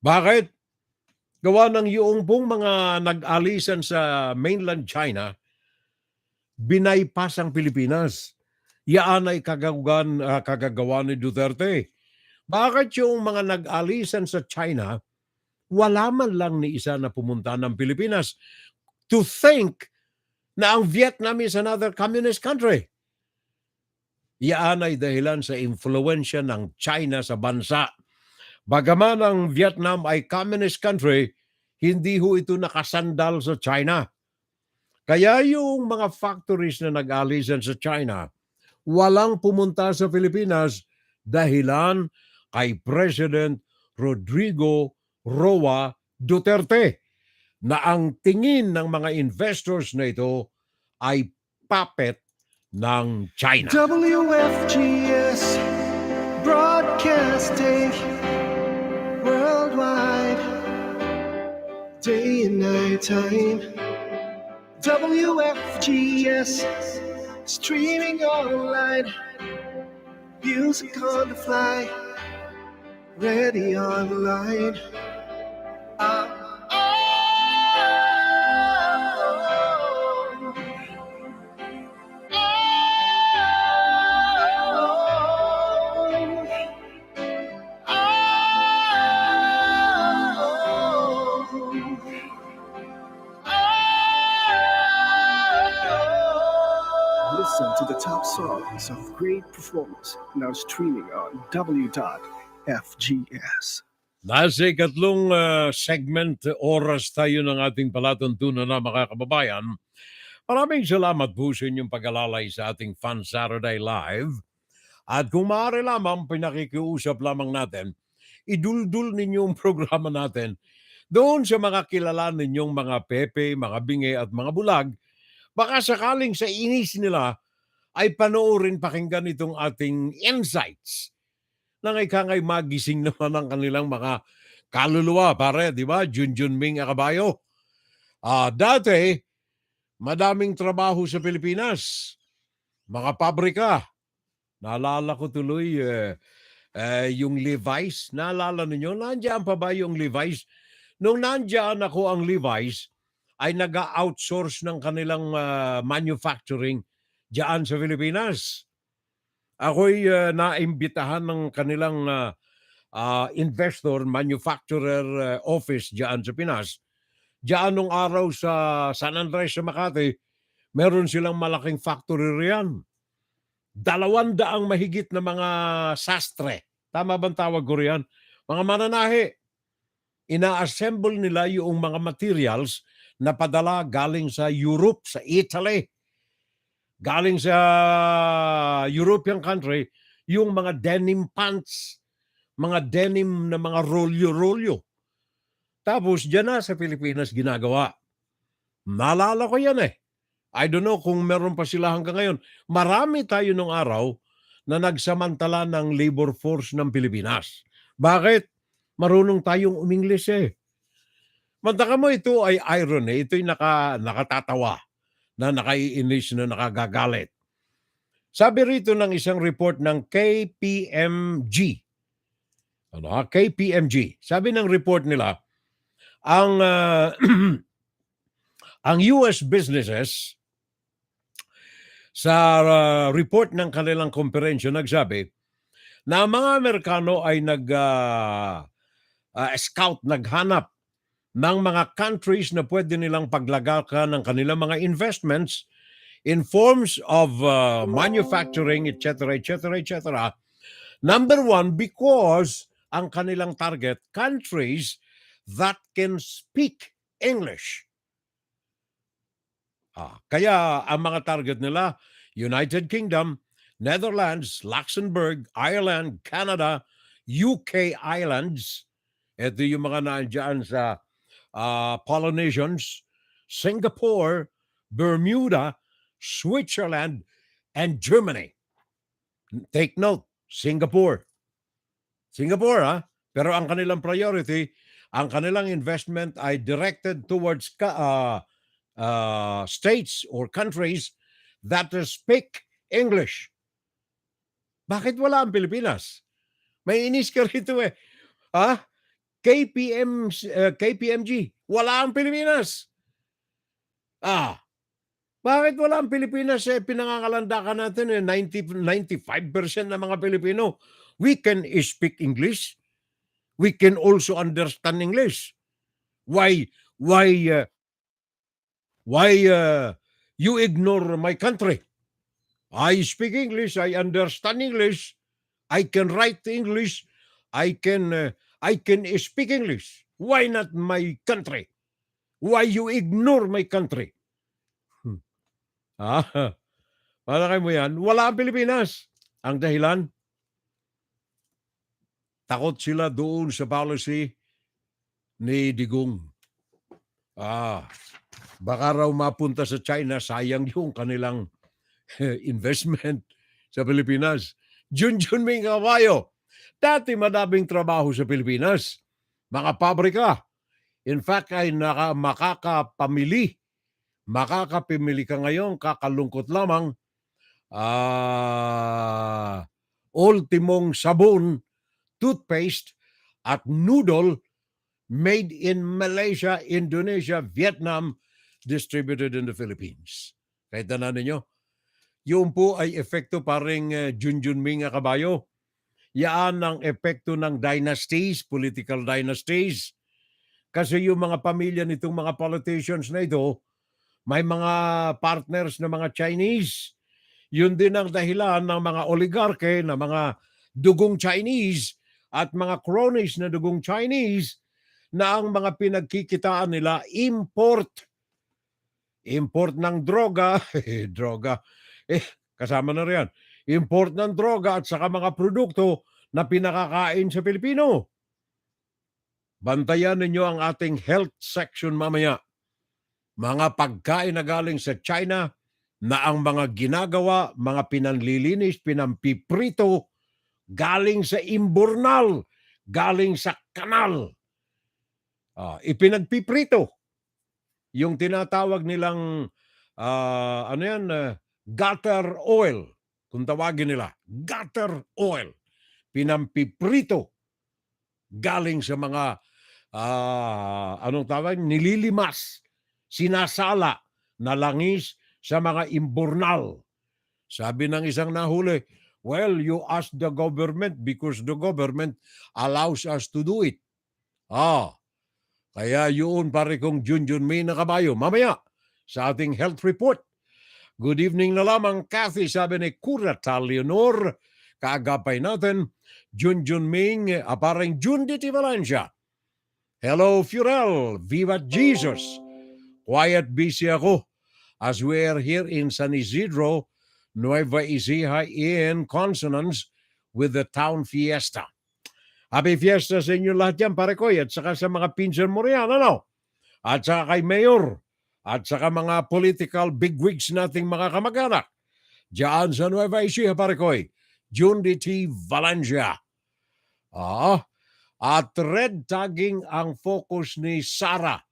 Bakit? Gawa ng yung pong mga nag-alisan sa mainland China, binaypas ang Pilipinas. Yaan ay kagagawa ni Duterte. Bakit yung mga nag-alisan sa China, wala man lang ni isa na pumunta ng Pilipinas to think na ang Vietnam is another communist country? Yaan ay dahilan sa influensya ng China sa bansa. Bagaman ang Vietnam ay communist country, hindi ho ito nakasandal sa China. Kaya yung mga factories na nag-alisan sa China, walang pumunta sa Pilipinas dahilan kay President Rodrigo Roa Duterte na ang tingin ng mga investors na ito ay puppet ng China. WFGS Broadcasting worldwide, day and night time. WFGS streaming online, music on the fly, ready online. Listen to the top songs of great performers now streaming on W.FGS. Nasa ikatlong segment, oras tayo ng ating palatuntunan na mga kababayan. Maraming salamat po sa inyong pag-alalay sa ating Fun Saturday Live. At kung maaari lamang, pinakikiusap lamang natin, iduldul ninyo ang programa natin doon sa mga kilala ninyong mga pepe, mga bingi at mga bulag. Baka sakaling sa inis nila ay panoorin pakinggan itong ating insights na ngay magising naman ang kanilang mga kaluluwa, pare, di ba? Junjun Ming Akabayo. Dati, madaming trabaho sa Pilipinas. Mga pabrika. Naalala ko tuloy yung Levi's. Naalala ninyo? Nandiyan pa ba yung Levi's? Nung nandiyan ako ang Levi's, ay nag-outsource ng kanilang manufacturing diyan sa Pilipinas. Ako'y naimbitahan ng kanilang investor, manufacturer office diyan sa Pinas. Diyan nung araw sa San Andres sa Makati, meron silang malaking factory riyan. 200 mahigit na mga sastre. Tama bang tawag ko riyan? Mga mananahi. Ina-assemble nila yung mga materials na padala galing sa Europe, sa Italy, galing sa European country, yung mga denim pants, mga denim na mga rolyo-rolyo. Tapos dyan na sa Pilipinas ginagawa. Naalala ko yan eh. I don't know kung meron pa sila hanggang ngayon. Marami tayo nung araw na nagsamantala ng labor force ng Pilipinas. Bakit? Marunong tayong umingles eh. Mantaka mo, ito ay irony, ito'y nakatatawa, na nakaiinis, na nakagagalit. Sabi rito ng isang report ng KPMG. KPMG. Sabi ng report nila, ang ang US businesses sa report ng kanilang komperensya nagsabi na ang mga Amerikano ay scout, naghanap ng mga countries na pwede nilang paglagakan ng kanilang mga investments in forms of manufacturing, etc., etc., etc. Number one, because ang kanilang target, countries that can speak English. Kaya ang mga target nila, United Kingdom, Netherlands, Luxembourg, Ireland, Canada, UK Islands, ito yung mga naandyan sa Polynesians, Singapore, Bermuda, Switzerland, and Germany. Take note, Singapore. Singapore, pero ang kanilang priority, ang kanilang investment ay directed towards states or countries that speak English. Bakit wala ang Pilipinas? May inis ka rito eh. KPMG, wala ang Pilipinas. Bakit wala ang Pilipinas? Pinangangalandakan natin 95% ng mga Pilipino. We can speak English. We can also understand English. Why you ignore my country? I speak English. I understand English. I can write English. I can speak English. Why not my country? Why you ignore my country? Malakay mo yan. Wala ang Pilipinas. Ang dahilan, takot sila doon sa policy ni Digong. Baka raw mapunta sa China, sayang yung kanilang investment sa Pilipinas. Junjun Ming Kawayo, dati madaming trabaho sa Pilipinas. Mga pabrika. In fact, ay makakapamili ka ngayon, kakalungkot lamang, ultimong sabon, toothpaste, at noodle made in Malaysia, Indonesia, Vietnam, distributed in the Philippines. Kahit na ninyo, yun po ay epekto paring Junjun Ming Kabayo. Yan ang epekto ng dynasties, political dynasties. Kasi yung mga pamilya nitong mga politicians na ito, may mga partners na mga Chinese. Yun din ang dahilan ng mga oligarche na mga dugong Chinese at mga cronies na dugong Chinese na ang mga pinagkikitaan nila import. Import ng droga, droga, kasama na riyan. Import ng droga at saka mga produkto na pinakakain sa Pilipino. Bantayan ninyo ang ating health section mamaya. Mga pagkain na galing sa China na ang mga ginagawa, mga pinanlilinis, pinampiprito, galing sa imburnal, galing sa kanal. Ipinagpiprito. Yung tinatawag nilang gutter oil, kung tawagin nila, gutter oil. Pinampiprito. Galing sa mga nililimas, sinasala na langis sa mga imburnal. Sabi ng isang nahuli, well, you ask the government because the government allows us to do it. Kaya yun pare kong Junjun Ming Kabayo. Mamaya sa ating health report. Good evening na lamang, Kathy, sabi ni Curata Leonor. Kaagapay natin, Junjun Ming, parang Junditi Valencia. Hello, Furel. Viva Jesus. Quiet busy ako as we are here in San Isidro, Nueva Ecija in consonance with the town fiesta. Happy fiesta sa inyo lahat yan, pare ko, at saka sa mga pinsan mo riyan, at saka kay Mayor, at saka mga political bigwigs nating mga kamag-anak. Diyan sa Nueva Ecija, pare ko, Junditi Valencia. At red tagging ang focus ni Sarah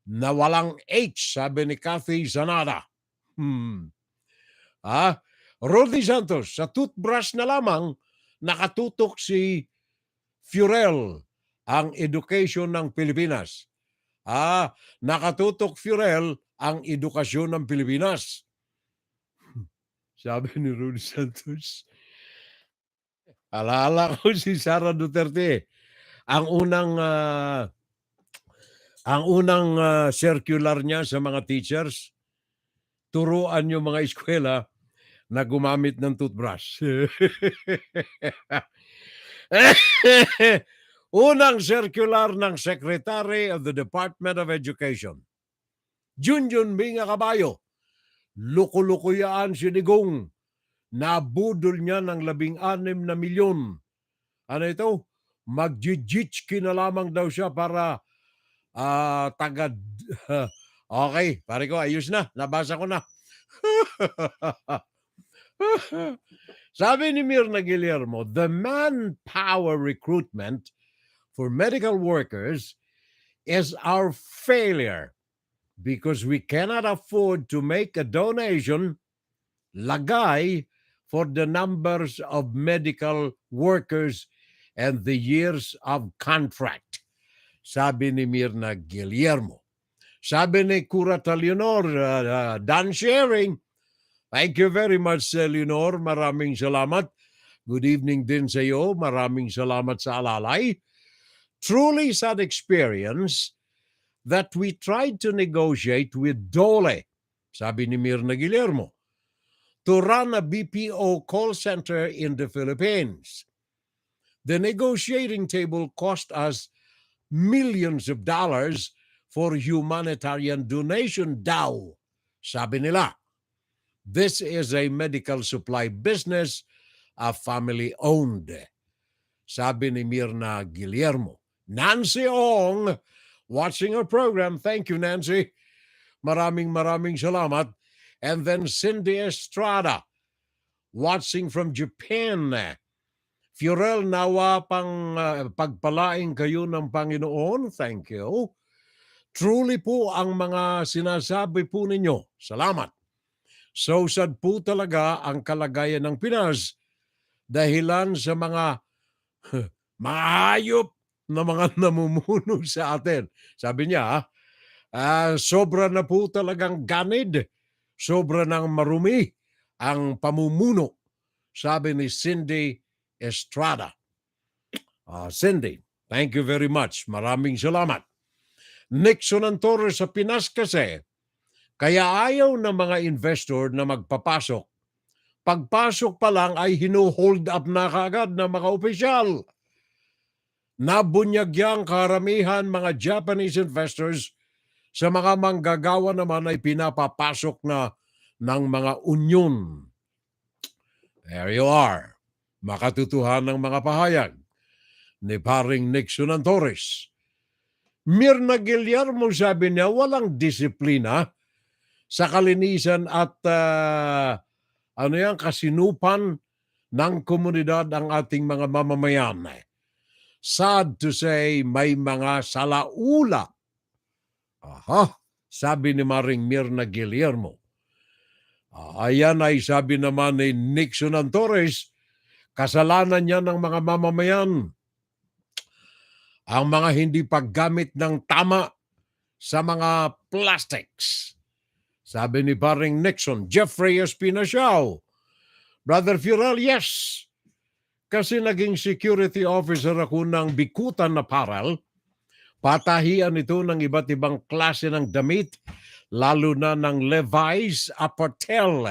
na walang H, sabi ni Kathy Zanada. Rodi Santos, sa toothbrush na lamang nakatutok si Furel ang education ng Pilipinas. Nakatutok Furel ang edukasyon ng Pilipinas. Sabi ni Rodi Santos. Alala ko si Sara Duterte. Ang unang circular niya sa mga teachers, turuan yung mga eskwela na gumamit ng toothbrush. Unang circular ng Secretary of the Department of Education. Junjun Minga Kabayo, luko-lukuyaan si Digong, nabudol niya ng 16 na milyon. Ano ito? Mag-jijitski na lamang daw siya para tagad... Okay, pare ko, ayos na. Nabasa ko na. Sabi ni Mirna Guillermo, the manpower recruitment for medical workers is our failure because we cannot afford to make a donation, lagay, for the numbers of medical workers and the years of contract. Sabi ni Mirna Guillermo. Sabi ni Curata Leonor, Dan Sharing, thank you very much, Leonor. Maraming salamat. Good evening din sa iyo. Maraming salamat sa alalay. Truly sad experience that we tried to negotiate with Dole, sabi ni Mirna Guillermo, to run a BPO call center in the Philippines. The negotiating table cost us millions of dollars for humanitarian donation daw, sabi nila. This is a medical supply business, family-owned, sabi ni Mirna Guillermo. Nancy Ong, watching our program. Thank you, Nancy. Maraming salamat. And then Cindy Estrada, watching from Japan. Fiorel, nawa pang pagpalaing kayo ng Panginoon. Thank you. Truly po ang mga sinasabi po ninyo. Salamat. So sad po talaga ang kalagayan ng Pinas dahilan sa mga mahayop na mga namumuno sa atin. Sabi niya, sobra na po talagang ganid, sobra nang marumi ang pamumuno, sabi ni Cindy Estrada. Cindy, thank you very much. Maraming salamat. Nixon Antoro sa Pinas kasi, kaya ayaw ng mga investor na magpapasok. Pagpasok pa lang ay hinu-hold up na kaagad ng mga opisyal. Nabunyagyang karamihan mga Japanese investors sa mga manggagawa naman ay pinapapasok na ng mga union. There you are. Makatutuhan ng mga pahayag ni paring Nixon Antores. Mirna Guillermo, sabi niya, walang disiplina sa kalinisan at kasinupan ng komunidad ang ating mga mamamayan. Sad to say, may mga salaula. Sabi ni Maring Mirna Guillermo. Ayan ay sabi naman ni Nixon Antores, kasalanan niya ng mga mamamayan. Ang mga hindi paggamit ng tama sa mga plastics. Sabi ni paring Nixon. Jeffrey Espinasiao. Brother Furel, yes. Kasi naging security officer ako ng Bikutan Apparel. Patahian ito ng iba't ibang klase ng damit, lalo na ng Levi's Apparel.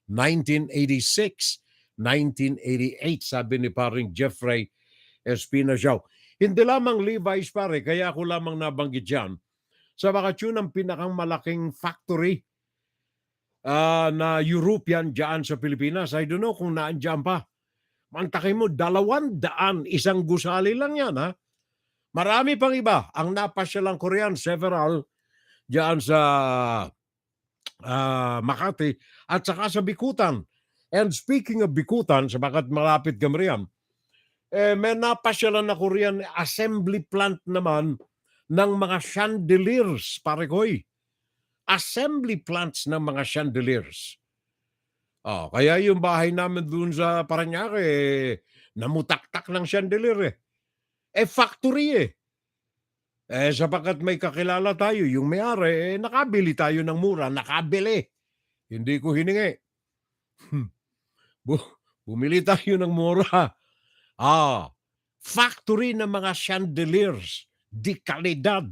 1986, 1988, sabi ni paring Jeffrey Espinasiao. Hindi lamang Levi's, pare, kaya ako lamang nabanggit dyan. Sa bakasyon ng pinakang malaking factory na European dyan sa Pilipinas. I don't know kung naandyan pa. Mantakay mo, 200, isang gusali lang yan, ha? Marami pang iba. Ang napasyalang Korean, several, dyan sa Makati, at saka sa Bikutan. And speaking of Bikutan, sabagat malapit kami riyan, may napasyalan na Korean assembly plant naman ng mga chandeliers, pare koy. Assembly plants ng mga chandeliers. Kaya yung bahay namin dun sa Parañaque, namutaktak ng chandelier factory sapagat may kakilala tayo, yung may-ari, nakabili tayo ng mura, nakabili. Hindi ko hiningi. Bumili tayo ng mura. Factory ng mga chandeliers, di kalidad,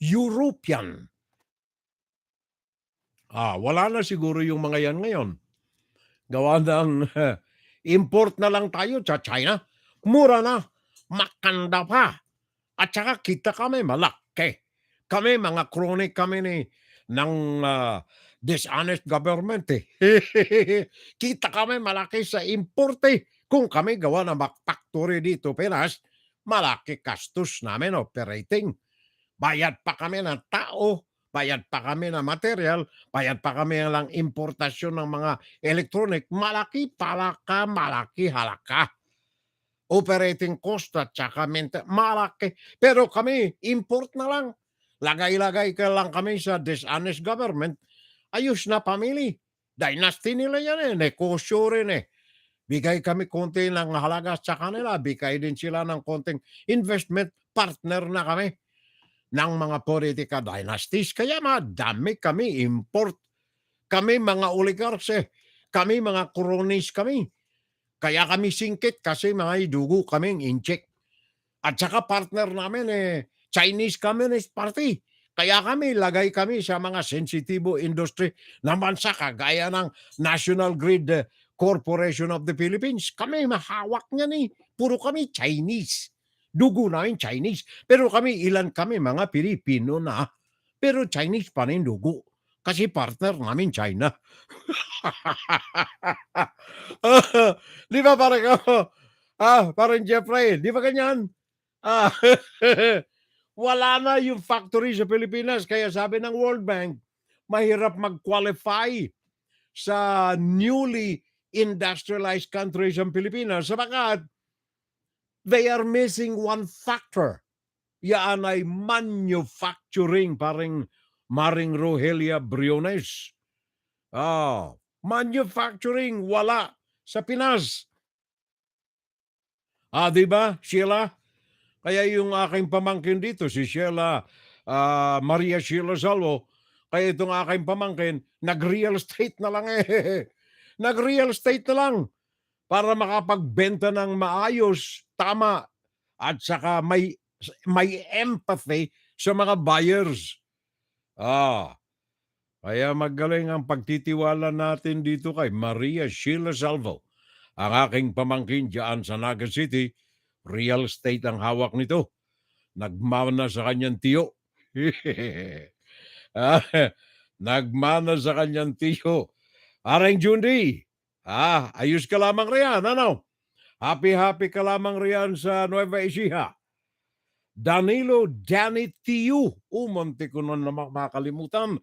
European. Wala na siguro yung mga yan ngayon. Gawa ng import na lang tayo sa China. Mura na. makanda pa. At saka kita kami malaki. Kami mga crony kami ng dishonest government eh. Kita kami malaki sa importe. Kung kami gawa ng factory dito Pinas, malaki gastos namin operating. Bayad pa kami ng tao, bayad pa kami ng material, bayad pa kami ng importasyon ng mga electronic. Malaki palaka, malaki halaka. Operating cost at saka malaki. Pero kami, import na lang. Lagay-lagay ka lang kami sa dishonest government. Ayos na pamili. Dynasty nila yan negosyo rin Bigay kami konti ng halaga sa kanila. Bigay din sila ng konting investment. Partner na kami ng mga politika dynasties. Kaya madami kami import. Kami mga oligarchs Kami mga cronies kami. Kaya kami singkit kasi mga dugo kaming incheck. At saka partner namin Chinese Communist Party. Kaya lagay kami sa mga sensitibo industry na bansa kagaya ng National Grid Corporation of the Philippines. Kami mahawak niyan Puro kami Chinese. Dugo namin Chinese. Pero ilan kami mga Pilipino na. Pero Chinese pa rin dugo. Kasi partner namin China. Di ba parang parang Jeffrey, di ba ganyan? Wala na yung factory sa Pilipinas. Kaya sabi ng World Bank, mahirap mag-qualify sa newly industrialized countries ang Pilipinas sapagat they are missing one factor. Yan ay manufacturing, parang Maring Rogelia Briones. Manufacturing, wala sa Pinas. Di ba, Sheila? Kaya yung aking pamangkin dito, si Sheila, Maria Sheila Salvo, kaya itong aking pamangkin, nag-real estate na lang Nag-real estate na lang para makapagbenta ng maayos, tama, at saka may empathy sa mga buyers. Kaya magaling ang pagtitiwala natin dito kay Maria Sheila Salvo. Ang aking pamangkin dyan sa Naga City, real estate ang hawak nito. Nagmana sa kanyang tiyo. Nagmana sa kanyang tiyo. Aring Jundi, ayos ka lamang riyan, ano? Happy ka lamang riyan sa Nueva Ecija. Danilo Danny Tiyu. Munti ko nun na makalimutan.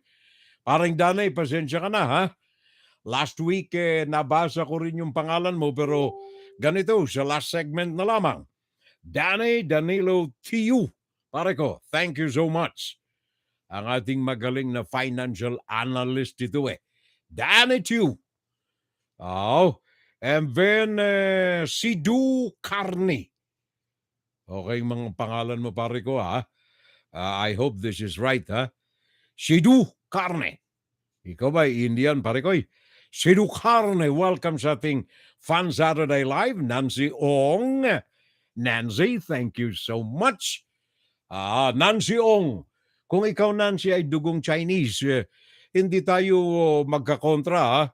Parang Danay, pasensya ka na ha. Last week, nabasa ko rin yung pangalan mo pero ganito, sa last segment na lamang. Danilo Tiyu. Pare ko, thank you so much. Ang ating magaling na financial analyst ito Danny Tiyu. And then, Sidu Carney. Okay, mga pangalan mo pare ko I hope this is right Sidu Carne. Ikaw ba Indian pare ko? Sidu Carne, welcome sa ating Fun Saturday Live. Nancy Ong. Nancy, thank you so much. Nancy Ong. Kung ikaw Nancy ay dugong Chinese, hindi tayo magkakontra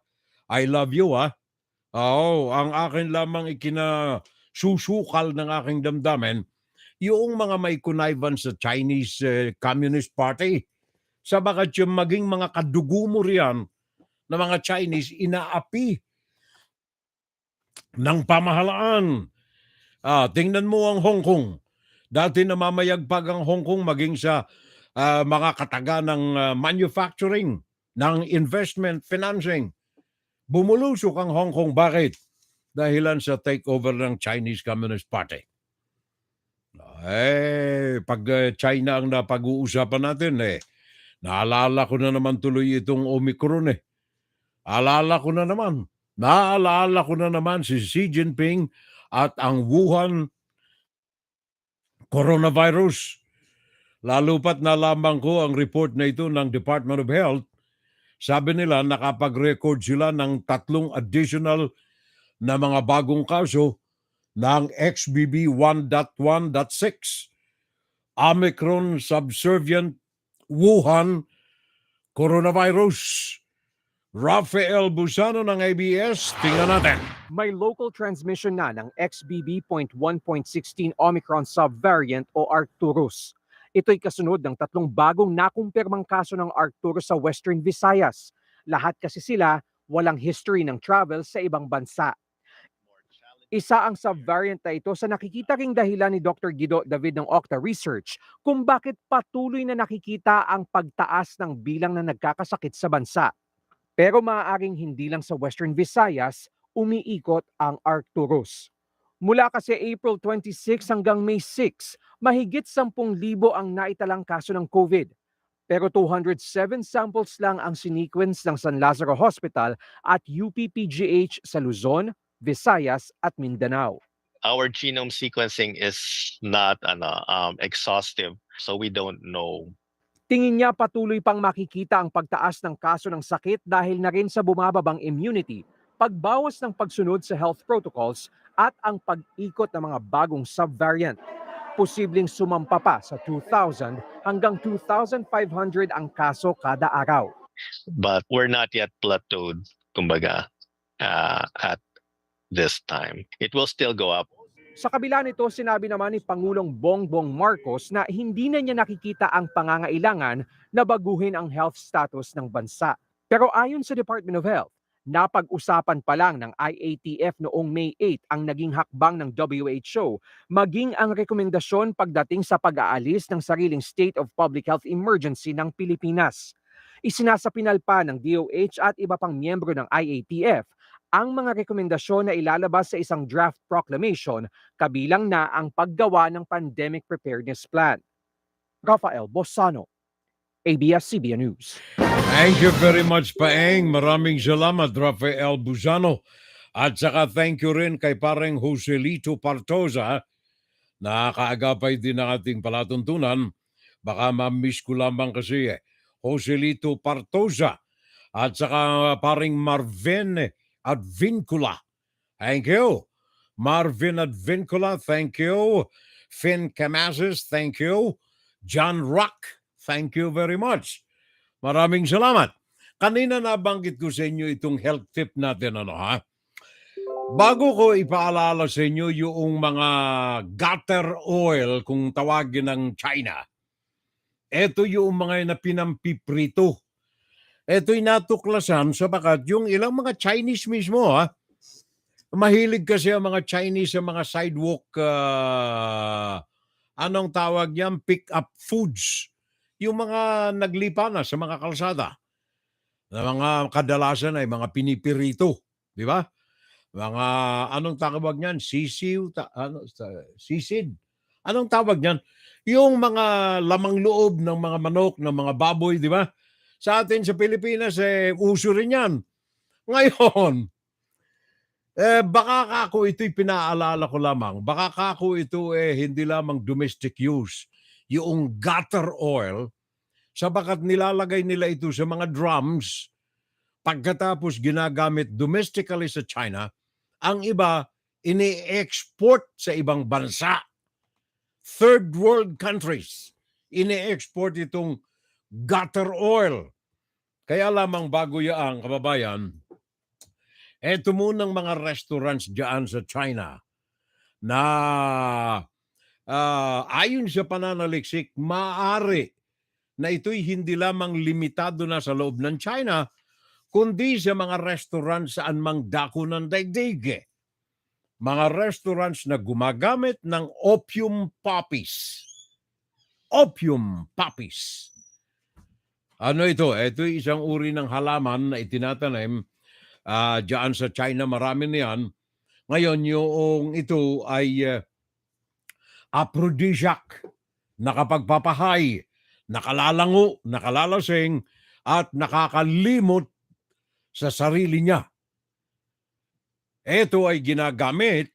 I love you ang akin lamang susukal ng aking damdamin, yung mga may connivance sa Chinese Communist Party. Sabagat yung maging mga kadugo mo riyan na mga Chinese inaapi ng pamahalaan. Tingnan mo ang Hong Kong. Dati namamayagpag ang Hong Kong maging sa mga kataga ng manufacturing, ng investment, financing. Bumulusok ang Hong Kong. Bakit? Dahilan sa takeover ng Chinese Communist Party. Pag China ang napag-uusapan natin, naalala ko na naman tuloy itong Omicron Naalala ko na naman si Xi Jinping at ang Wuhan coronavirus. Lalo pat nalaman ko ang report na ito ng Department of Health. Sabi nila nakapag-record sila ng 3 additional na mga bagong kaso ng XBB 1.1.6, Omicron subservient Wuhan coronavirus. Rafael Busano ng ABS, tingnan natin. May local transmission na ng XBB.1.16 Omicron subvariant o Arcturus. Ito'y kasunod ng 3 bagong nakumpirmang kaso ng Arcturus sa Western Visayas. Lahat kasi sila walang history ng travel sa ibang bansa. Isa ang subvariant na ito sa nakikita ring dahilan ni Dr. Guido David ng Octa Research kung bakit patuloy na nakikita ang pagtaas ng bilang na nagkakasakit sa bansa. Pero maaaring hindi lang sa Western Visayas umiikot ang Arcturus. Mula kasi April 26 hanggang May 6, mahigit 10,000 ang naitalang kaso ng COVID. Pero 207 samples lang ang sinequence ng San Lazaro Hospital at UPPGH sa Luzon, Visayas at Mindanao. Our genome sequencing is not exhaustive, so we don't know. Tingin niya patuloy pang makikita ang pagtaas ng kaso ng sakit dahil na rin sa bumababang immunity, pagbawas ng pagsunod sa health protocols at ang pag-ikot ng mga bagong subvariant. Posibleng sumampa pa sa 2,000 hanggang 2,500 ang kaso kada araw. But we're not yet plateaued, kumbaga, at this time. It will still go up. Sa kabila nito, sinabi naman ni Pangulong Bongbong Marcos na hindi na niya nakikita ang pangangailangan na baguhin ang health status ng bansa. Pero ayon sa Department of Health, napag-usapan pa lang ng IATF noong May 8 ang naging hakbang ng WHO, maging ang rekomendasyon pagdating sa pag-aalis ng sariling state of public health emergency ng Pilipinas. Isinasapinal pa ng DOH at iba pang miyembro ng IATF ang mga rekomendasyon na ilalabas sa isang draft proclamation, kabilang na ang paggawa ng Pandemic Preparedness Plan. Rafael Bosano, ABS-CBN News. Thank you very much, Paeng. Maraming salamat, Rafael Busano. At saka thank you rin kay pareng Joselito Partosa. Nakakaagapay din ng ating palatuntunan. Baka ma-miss ko lamang kasi Joselito Partosa. At saka pareng Marvin Advincula. Thank you. Marvin Advincula, thank you. Finn Camazes, thank you. John Rock, thank you very much. Maraming salamat. Kanina nabanggit ko sa inyo itong health tip natin, Bago ko ipaalala sa inyo yung mga gutter oil kung tawagin ng China, ito yung mga na pinampiprito. Ito'y natuklasan sapagat yung ilang mga Chinese mismo, mahilig kasi ang mga Chinese sa mga sidewalk, anong tawag niyan, pick-up foods. Yung mga naglipa na sa mga kalsada. Na mga kadalasan ay mga pinipirito. Di ba? Mga, anong tawag niyan? Sisiw? Sisid? Anong tawag niyan? Yung mga lamang loob ng mga manok, ng mga baboy, di ba? Sa atin sa Pilipinas, uso rin yan. Ngayon, baka kako ito'y pinaalala ko lamang. Baka kako ito hindi lamang domestic use. Yung gutter oil, sabagat nilalagay nila ito sa mga drums, pagkatapos ginagamit domestically sa China, ang iba ini-export sa ibang bansa. Third world countries, ini-export itong gutter oil. Kaya lamang bago yaang kababayan, eto munang mga restaurants dyan sa China na ayon sa pananaliksik, maaari na ito'y hindi lamang limitado na sa loob ng China, kundi sa mga restaurants saan mang dako ng daigdig. Mga restaurants na gumagamit ng opium poppies. Opium poppies. Ano ito? Ito'y isang uri ng halaman na itinatanim dyan sa China. Marami na yan. Ngayon, yung ito ay aphrodisiac, nakapagpapahay, nakalalango, nakalalasing, at nakakalimot sa sarili niya. Ito ay ginagamit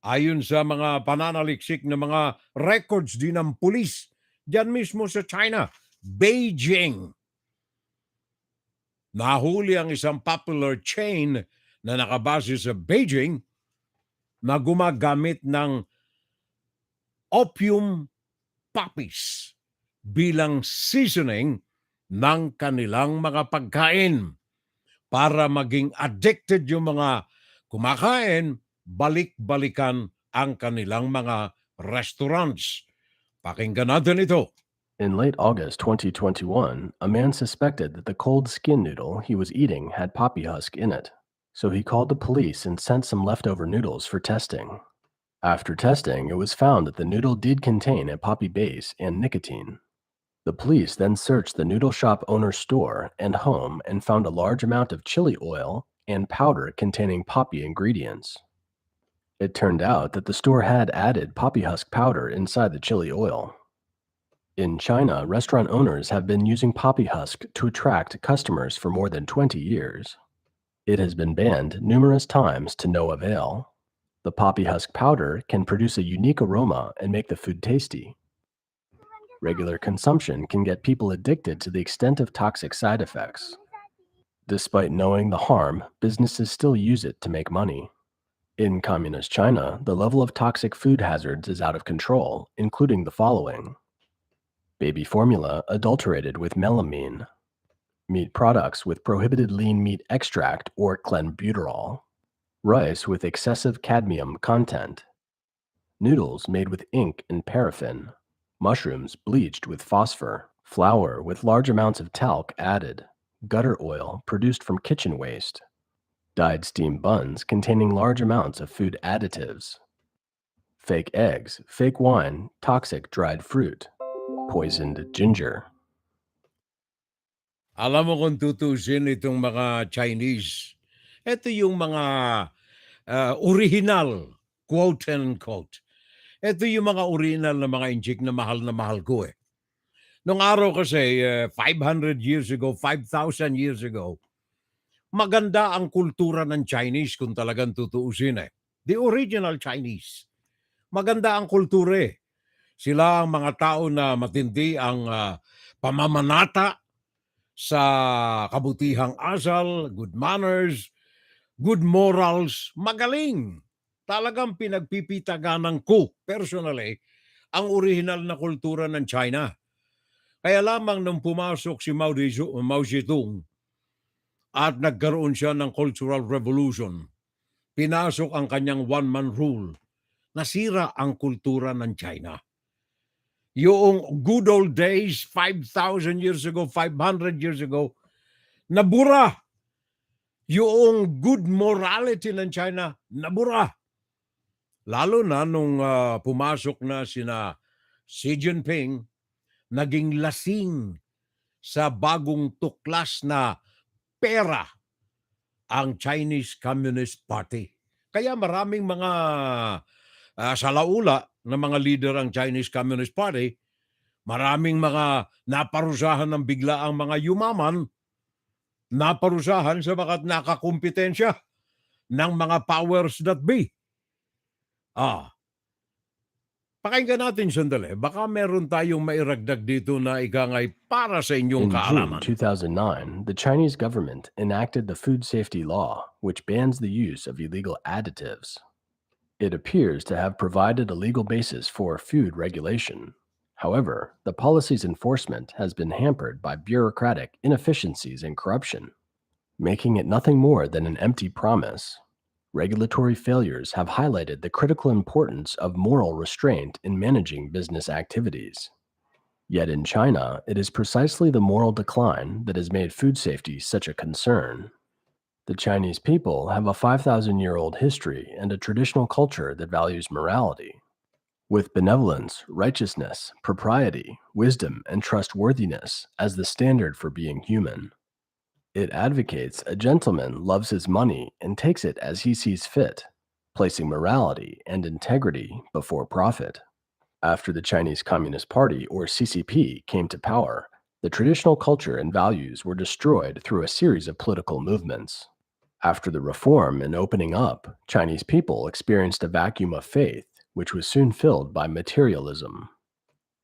ayon sa mga pananaliksik na mga records din ng pulis diyan mismo sa China, Beijing. Nahuli ang isang popular chain na nakabase sa Beijing na gumagamit ng opium poppies bilang seasoning ng kanilang mga pagkain. para maging addicted yung mga kumakain, balik-balikan ang kanilang mga restaurants. Pakinggan natin ito. In late August 2021, a man suspected that the cold skin noodle he was eating had poppy husk in it. So he called the police and sent some leftover noodles for testing. After testing, it was found that the noodle did contain a poppy base and nicotine. The police then searched the noodle shop owner's store and home and found a large amount of chili oil and powder containing poppy ingredients. It turned out that the store had added poppy husk powder inside the chili oil. In China, restaurant owners have been using poppy husk to attract customers for more than 20 years. It has been banned numerous times to no avail. The poppy husk powder can produce a unique aroma and make the food tasty. Regular consumption can get people addicted to the extent of toxic side effects. Despite knowing the harm, businesses still use it to make money. In communist China, the level of toxic food hazards is out of control, including the following: baby formula adulterated with melamine, meat products with prohibited lean meat extract or clenbuterol, rice with excessive cadmium content, noodles made with ink and paraffin, mushrooms bleached with phosphor, flour with large amounts of talc added, gutter oil produced from kitchen waste, dyed steamed buns containing large amounts of food additives, fake eggs, fake wine, toxic dried fruit, poisoned ginger. Alam mo kung tutusin itong mga Chinese, ito yung mga original, quote and quote. Ito yung mga original na mga injik na mahal ko eh. Nung araw kasi, 500 years ago, 5,000 years ago, maganda ang kultura ng Chinese kung talagang tutuusin eh. The original Chinese. Maganda ang kultura eh. Sila ang mga tao na matindi ang pamamanata sa kabutihang asal, good manners, good morals, magaling. Talagang pinagpipitaganan ko, personally, ang original na kultura ng China. Kaya lamang nung pumasok si Mao Zedong at nagkaroon siya ng Cultural Revolution, pinasok ang kanyang one-man rule, nasira ang kultura ng China. Yung good old days, 5,000 years ago, 500 years ago, nabura. Yung good morality ng China, nabura. Lalo na nung pumasok na sina Xi Jinping, naging lasing sa bagong tuklas na pera ang Chinese Communist Party. Kaya maraming mga salaula ng mga leader ang Chinese Communist Party, maraming mga naparusahan ng bigla ang mga yumaman, naparusahan sabagat nakakumpetensya ng mga powers that be. Pakinggan natin sandali. Baka meron tayong mairagdag dito na ikangay para sa inyong In kaalaman. June 2009, the Chinese government enacted the Food Safety Law, which bans the use of illegal additives. It appears to have provided a legal basis for food regulation. However, the policy's enforcement has been hampered by bureaucratic inefficiencies and corruption, making it nothing more than an empty promise. Regulatory failures have highlighted the critical importance of moral restraint in managing business activities. Yet in China, it is precisely the moral decline that has made food safety such a concern. The Chinese people have a 5,000-year-old history and a traditional culture that values morality. With benevolence, righteousness, propriety, wisdom, and trustworthiness as the standard for being human. It advocates a gentleman loves his money and takes it as he sees fit, placing morality and integrity before profit. After the Chinese Communist Party, or CCP, came to power, the traditional culture and values were destroyed through a series of political movements. After the reform and opening up, Chinese people experienced a vacuum of faith, which was soon filled by materialism.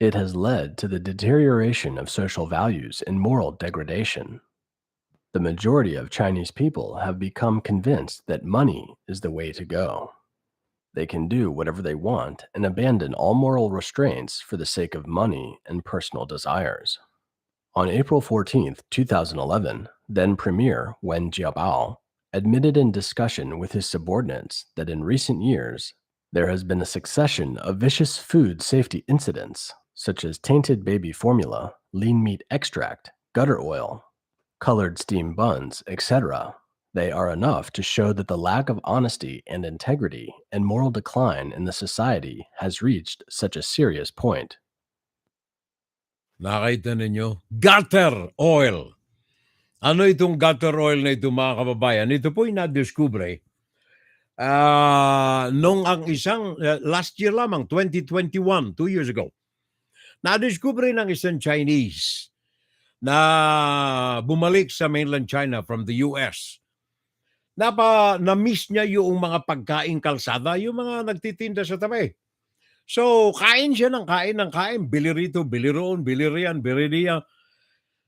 It has led to the deterioration of social values and moral degradation. The majority of Chinese people have become convinced that money is the way to go. They can do whatever they want and abandon all moral restraints for the sake of money and personal desires. On April 14, 2011, then Premier Wen Jiabao, admitted in discussion with his subordinates that in recent years, there has been a succession of vicious food safety incidents, such as tainted baby formula, lean meat extract, gutter oil, colored steam buns, etc. They are enough to show that the lack of honesty and integrity and moral decline in the society has reached such a serious point. Nakita ninyo? Gutter oil. Ano itong gutter oil na ito, mga kababayan? Ito po'y nadiskubre nung ang last year lamang, 2021, 2 years ago. Nadiskubre ng isang Chinese na bumalik sa mainland China from the US. Na-miss niya yung mga pagkain kalsada, yung mga nagtitinda sa tabi. So, kain siya ng kain, bili rito, bili roon, bili riyan, bili riyan,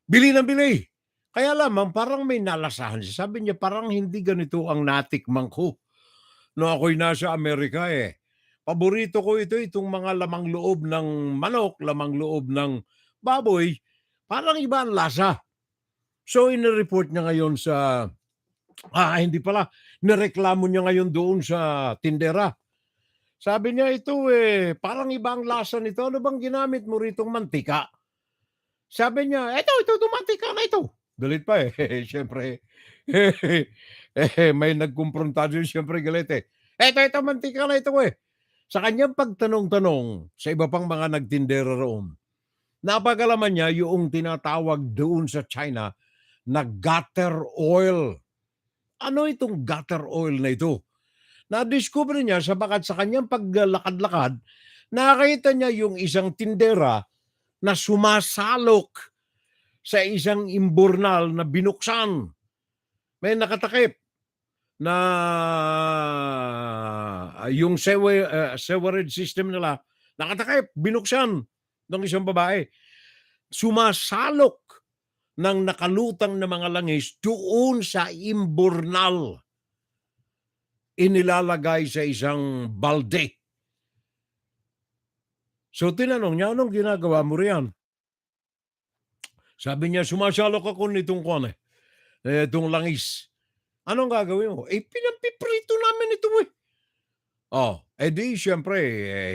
bili ng bili. Kaya lamang, parang may nalasahan siya. Sabi niya, parang hindi ganito ang natikman ko. No, ako'y nasa Amerika eh. Paborito ko itong mga lamang loob ng manok, lamang loob ng baboy, parang iba ang lasa. So, inireport niya ngayon sa, hindi pala, nireklamo niya ngayon doon sa tindera. Sabi niya, ito parang iba ang lasa nito. Ano bang ginamit mo ritong mantika? Sabi niya, ito, mantika na ito. Galit pa Siyempre, may nagkumprontasyon, siyempre galit Ito, mantika na ito Sa kanyang pagtanong-tanong sa iba pang mga nagtindera roon, napagalaman niya yung tinatawag doon sa China na gutter oil. Ano itong gutter oil na ito? Na-discover niya sa kanyang paglalakad-lakad, nakita niya yung isang tindera na sumasalok sa isang imburnal na binuksan. May nakatakip na yung sewerage system nila, nakatakip, binuksan ng isang babae. Sumasalok ng nakalutang na mga langis doon sa imburnal. Inilalagay sa isang balde. So tinanong niya, anong ginagawa mo riyan? Sabi niya, sumasalok ako nitong itong langis. Anong gagawin mo? Pinampiprito namin ito di siyempre,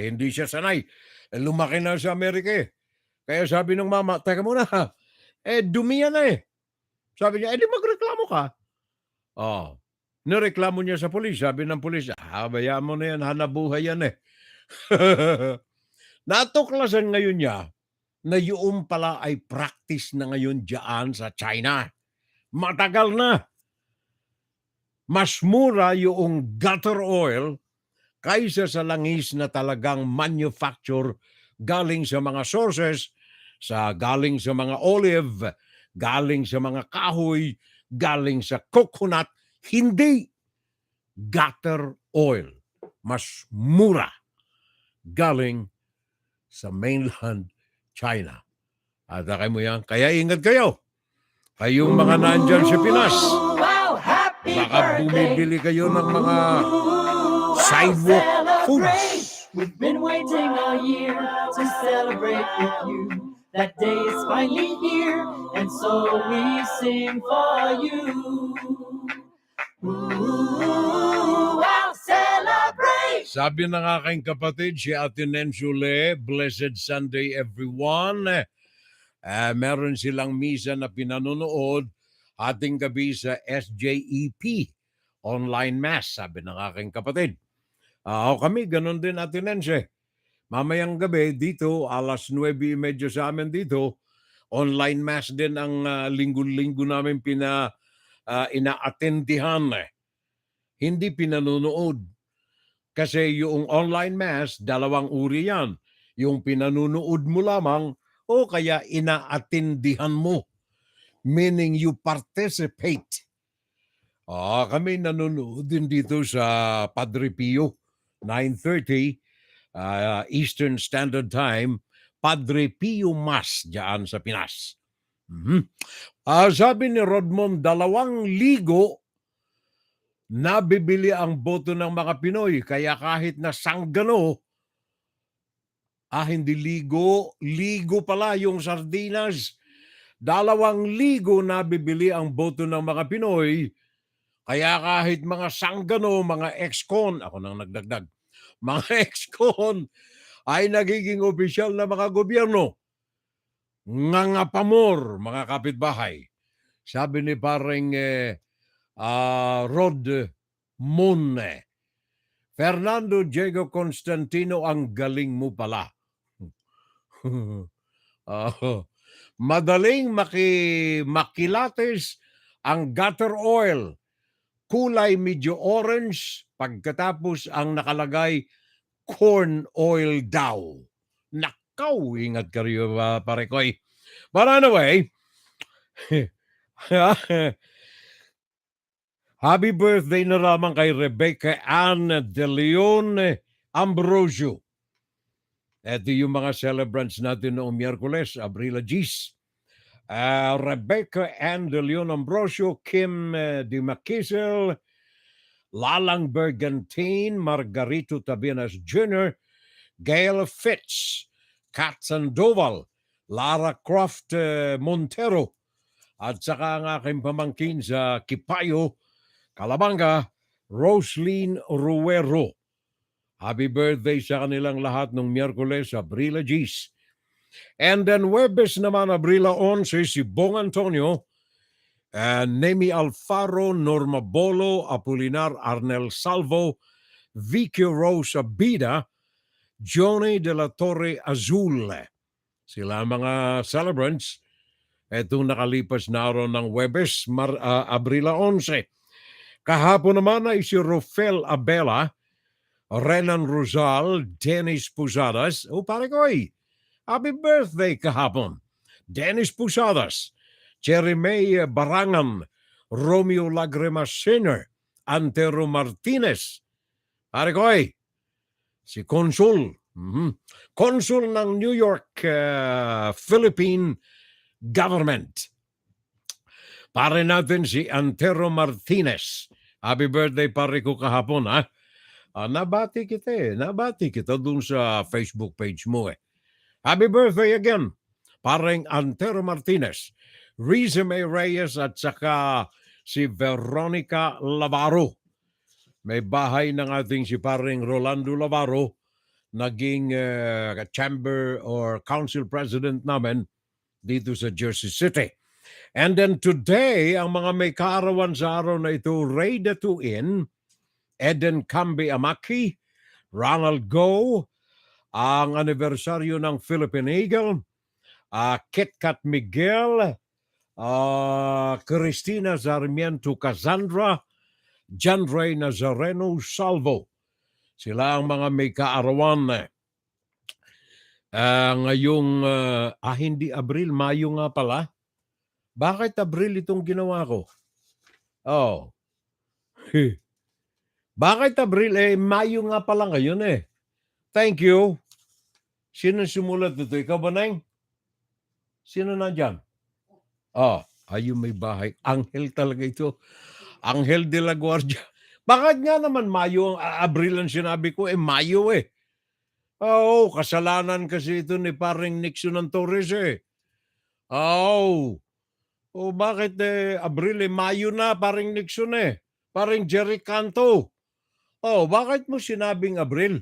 hindi siya sanay. Lumaki na sa Amerika Kaya sabi ng mama, teka muna, dumi yan Sabi niya, di magreklamo ka. Nireklamo niya sa pulis. Sabi ng pulis, bayaan mo na yan, hanabuhay yan Natuklasan ngayon niya na yung pala ay practice na ngayon dyan sa China. Matagal na. Mas mura yung gutter oil kaysa sa langis na talagang manufacture galing sa mga sources, galing sa mga olive, galing sa mga kahoy, galing sa coconut. Hindi gutter oil. Mas mura galing sa mainland China. At akay mo yan. Kaya ingat kayo. Kayong mga nandyan sa Pinas. Baka bumibili kayo ng mga sidewalk foods. We've been waiting all year to celebrate with you. That day is finally here, and so we sing for you. Ooh, I'll celebrate! Sabi ng aking kapatid, si Ate Nensule, Blessed Sunday everyone. Meron silang misa na pinanonood ating gabi sa SJEP, online mass, sabi ng aking kapatid. Kami, ganun din Ate Nense. Mamayang gabi dito, alas 9:30 sa amin dito, online mass din ang linggo-linggo namin inaatendihan. Hindi pinanonood. Kasi yung online mass, dalawang uri yan. Yung pinanonood mo lamang o kaya inaatendihan mo. Meaning you participate. Kami nanonood din dito sa Padre Pio, 9:30 Eastern Standard Time, Padre Pio Mas dyan sa Pinas. Sabi ni Rodmond, 2,000 nabibili ang boto ng mga Pinoy. Kaya kahit na sanggano, hindi ligo pala yung sardinas. 2,000 na bibili ang boto ng mga Pinoy. Kaya kahit mga sanggano, mga ex-con, ako nang nagdagdag, mga ex-con ay nagiging opisyal na mga gobyerno. Ngangapamor, mga kapitbahay. Sabi ni pareng Rod Mone, Fernando Diego Constantino, ang galing mo pala. Madaling makilates ang gutter oil. Kulay medyo orange, pagkatapos ang nakalagay corn oil daw. Nakaw, ingat kayo pare ko. But anyway, happy birthday na ramang kay Rebecca Ann de Leon Ambrosio. Ito yung mga celebrants natin noong Miyerkules, Abril 10. Rebecca Ann de Leon Ambrosio, Kim Di Makisel, Lalang Bergantine, Margarito Tabinas Jr., Gail Fitz, Kat Sandoval, Lara Croft Montero, at saka ang aking pamangkin sa Kipayo, Calabanga, Roslyn Ruero. Happy birthday sa kanilang lahat nung Miyerkules, Abril 10. And then Webes naman, Abril 11, si Bong Antonio, Nemi Alfaro, Norma Bolo, Apolinar Arnel Salvo, Vicky Rose Abida, Johnny de la Torre Azul. Sila mga celebrants. Itong nakalipas na araw ng Webes, Abril 11. Kahapon naman ay si Rofel Abela, Renan Rosal, Dennis Pusadas. Pare ko, happy birthday kahapon. Dennis Pusadas, Jeremy Barangan, Romeo Lagrimas Sr., Antero Martinez. Pare ko, si Consul. Consul ng New York, Philippine Government. Pare natin si Antero Martinez. Happy birthday pare ko kahapon, ha? Nabati kita dun sa Facebook page mo, Happy birthday again, pareng Antero Martinez, Riza May Reyes at saka si Veronica Lavaro. May bahay ng ating si pareng Rolando Lavaro, naging chamber or council president namin dito sa Jersey City. And then today, ang mga may kaarawan sa araw na ito, Ray Datuin, Eden Cambi Amaki, Ronald Go, ang anibersaryo ng Philippine Eagle, Kitkat Miguel, Cristina Sarmiento Casandra, John Ray Nazareno Salvo. Sila ang mga may kaarawan. Ngayong, hindi Abril, Mayo nga pala. Bakit Abril itong ginawa ko? Bakit Abril? Mayo nga pala ngayon Thank you. Sino sumulat dito? Ikaw ba, Neng? Sino nandyan? Ayun may bahay. Angel talaga ito. Angel de la Guardia. Bakit nga naman Mayo? Abril ang sinabi ko. Mayo kasalanan kasi ito ni paring Nixon ng Torres bakit Abril Mayo na paring Nixon paring Jerry Canto. Bakit mo sinabing Abril?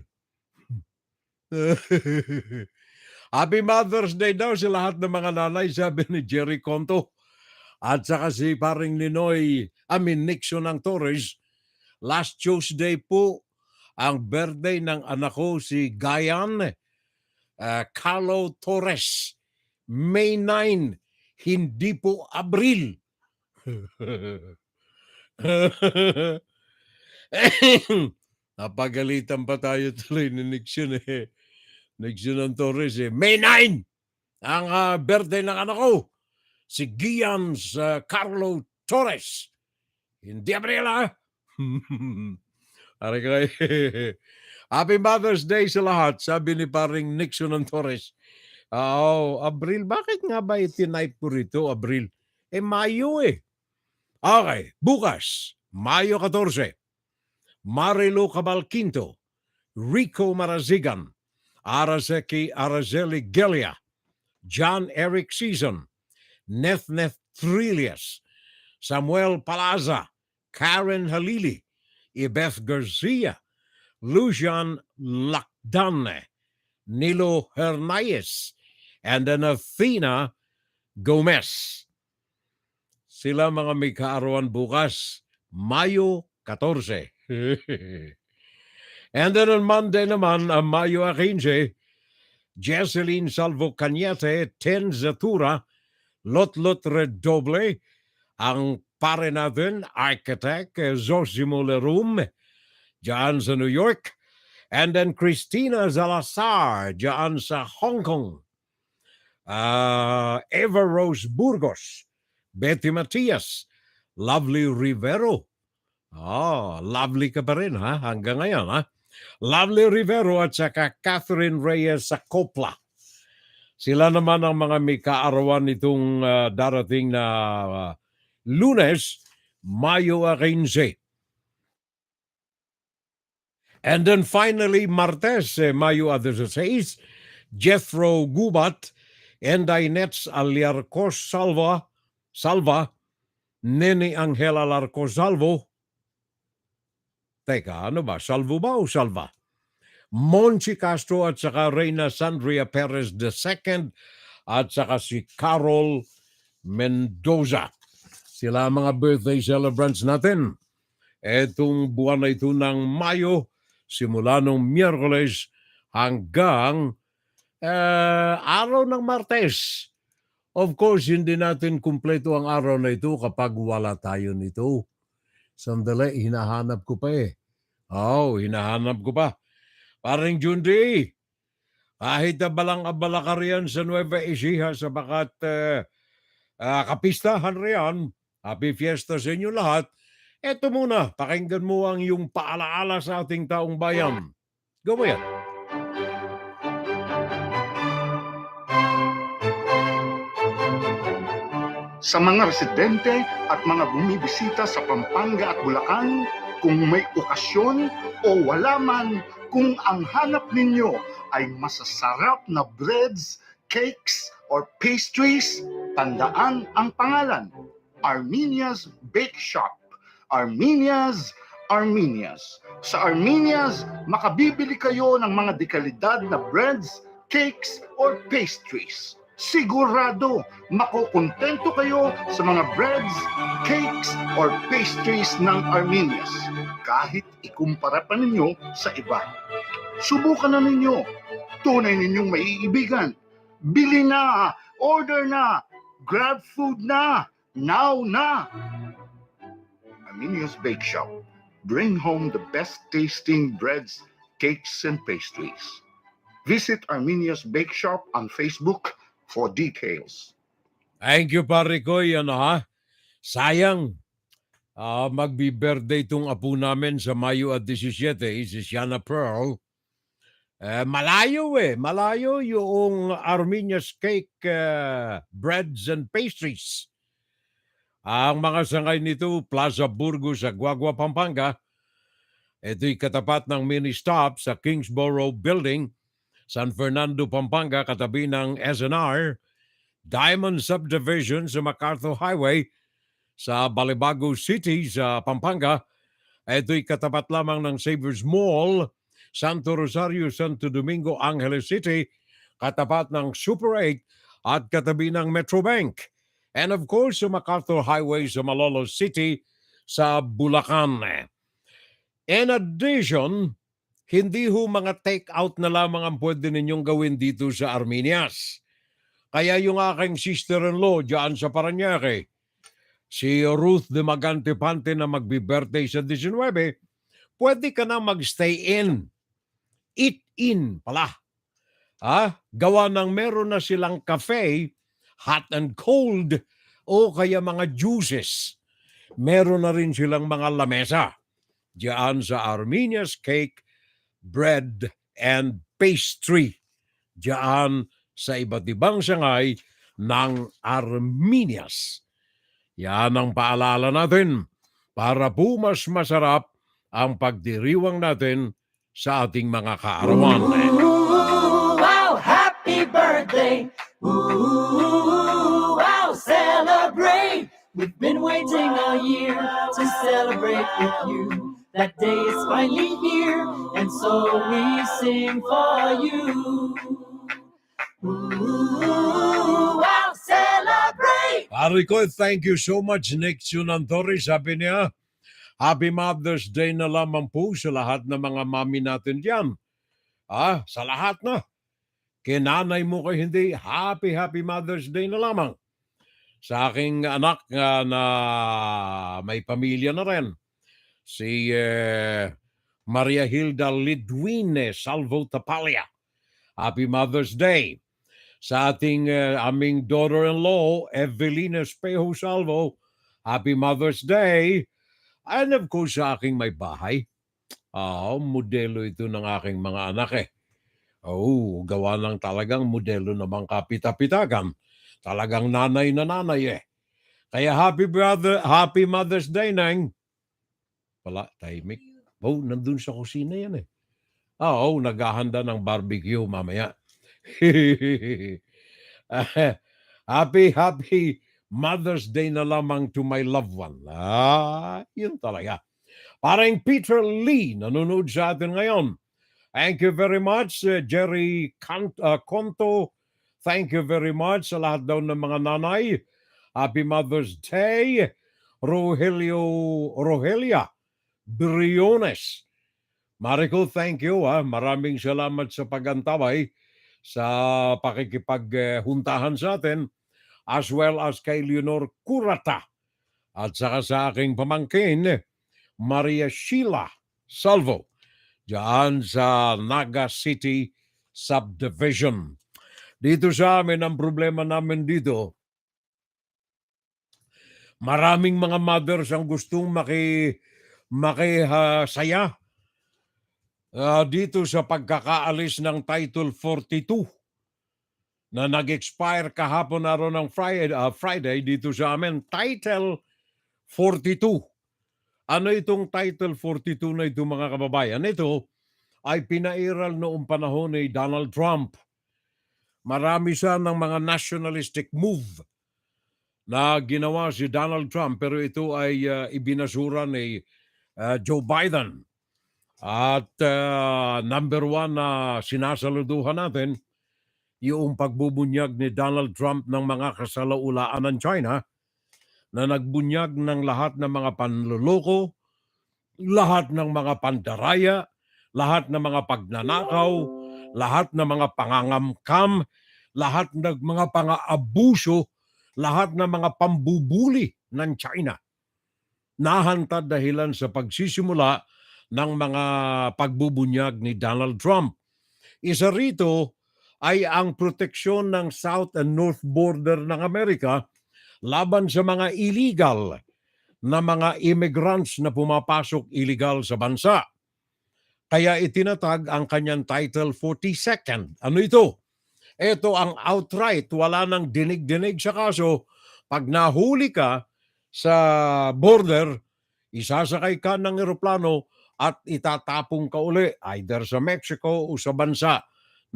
Happy Mother's Day daw sa lahat ng mga nanay, sabi ni Jerry Canto. At saka si paring Nixon ng Torres. Last Tuesday po ang birthday ng anak ko si Gayan Carlo Torres. May 9. Hindi po Abril. Napagalitan pa tayo tuloy ni Nixon Nixon ng Torres May 9 ang birthday ng anak ko. Si Gian Carlo Torres. Hindi Abril Happy Mother's Day sa lahat, sabi ni paring Nixon ng Torres. Abril. Bakit nga ba itinipe ko rito, Abril? Mayo Okay, bukas, Mayo 14. Marilu Cabalquinto, Rico Marazigan, Araceli Gelia, John Eric Season, Nethneth Trillias, Samuel Palaza, Karen Halili, Ibeth Garcia, Lucian Lacdane, Nilo Hernayes, and then Athena Gomez. Sila mga may kaarawan bukas, Mayo 14. And then on Monday naman, Mayo 15, Jesseline Salvo Cañete, Ten Zatura, Lotlot Redoble, ang pare natin, architect Zosimo Lerum, dyan sa New York, and then Christina Salazar, dyan sa Hong Kong, Eva Rose Burgos, Betty Matias, Lovely Rivero. Lovely ka pa rin ha, hanggang ngayon ha. Lovely Rivero at saka Catherine Reyes sa Copla. Sila naman ang mga may kaarawan nitong darating na Lunes, Mayo 15. And then finally, Martes, Mayo 16, Jethro Gubat, and Inets Aliarcos Salva, Nene Angela Larcos Salvo. Teka, ano ba? Salvo ba o Salva? Monchi Castro at saka Reyna Sandria Perez II at saka si Carol Mendoza. Sila mga birthday celebrants natin. Etong buwan na ito ng Mayo, simula nung Miyerkules hanggang araw ng Martes. Of course, hindi natin kumpleto ang araw na ito kapag wala tayo nito. Sandali, hinahanap ko pa eh. Hinahanap ko pa. Paring Jundi, kahit abalang-abala ka riyan sa Nueva Ecija sa Bakit kapistahan riyan, happy fiesta sa inyo lahat. Eto muna, pakinggan mo ang iyong paalaala sa ating taong bayan. Go mo yan. Sa mga residente at mga bumibisita sa Pampanga at Bulacan, kung may okasyon o wala man, kung ang hanap ninyo ay masasarap na breads, cakes, or pastries, tandaan ang pangalan, Armenia's Bake Shop. Armenia's. Sa Armenia's, makabibili kayo ng mga dekalidad na breads, cakes, or pastries. Sigurado, makukontento kayo sa mga breads, cakes, or pastries ng Armenia's kahit ikumpara pa ninyo sa iba. Subukan na ninyo. Tunay ninyong maiibigan. Bili na, order na, grab food na, now na. Armenia's Bake Shop. Bring home the best tasting breads, cakes, and pastries. Visit Armenia's Bake Shop on Facebook for details. Thank you, pare ko. Sayang, magbi-birthday itong apo namin sa Mayo 17, si Siana Pearl. Malayo yung Armenia's Cake, breads and pastries. Ang mga sangay nito, Plaza Burgos sa Guagua, Pampanga. Ito'y katapat ng mini-stop sa Kingsborough Building, San Fernando, Pampanga, katabi ng SNR, Diamond Subdivision sa MacArthur Highway, sa Balibago City, sa Pampanga. Ito'y katapat lamang ng Savers Mall, Santo Rosario, Santo Domingo, Angeles City, katapat ng Super 8 at katabi ng Metrobank. And of course, sa MacArthur Highway sa Malolos City, sa Bulacan. In addition, hindi ho mga take-out na lamang ang pwede ninyong gawin dito sa Armenia's. Kaya yung aking sister-in-law dyan sa Parañaque, si Ruth de Magantipante na magbi-birthday sa 19, pwede ka na mag-stay in. Eat in pala. Gawa ng meron na silang cafe, hot and cold, o kaya mga juices. Meron na rin silang mga lamesa diyan sa Armenia's Cake, Bread, and Pastry. Diyan sa iba't ibang sangay ng Armenia's. Yan ang paalala natin para po mas masarap ang pagdiriwang natin sa ating mga kaarawan. Ooh, wow, happy birthday. Ooh, wow, celebrate. We've been waiting all year to celebrate with you. That day is finally here, and so we sing for you. Ooh, wow, celebrate! Pare ko, thank you so much, Nick Sunantori. Sabi niya, Happy Mother's Day na lamang po sa lahat ng mga mami natin diyan. Sa lahat na. Kinanay mo kay hindi, Happy Mother's Day na lamang. Sa aking anak na may pamilya na rin, si Maria Hilda Lidwine Salvo Tapalia. Happy Mother's Day. Sa ating aming daughter-in-law, Evelina Espejo Salvo, Happy Mother's Day. And of course, sa aking may bahay, modelo ito ng aking mga anak eh. Gawa lang talagang modelo namang kapita-pitagan. Talagang nanay na nanay eh. Kaya Happy Mother's Day, Nang. Wala, tahimik. Nandun sa kusina yan eh. Naghahanda ng barbecue mamaya. Happy Mother's Day na lamang to my loved one. Yun talaga. Parang Peter Lee, nanonood sa atin ngayon. Thank you very much, Jerry Conto. Thank you very much sa lahat daw ng mga nanay. Happy Mother's Day. Rogelia Briones. Mariko, thank you. Maraming salamat sa pag-antabay, sa pakikipaghuntahan sa atin, as well as kay Leonor Curata. At saka sa aking pamangkin, Maria Sheila Salvo, diyan sa Naga City Subdivision. Dito sa amin, ang problema namin dito, maraming mga mothers ang gustong makisaya dito sa pagkakaalis ng Title 42 na nag-expire kahapon araw ng Friday dito sa amin. Title 42. Ano itong Title 42 na ito, mga kababayan? Ito ay pinairal noong panahon ni Donald Trump. Marami siya ng mga nationalistic move na ginawa si Donald Trump, pero ito ay ibinasura ni Joe Biden. At number one na sinasaluduhan natin, yung pagbubunyag ni Donald Trump ng mga kasalaulaan ng China na nagbunyag ng lahat ng mga panluloko, lahat ng mga pandaraya, lahat ng mga pagnanakaw, lahat ng mga pangangamkam, lahat ng mga pang-aabuso, lahat ng mga pambubuli ng China. Nahantad dahilan sa pagsisimula ng mga pagbubunyag ni Donald Trump. Isa rito ay ang proteksyon ng South and North border ng Amerika laban sa mga illegal na mga immigrants na pumapasok illegal sa bansa. Kaya itinatag ang kanyang Title 42nd. Ano ito? Ito ang outright, wala nang dinig-dinig sa kaso. Pag nahuli ka sa border, isasakay ka ng eroplano at itatapong ka uli either sa Mexico o sa bansa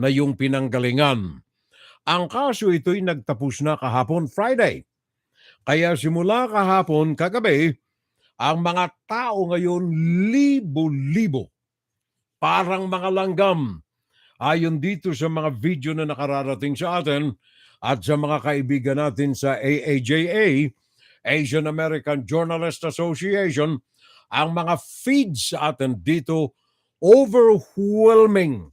na yung pinanggalingan. Ang kaso ito'y nagtapos na kahapon Friday. Kaya simula kahapon, kagabi, ang mga tao ngayon libo-libo. Parang mga langgam. Ayon dito sa mga video na nakararating sa atin at sa mga kaibigan natin sa AAJA, Asian American Journalists Association, ang mga feeds sa atin dito overwhelming.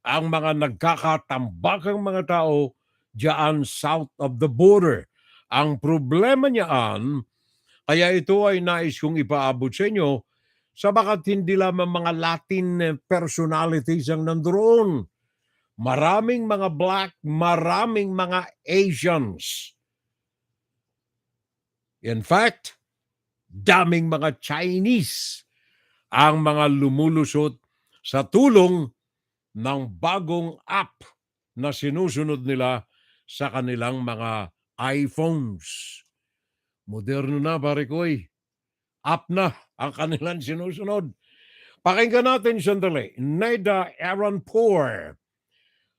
Ang mga nagkakatambakang mga tao diyan south of the border. Ang problema niyaan, kaya ito ay nais kong ipaabot sa inyo, sabagat hindi lamang mga Latin personalities ang nandoon. Maraming mga black, maraming mga Asians. In fact, daming mga Chinese ang mga lumulusot sa tulong ng bagong app na sinusunod nila sa kanilang mga iPhones. Moderno na, pare ko eh. App na ang kanilang sinusunod. Pakinggan natin sandali. Neda Aaronpour,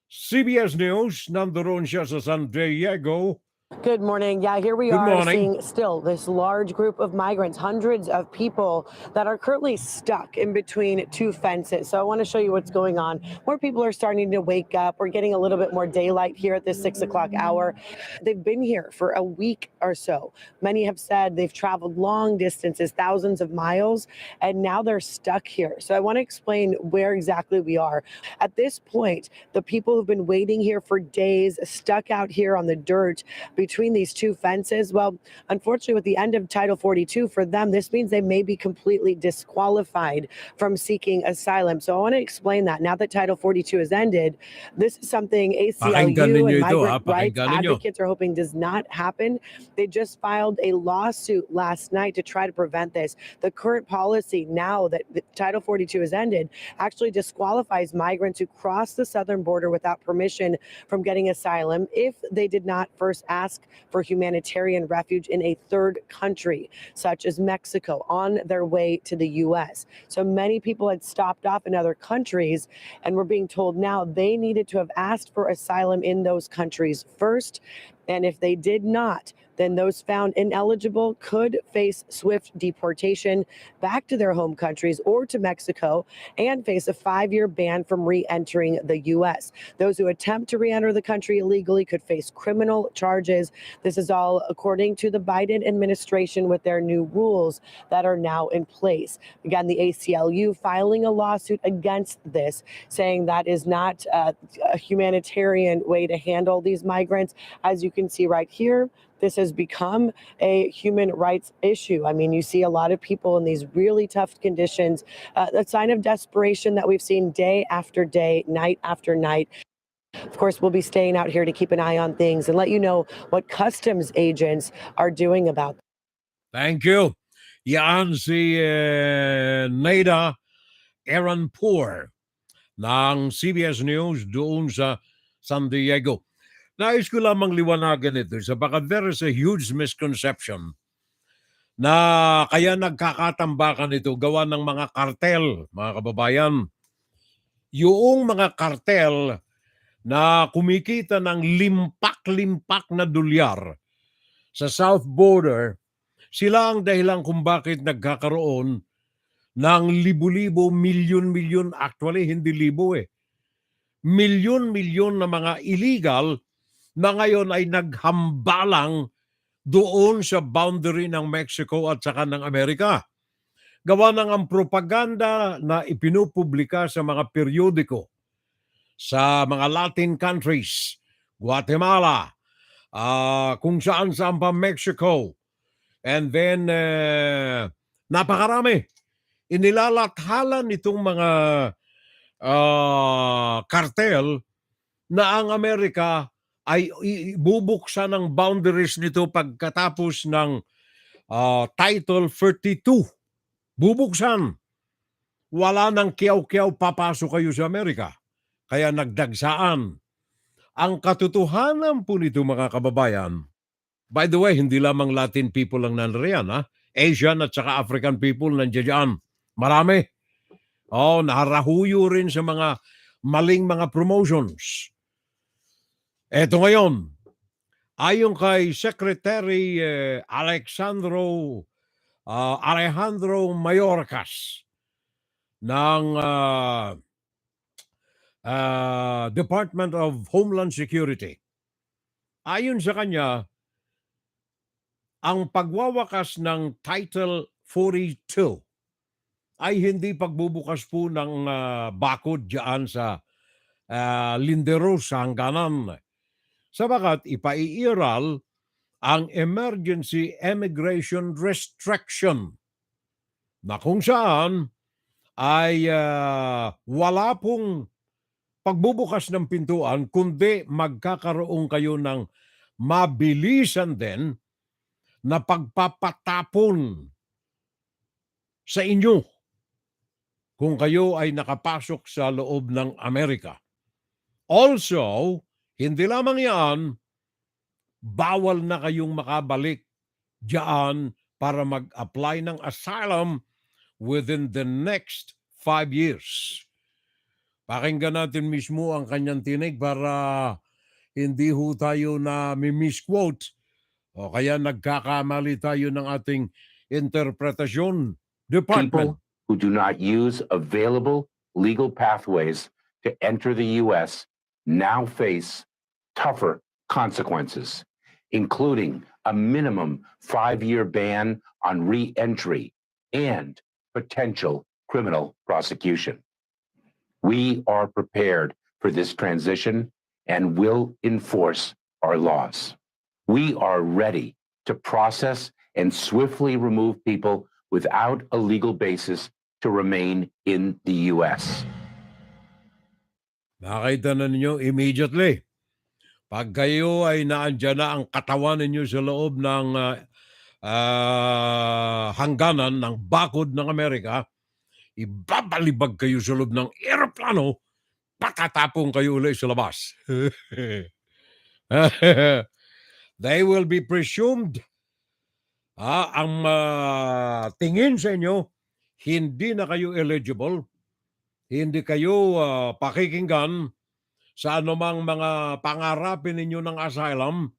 CBS News, nandoon siya sa San Diego, Good morning. Yeah, here we Good are morning. seeing still this large group of migrants, hundreds of people that are currently stuck in between two fences. So I want to show you what's going on. More people are starting to wake up. We're getting a little bit more daylight here at this 6 o'clock hour. They've been here for a week or so. Many have said they've traveled long distances, thousands of miles, and now they're stuck here. So I want to explain where exactly we are. At this point, the people who've been waiting here for days, stuck out here on the dirt between these two fences, well, unfortunately, with the end of Title 42 for them, this means they may be completely disqualified from seeking asylum. So I want to explain that. Now that Title 42 has ended, this is something Pakinggan ACLU ninyo and ito, migrant rights pakinggan ninyo. advocates are hoping does not happen. They just filed a lawsuit last night to try to prevent this. The current policy, now that Title 42 has ended, actually disqualifies migrants who cross the southern border without permission from getting asylum if they did not first ask for humanitarian refuge in a third country, such as Mexico, on their way to the U.S. So many people had stopped off in other countries and were being told now they needed to have asked for asylum in those countries first. And if they did not, then those found ineligible could face swift deportation back to their home countries or to Mexico and face a 5-year ban from re-entering the U.S. Those who attempt to re-enter the country illegally could face criminal charges. This is all according to the Biden administration with their new rules that are now in place. Again, the ACLU filing a lawsuit against this, saying that is not a humanitarian way to handle these migrants. As you can see right here, this has become a human rights issue. I mean, you see a lot of people in these really tough conditions, a sign of desperation that we've seen day after day, night after night. Of course, we'll be staying out here to keep an eye on things and let you know what customs agents are doing about it. Thank you. Yan si Naida Aaronpour ng CBS News doon sa San Diego. Nais ko lamang liwanagan ito sapagkat there is a huge misconception na kaya nagkakatambakan ito gawa ng mga kartel, mga kababayan. Yung mga kartel na kumikita ng limpak-limpak na dolyar sa South Border, sila ang dahilan kung bakit nagkakaroon ng libo-libo, milyon-milyon, actually hindi libo milyon-milyon na mga illegal na ngayon ay naghambalang doon sa boundary ng Mexico at saka ng Amerika. Gawa ng ang propaganda na ipinupublika sa mga periodiko sa mga Latin countries, Guatemala, kung saan-saan pa Mexico, and then napakarami. Inilalathalan itong mga kartel na ang Amerika ay bubuksan ng boundaries nito pagkatapos ng Title 32. Bubuksan. Wala nang kiyaw-kiyaw papasok kayo sa Amerika. Kaya nagdagsaan. Ang katotohanan po nito mga kababayan, by the way, hindi lamang Latin people ang nandiyan, Asian at saka African people nandiyan. Marami. Narahuyo rin sa mga maling mga promotions. Eto ngayon, ayon kay Secretary Alejandro Mayorkas ng Department of Homeland Security, ayon sa kanya, ang pagwawakas ng Title 42 ay hindi pagbubukas po ng bakod diyan sa linderos sa hangganan. Sabagat ipaiiral ang emergency immigration restriction na kung saan ay wala pong pagbubukas ng pintuan kundi magkakaroon kayo ng mabilisan din na pagpapatapon sa inyo kung kayo ay nakapasok sa loob ng Amerika. Also, hindi lamang yan, bawal na kayong makabalik diyan para mag-apply ng asylum within the next 5 years. Pakinggan natin mismo ang kanyang tinig para hindi ho tayo na misquote O kaya nagkakamali tayo ng ating interpretasyon department. People who do not use available legal pathways to enter the U.S. now face tougher consequences, including a minimum 5-year ban on re-entry and potential criminal prosecution. We are prepared for this transition and will enforce our laws. We are ready to process and swiftly remove people without a legal basis to remain in the U.S. Nakita na ninyo immediately. Pag kayo ay naandyan na ang katawan ninyo sa loob ng hangganan ng bakod ng Amerika, ibabalibag kayo sa loob ng eroplano, patatapong kayo ulit sa labas. They will be presumed. Ang tingin sa inyo, hindi na kayo eligible, hindi kayo pakikinggan sa anumang mga pangarapin ninyo ng asylum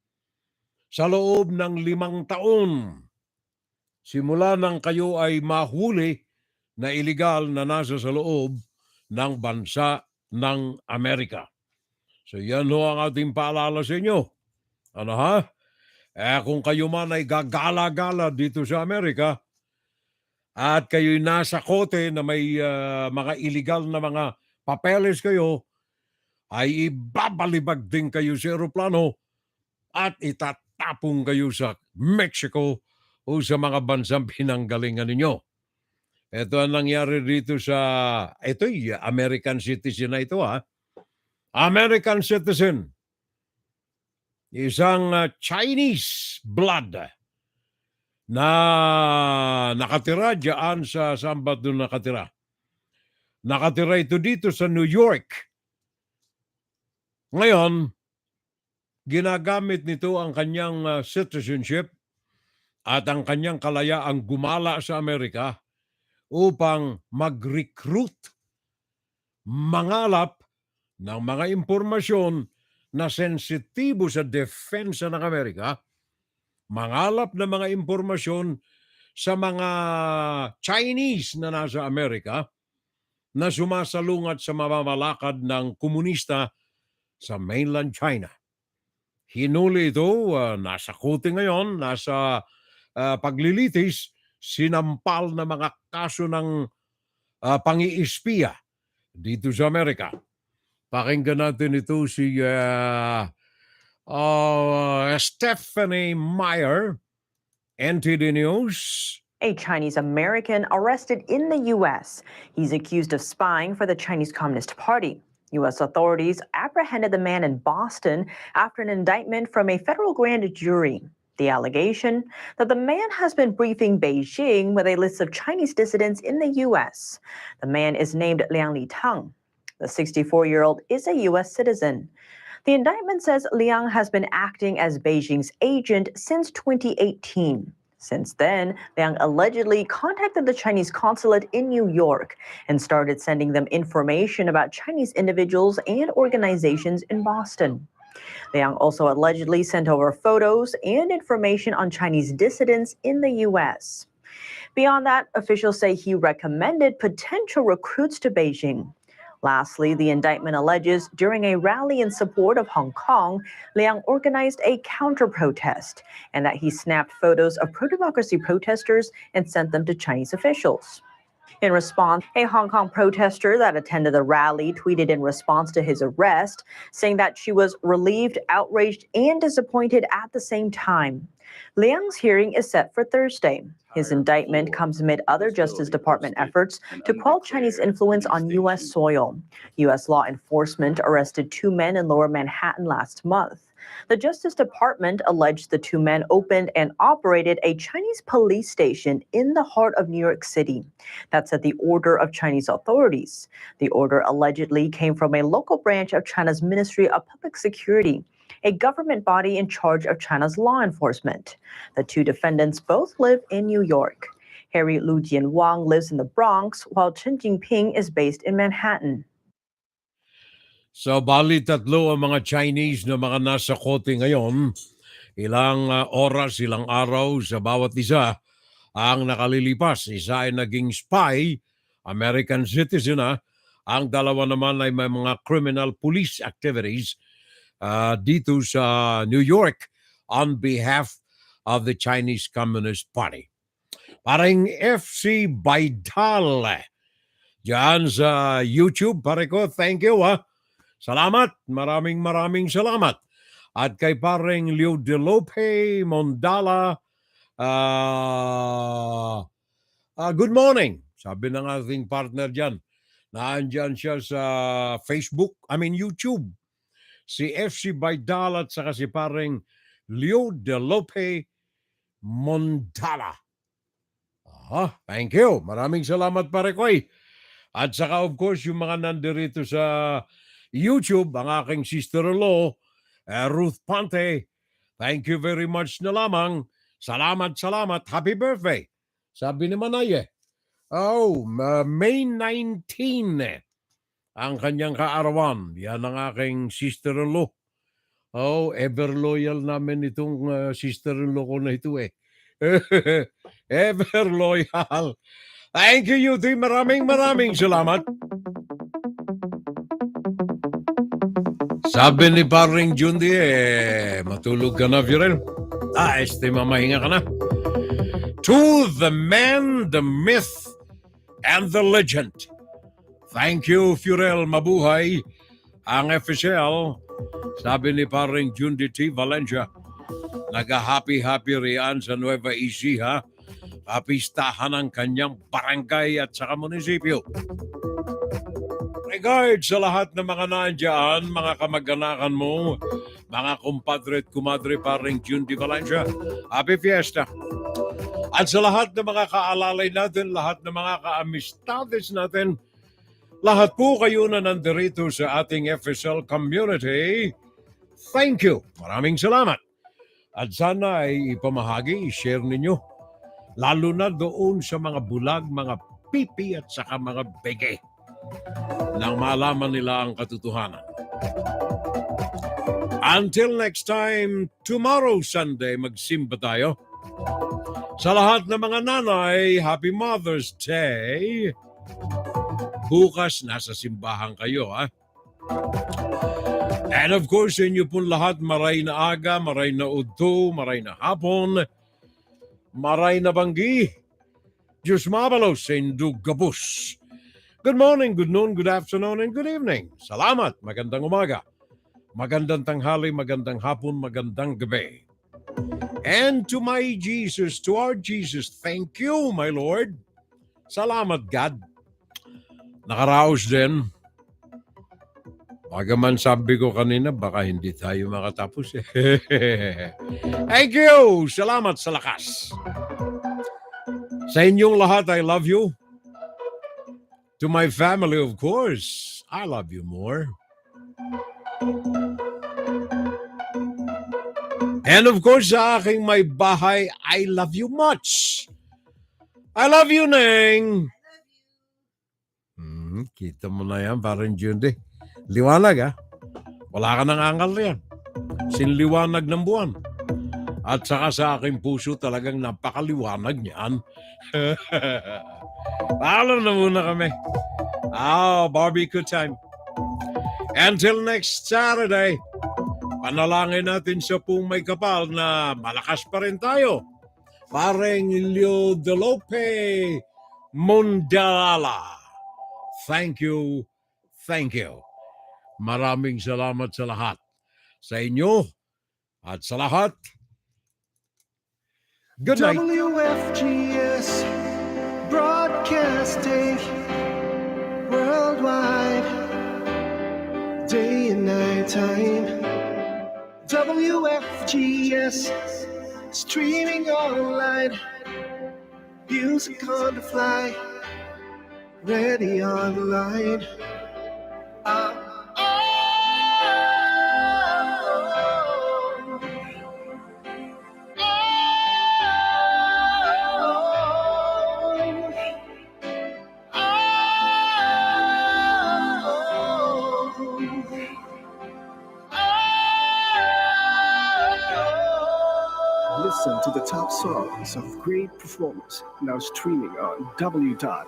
sa loob ng 5 taon. Simula nang kayo ay mahuli na illegal na nasa sa loob ng bansa ng Amerika. So yan ho ang ating paalala sa inyo. Ano ha? Kung kayo man ay gagala-gala dito sa Amerika at kayo'y nasa kote na may mga illegal na mga papeles kayo, ay ibabalibag din kayo sa eroplano at itatapong kayo sa Mexico o sa mga bansang pinanggalingan ninyo. Ito ang nangyari dito sa, ito'y American citizen na ito American citizen. Isang Chinese blood na nakatira dyan sa saan ba doon nakatira? Nakatira ito dito sa New York. Ngayon, ginagamit nito ang kanyang citizenship at ang kanyang kalayaang gumala sa Amerika upang mag-recruit, mangalap ng mga impormasyon na sensitibo sa depensa ng Amerika, mangalap ng mga impormasyon sa mga Chinese na nasa Amerika na sumasalungat sa mamamalakad ng komunista sa mainland China. Hinuli ito, nasa kote ngayon, nasa paglilitis, sinampal na mga kaso ng pang-iispiya dito sa Amerika. Pakinggan natin ito si Stephanie Meyer, NTD News. A Chinese American arrested in the U.S. He's accused of spying for the Chinese Communist Party. U.S. authorities apprehended the man in Boston after an indictment from a federal grand jury. The allegation that the man has been briefing Beijing with a list of Chinese dissidents in the U.S. The man is named Liang Litang. The 64-year-old is a U.S. citizen. The indictment says Liang has been acting as Beijing's agent since 2018. Since then, Liang allegedly contacted the Chinese consulate in New York and started sending them information about Chinese individuals and organizations in Boston. Liang also allegedly sent over photos and information on Chinese dissidents in the U.S. Beyond that, officials say he recommended potential recruits to Beijing. Lastly, the indictment alleges during a rally in support of Hong Kong, Liang organized a counter-protest and that he snapped photos of pro-democracy protesters and sent them to Chinese officials. In response, a Hong Kong protester that attended the rally tweeted in response to his arrest, saying that she was relieved, outraged, and disappointed at the same time. Liang's hearing is set for Thursday. His indictment comes amid other Justice Department efforts to quell Chinese influence on U.S. soil. U.S. law enforcement arrested 2 men in Lower Manhattan last month. The Justice Department alleged the 2 men opened and operated a Chinese police station in the heart of New York City. That's at the order of Chinese authorities. The order allegedly came from a local branch of China's Ministry of Public Security, a government body in charge of China's law enforcement. The 2 defendants both live in New York. Harry Lu Jianwang lives in the Bronx, while Chen Jinping is based in Manhattan. So, bali 3 ang mga Chinese na mga nasa kote ngayon. ilang oras, ilang araw sa bawat isa ang nakalilipas. Isa ay naging spy, American citizen ang dalawa naman ay may mga criminal police activities dito sa New York on behalf of the Chinese Communist Party. Parang FC Baidal diyan sa YouTube, pare ko, thank you Salamat, maraming salamat. At kay pareng Leo de Lope Mondala, good morning. Sabi ng ating partner dyan, naandyan siya sa YouTube. Si FC Baidal at saka si pareng Leo de Lope Mondala. Thank you. Maraming salamat pare ko At saka of course yung mga nandirito sa YouTube, ang aking sister-in-law, Ruth Pante. Thank you very much na lamang. Salamat. Happy birthday. Sabi ni Manay May 19 ang kanyang kaarawan. Yan ang aking sister-in-law. Ever loyal namin itong sister-in-law ko na ito Ever loyal. Thank you, Yuti. Maraming salamat. Sabi ni paring Jundi, matulog ka na, Fiorel. Mamahinga ka na. To the man, the myth, and the legend. Thank you, Fiorel. Mabuhay. Ang official, sabi ni paring Jundi T. Valencia, naga-happy riyan sa Nueva Ecija, kapistahan ng kanyang barangay at saka munisipyo. Regards sa lahat ng mga naandyan, mga kamag-anakan mo, mga kumpadre at kumadre paring June de Valencia, happy fiesta. At sa lahat ng mga kaalalay natin, lahat ng mga kaamistades natin, lahat po kayo na nandirito sa ating FSL community, thank you. Maraming salamat. At sana ay ipamahagi, i-share ninyo. Lalo na doon sa mga bulag, mga pipi at saka mga bege. Nang malaman nila ang katotohanan. Until next time, tomorrow Sunday, magsimba tayo. Sa lahat ng mga nanay, Happy Mother's Day. Bukas, nasa simbahan kayo, And of course, sa inyo pong lahat, maray na aga, maray na udto, maray na hapon, maray na banggi. Diyos mabalos sa indug gabus. Good morning, good noon, good afternoon, and good evening. Salamat, magandang umaga. Magandang tanghali, magandang hapon, magandang gabi. And to my Jesus, to our Jesus, thank you, my Lord. Salamat, God. Nakaraos din. Bagaman sabi ko kanina, baka hindi tayo makatapos. Thank you. Salamat sa lakas. Sa inyong lahat, I love you. To my family, of course, I love you more. And of course, sa aking may bahay, I love you much. I love you, Neng. Kita mo na yan, parang Jundi. Liwanag, Wala ka nang angal yan. Sinliwanag ng buwan. At saka sa aking puso talagang napakaliwanag niyan. Paalam na muna kami. Barbecue time. Until next Saturday, panalangin natin sa pong may kapal na malakas pa rin tayo. Pareng Leo de Lope Mondala. Thank you. Maraming salamat sa lahat. Sa inyo at sa lahat. Good night. WFGS Broadcasting worldwide, day and night time. WFGS streaming online, music on the fly, ready online. Listen to the top songs of great performers now streaming on w.fgs.